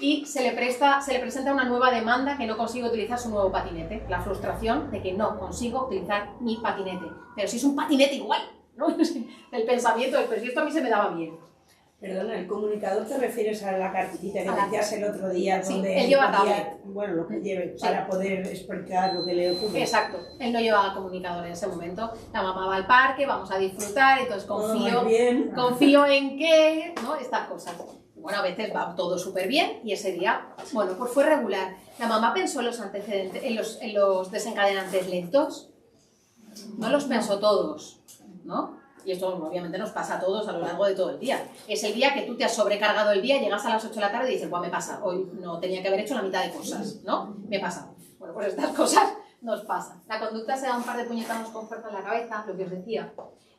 y se le presenta una nueva demanda que no consigue utilizar su nuevo patinete, la frustración de que no consigo utilizar mi patinete, pero si es un patinete igual, ¿no? El pensamiento de, pero si esto a mí se me daba bien. Perdona, ¿el comunicador te refieres a la cartita que decías el otro día? Sí, donde él lleva tablet. Bueno, lo que lleve, Sí. para poder explicar lo que le ocurre. Exacto, él no llevaba comunicador en ese momento. La mamá va al parque, vamos a disfrutar, entonces confío en que, ¿no? Estas cosas. Bueno, a veces va todo súper bien y ese día, bueno, pues fue regular. La mamá pensó en los antecedentes, en los desencadenantes lentos. No los pensó todos, ¿no? Y esto obviamente nos pasa a todos a lo largo de todo el día. Es el día que tú te has sobrecargado el día, llegas a las 8 de la tarde y dices, bueno, me pasa, hoy no tenía que haber hecho la mitad de cosas, ¿no? Me pasa. Bueno, pues estas cosas nos pasan. La conducta se da un par de puñetazos con fuerza en la cabeza, lo que os decía.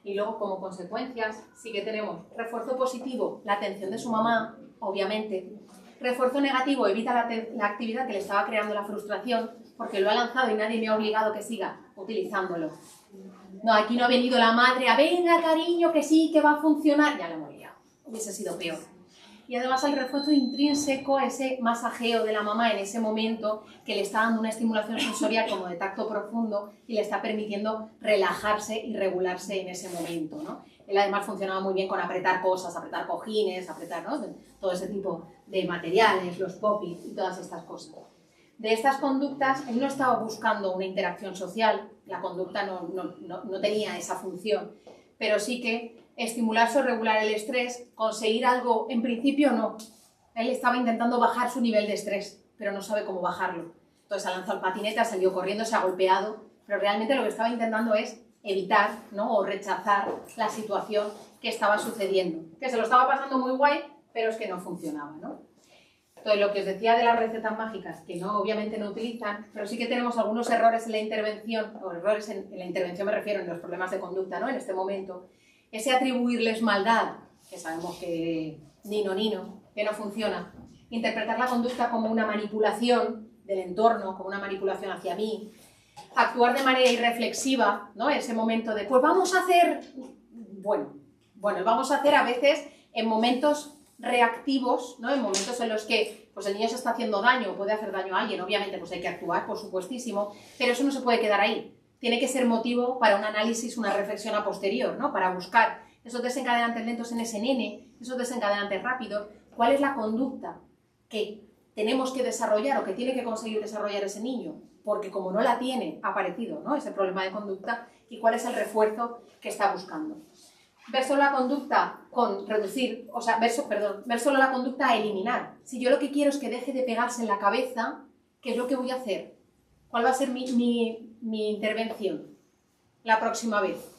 Y luego, como consecuencias, sí que tenemos refuerzo positivo, la atención de su mamá, obviamente. Refuerzo negativo, evita la actividad que le estaba creando la frustración, porque lo ha lanzado y nadie me ha obligado a que siga utilizándolo. No, aquí no ha venido la madre a venga, cariño, que sí, que va a funcionar. Ya lo hemos liado. Hubiese sido peor. Y además el refuerzo intrínseco, ese masajeo de la mamá en ese momento, que le está dando una estimulación sensorial como de tacto profundo y le está permitiendo relajarse y regularse en ese momento, ¿no? Él además funcionaba muy bien con apretar cosas, apretar cojines, apretar, ¿no? Todo ese tipo de materiales, los popis y todas estas cosas. De estas conductas, él no estaba buscando una interacción social, la conducta no tenía esa función, pero sí que estimularse o regular el estrés, conseguir algo, en principio no. Él estaba intentando bajar su nivel de estrés, pero no sabe cómo bajarlo. Entonces ha lanzado el patinete, ha salido corriendo, se ha golpeado, pero realmente lo que estaba intentando es evitar, ¿no? O rechazar la situación que estaba sucediendo. Que se lo estaba pasando muy guay, pero es que no funcionaba, ¿no? Entonces, lo que os decía de las recetas mágicas, que no, obviamente no utilizan, pero sí que tenemos algunos errores en la intervención, o errores en la intervención me refiero en los problemas de conducta, ¿no? En este momento, ese atribuirles maldad, que sabemos que nino, que no funciona, interpretar la conducta como una manipulación del entorno, como una manipulación hacia mí, actuar de manera irreflexiva, ¿no? Ese momento de, pues vamos a hacer, bueno, vamos a hacer a veces en momentos reactivos, ¿no? En momentos en los que pues el niño se está haciendo daño o puede hacer daño a alguien, obviamente pues hay que actuar, por supuestísimo, pero eso no se puede quedar ahí. Tiene que ser motivo para un análisis, una reflexión a posterior, ¿no? Para buscar esos desencadenantes lentos en ese nene, esos desencadenantes rápidos, cuál es la conducta que tenemos que desarrollar o que tiene que conseguir desarrollar ese niño, porque como no la tiene, ha aparecido, ¿no? Ese problema de conducta, y cuál es el refuerzo que está buscando. Ver solo la conducta con reducir, ver solo la conducta a eliminar. Si yo lo que quiero es que deje de pegarse en la cabeza, ¿qué es lo que voy a hacer? ¿Cuál va a ser mi intervención la próxima vez?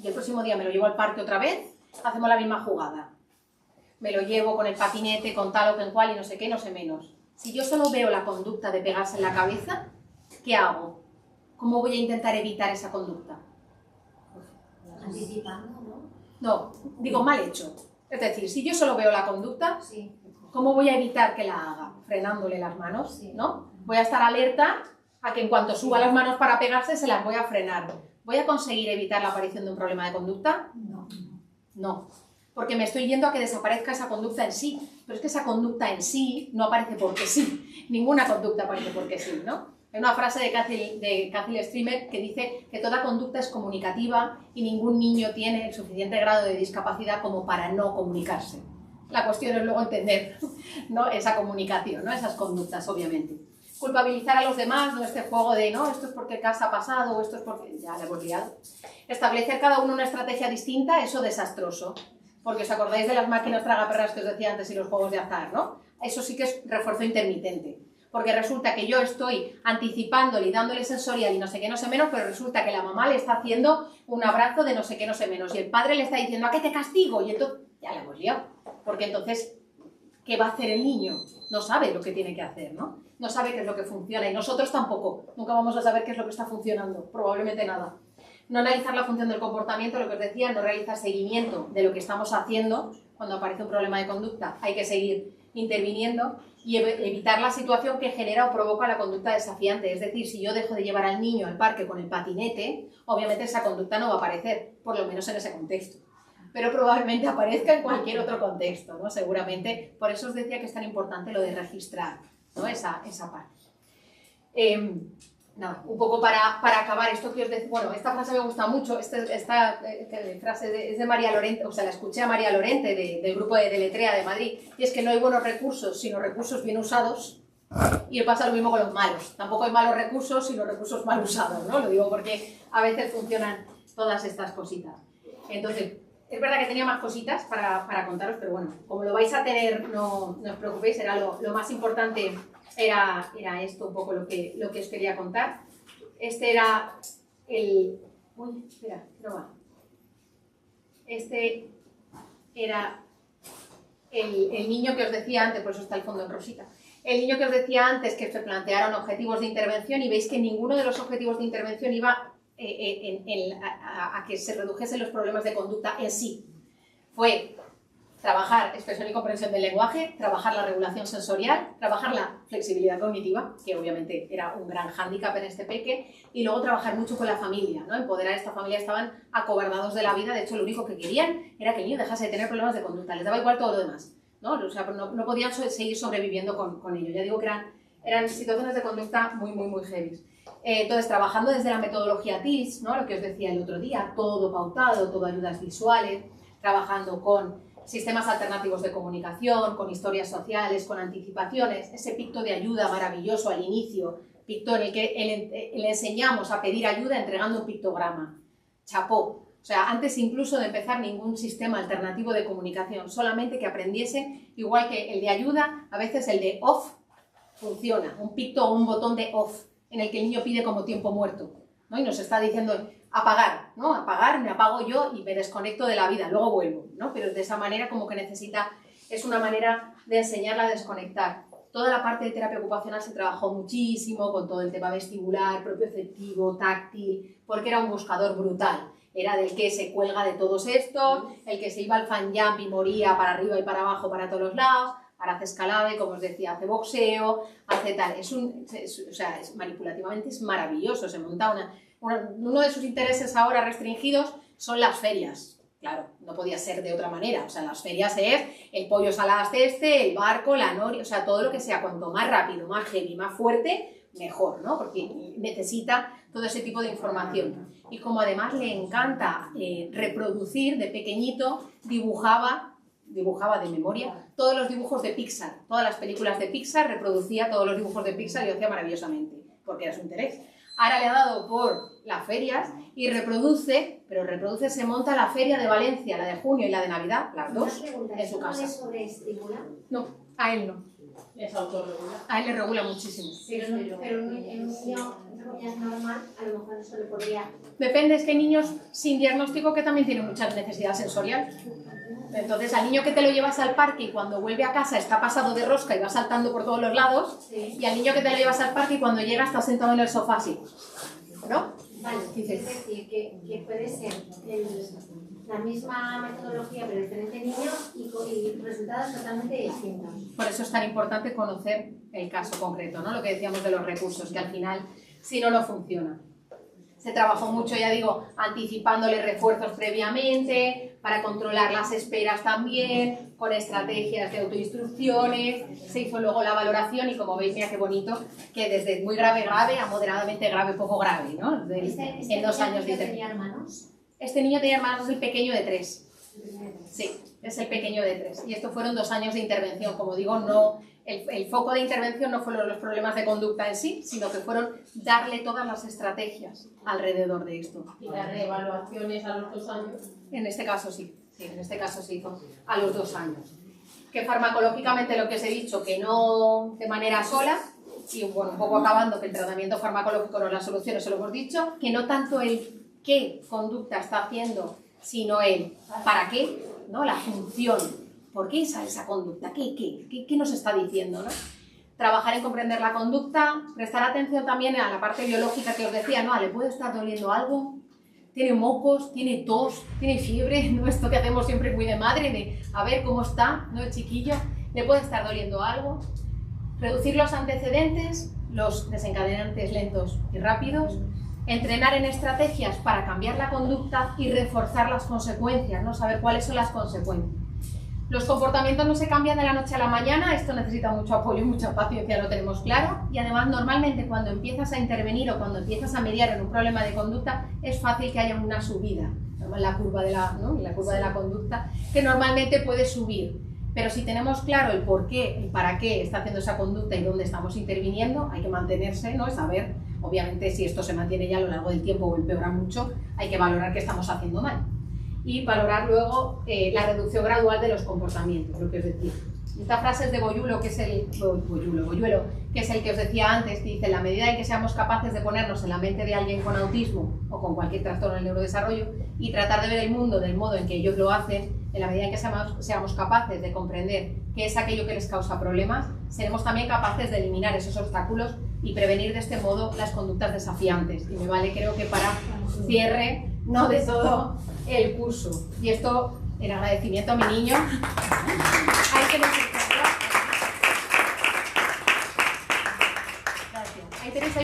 Y el próximo día me lo llevo al parque otra vez, hacemos la misma jugada. Me lo llevo con el patinete, con tal o con cual y no sé qué, no sé menos. Si yo solo veo la conducta de pegarse en la cabeza, ¿qué hago? ¿Cómo voy a intentar evitar esa conducta? Anticipando, ¿no? No, digo mal hecho. Es decir, si yo solo veo la conducta, Sí. ¿cómo voy a evitar que la haga? Frenándole las manos, ¿no? Voy a estar alerta a que en cuanto suba las manos para pegarse, se las voy a frenar. ¿Voy a conseguir evitar la aparición de un problema de conducta? No. No, porque me estoy yendo a que desaparezca esa conducta en sí. Pero es que esa conducta en sí no aparece porque sí. Ninguna conducta aparece porque sí, ¿no? Hay una frase de Cathy Streamer que dice que toda conducta es comunicativa y ningún niño tiene el suficiente grado de discapacidad como para no comunicarse. La cuestión es luego entender, ¿no?, esa comunicación, ¿no?, esas conductas, obviamente. Culpabilizar a los demás, no este juego de, no, esto es porque casa ha pasado, o esto es porque... ya le hemos liado. Establecer cada uno una estrategia distinta, eso desastroso. Porque os acordáis de las máquinas tragaperras que os decía antes y los juegos de azar, ¿no? Eso sí que es refuerzo intermitente. Porque resulta que yo estoy anticipándole y dándole sensorial y no sé qué, no sé menos, pero resulta que la mamá le está haciendo un abrazo de no sé qué, no sé menos. Y el padre le está diciendo, ¿a qué te castigo? Y entonces, ya la hemos liado. Porque entonces, ¿qué va a hacer el niño? No sabe lo que tiene que hacer, ¿no? No sabe qué es lo que funciona. Y nosotros tampoco. Nunca vamos a saber qué es lo que está funcionando. Probablemente nada. No analizar la función del comportamiento, lo que os decía, no realizar seguimiento de lo que estamos haciendo. Cuando aparece un problema de conducta, hay que seguir interviniendo y evitar la situación que genera o provoca la conducta desafiante. Es decir, si yo dejo de llevar al niño al parque con el patinete, obviamente esa conducta no va a aparecer, por lo menos en ese contexto. Pero probablemente aparezca en cualquier otro contexto, ¿no? Seguramente. Por eso os decía que es tan importante lo de registrar, ¿no?, esa parte. Nada, un poco para acabar esto que os decía, bueno, esta frase me gusta mucho, esta frase es de María Lorente, o sea, la escuché a María Lorente del grupo de Deletrea de Madrid, y es que no hay buenos recursos, sino recursos bien usados, y pasa lo mismo con los malos, tampoco hay malos recursos, sino recursos mal usados, ¿no? Lo digo porque a veces funcionan todas estas cositas. Entonces, es verdad que tenía más cositas para contaros, pero bueno, como lo vais a tener, no os preocupéis, era lo más importante. Era esto un poco lo que os quería contar. Este era el... Uy, espera, no va. Este era el niño que os decía antes, por eso está el fondo en rosita. El niño que os decía antes que se plantearon objetivos de intervención y veis que ninguno de los objetivos de intervención iba a que se redujesen los problemas de conducta en sí. Fue trabajar expresión y comprensión del lenguaje, trabajar la regulación sensorial, trabajar la flexibilidad cognitiva, que obviamente era un gran hándicap en este peque, y luego trabajar mucho con la familia, ¿no? Empoderar a esta familia. Estaban acobardados de la vida, de hecho lo único que querían era que el niño dejase de tener problemas de conducta, les daba igual todo lo demás, ¿no? O sea, no podían seguir sobreviviendo con ello. Ya digo que eran situaciones de conducta muy, muy, muy heavy. Entonces, trabajando desde la metodología TIS, ¿no?, lo que os decía el otro día, todo pautado, todo ayudas visuales, trabajando con sistemas alternativos de comunicación, con historias sociales, con anticipaciones, ese picto de ayuda maravilloso al inicio, picto en el que le enseñamos a pedir ayuda entregando un pictograma. Chapó. O sea, antes incluso de empezar ningún sistema alternativo de comunicación, solamente que aprendiese, igual que el de ayuda, a veces el de off funciona, un picto o un botón de off, en el que el niño pide como tiempo muerto, ¿no? Y nos está diciendo apagar, ¿no? Apagar, me apago yo y me desconecto de la vida, luego vuelvo, ¿no? Pero de esa manera como que es una manera de enseñarla a desconectar. Toda la parte de terapia ocupacional se trabajó muchísimo con todo el tema vestibular, propioceptivo, táctil, porque era un buscador brutal. Era del que se cuelga de todos estos, el que se iba al fan jump y moría para arriba y para abajo, para todos los lados. Ahora hace escalade, como os decía, hace boxeo, hace tal. O sea, manipulativamente es maravilloso. Se monta uno de sus intereses ahora restringidos son las ferias. Claro, no podía ser de otra manera. O sea, las ferias es el pollo saladas el barco, la noria, o sea, todo lo que sea, cuanto más rápido, más heavy, más fuerte, mejor, ¿no? Porque necesita todo ese tipo de información. Y como además le encanta reproducir, de pequeñito dibujaba de memoria todos los dibujos de Pixar, todas las películas de Pixar, reproducía todos los dibujos de Pixar y lo hacía maravillosamente, porque era su interés. Ahora le ha dado por las ferias y reproduce, pero reproduce, se monta la feria de Valencia, la de junio y la de Navidad, las dos, pregunta, en su ¿esto no casa. le sobreestimula? No, a él no. Es autorregula. A él le regula muchísimo. Pero en un niño, entre comillas, normal, a lo mejor eso le podría... Depende, es que hay niños sin diagnóstico que también tienen mucha necesidad sensorial. Entonces, al niño que te lo llevas al parque y cuando vuelve a casa está pasado de rosca y va saltando por todos los lados, Sí. y al niño que te lo llevas al parque y cuando llega está sentado en el sofá así, ¿no? Vale, es decir, que puede ser la misma metodología pero diferente niño y resultados totalmente distintos. Por eso es tan importante conocer el caso concreto, ¿no? Lo que decíamos de los recursos, que al final, si no, no funciona. Se trabajó mucho, ya digo, anticipándole refuerzos previamente, para controlar las esperas también, con estrategias de autoinstrucciones, se hizo luego la valoración y como veis, mira qué bonito, que desde muy grave a moderadamente grave, poco grave, ¿no? En 2 años de ¿Tenía hermanos? Este niño tenía hermanos, es el pequeño de 3. Sí, es el pequeño de 3. Y esto fueron 2 años de intervención. Como digo, no, el foco de intervención no fueron los problemas de conducta en sí, sino que fueron darle todas las estrategias alrededor de esto. Y las reevaluaciones a los 2 años. En este caso sí, en este caso se hizo a los 2 años. Que farmacológicamente lo que os he dicho, que no de manera sola, y bueno, un poco acabando que el tratamiento farmacológico no es la solución, eso lo hemos dicho, que no tanto el qué conducta está haciendo, sino el para qué, ¿no? La función, ¿por qué esa conducta? ¿Qué nos está diciendo, ¿no? Trabajar en comprender la conducta, prestar atención también a la parte biológica que os decía, ¿no? ¿Le puede estar doliendo algo? ¿Tiene mocos? ¿Tiene tos? ¿Tiene fiebre? ¿No? Esto que hacemos siempre muy de madre, de a ver cómo está, ¿no? El chiquillo, ¿le puede estar doliendo algo? Reducir los antecedentes, los desencadenantes lentos y rápidos, entrenar en estrategias para cambiar la conducta y reforzar las consecuencias, ¿no? Saber cuáles son las consecuencias. Los comportamientos no se cambian de la noche a la mañana, esto necesita mucho apoyo y mucha paciencia, lo tenemos claro, y además normalmente cuando empiezas a intervenir o cuando empiezas a mediar en un problema de conducta es fácil que haya una subida, en la curva de la conducta, que normalmente puede subir. Pero si tenemos claro el por qué, el para qué está haciendo esa conducta y dónde estamos interviniendo, hay que mantenerse, ¿no? Saber, obviamente, si esto se mantiene ya a lo largo del tiempo o empeora mucho, hay que valorar qué estamos haciendo mal. Y valorar luego la reducción gradual de los comportamientos, lo que os decía. Esta frase es de Boyuelo, que es el que os decía antes, que dice: en la medida en que seamos capaces de ponernos en la mente de alguien con autismo o con cualquier trastorno del neurodesarrollo y tratar de ver el mundo del modo en que ellos lo hacen, en la medida en que seamos capaces de comprender qué es aquello que les causa problemas, seremos también capaces de eliminar esos obstáculos y prevenir de este modo las conductas desafiantes. Y me vale, creo que para cierre, no de todo el curso. Y esto, en agradecimiento a mi niño, hay que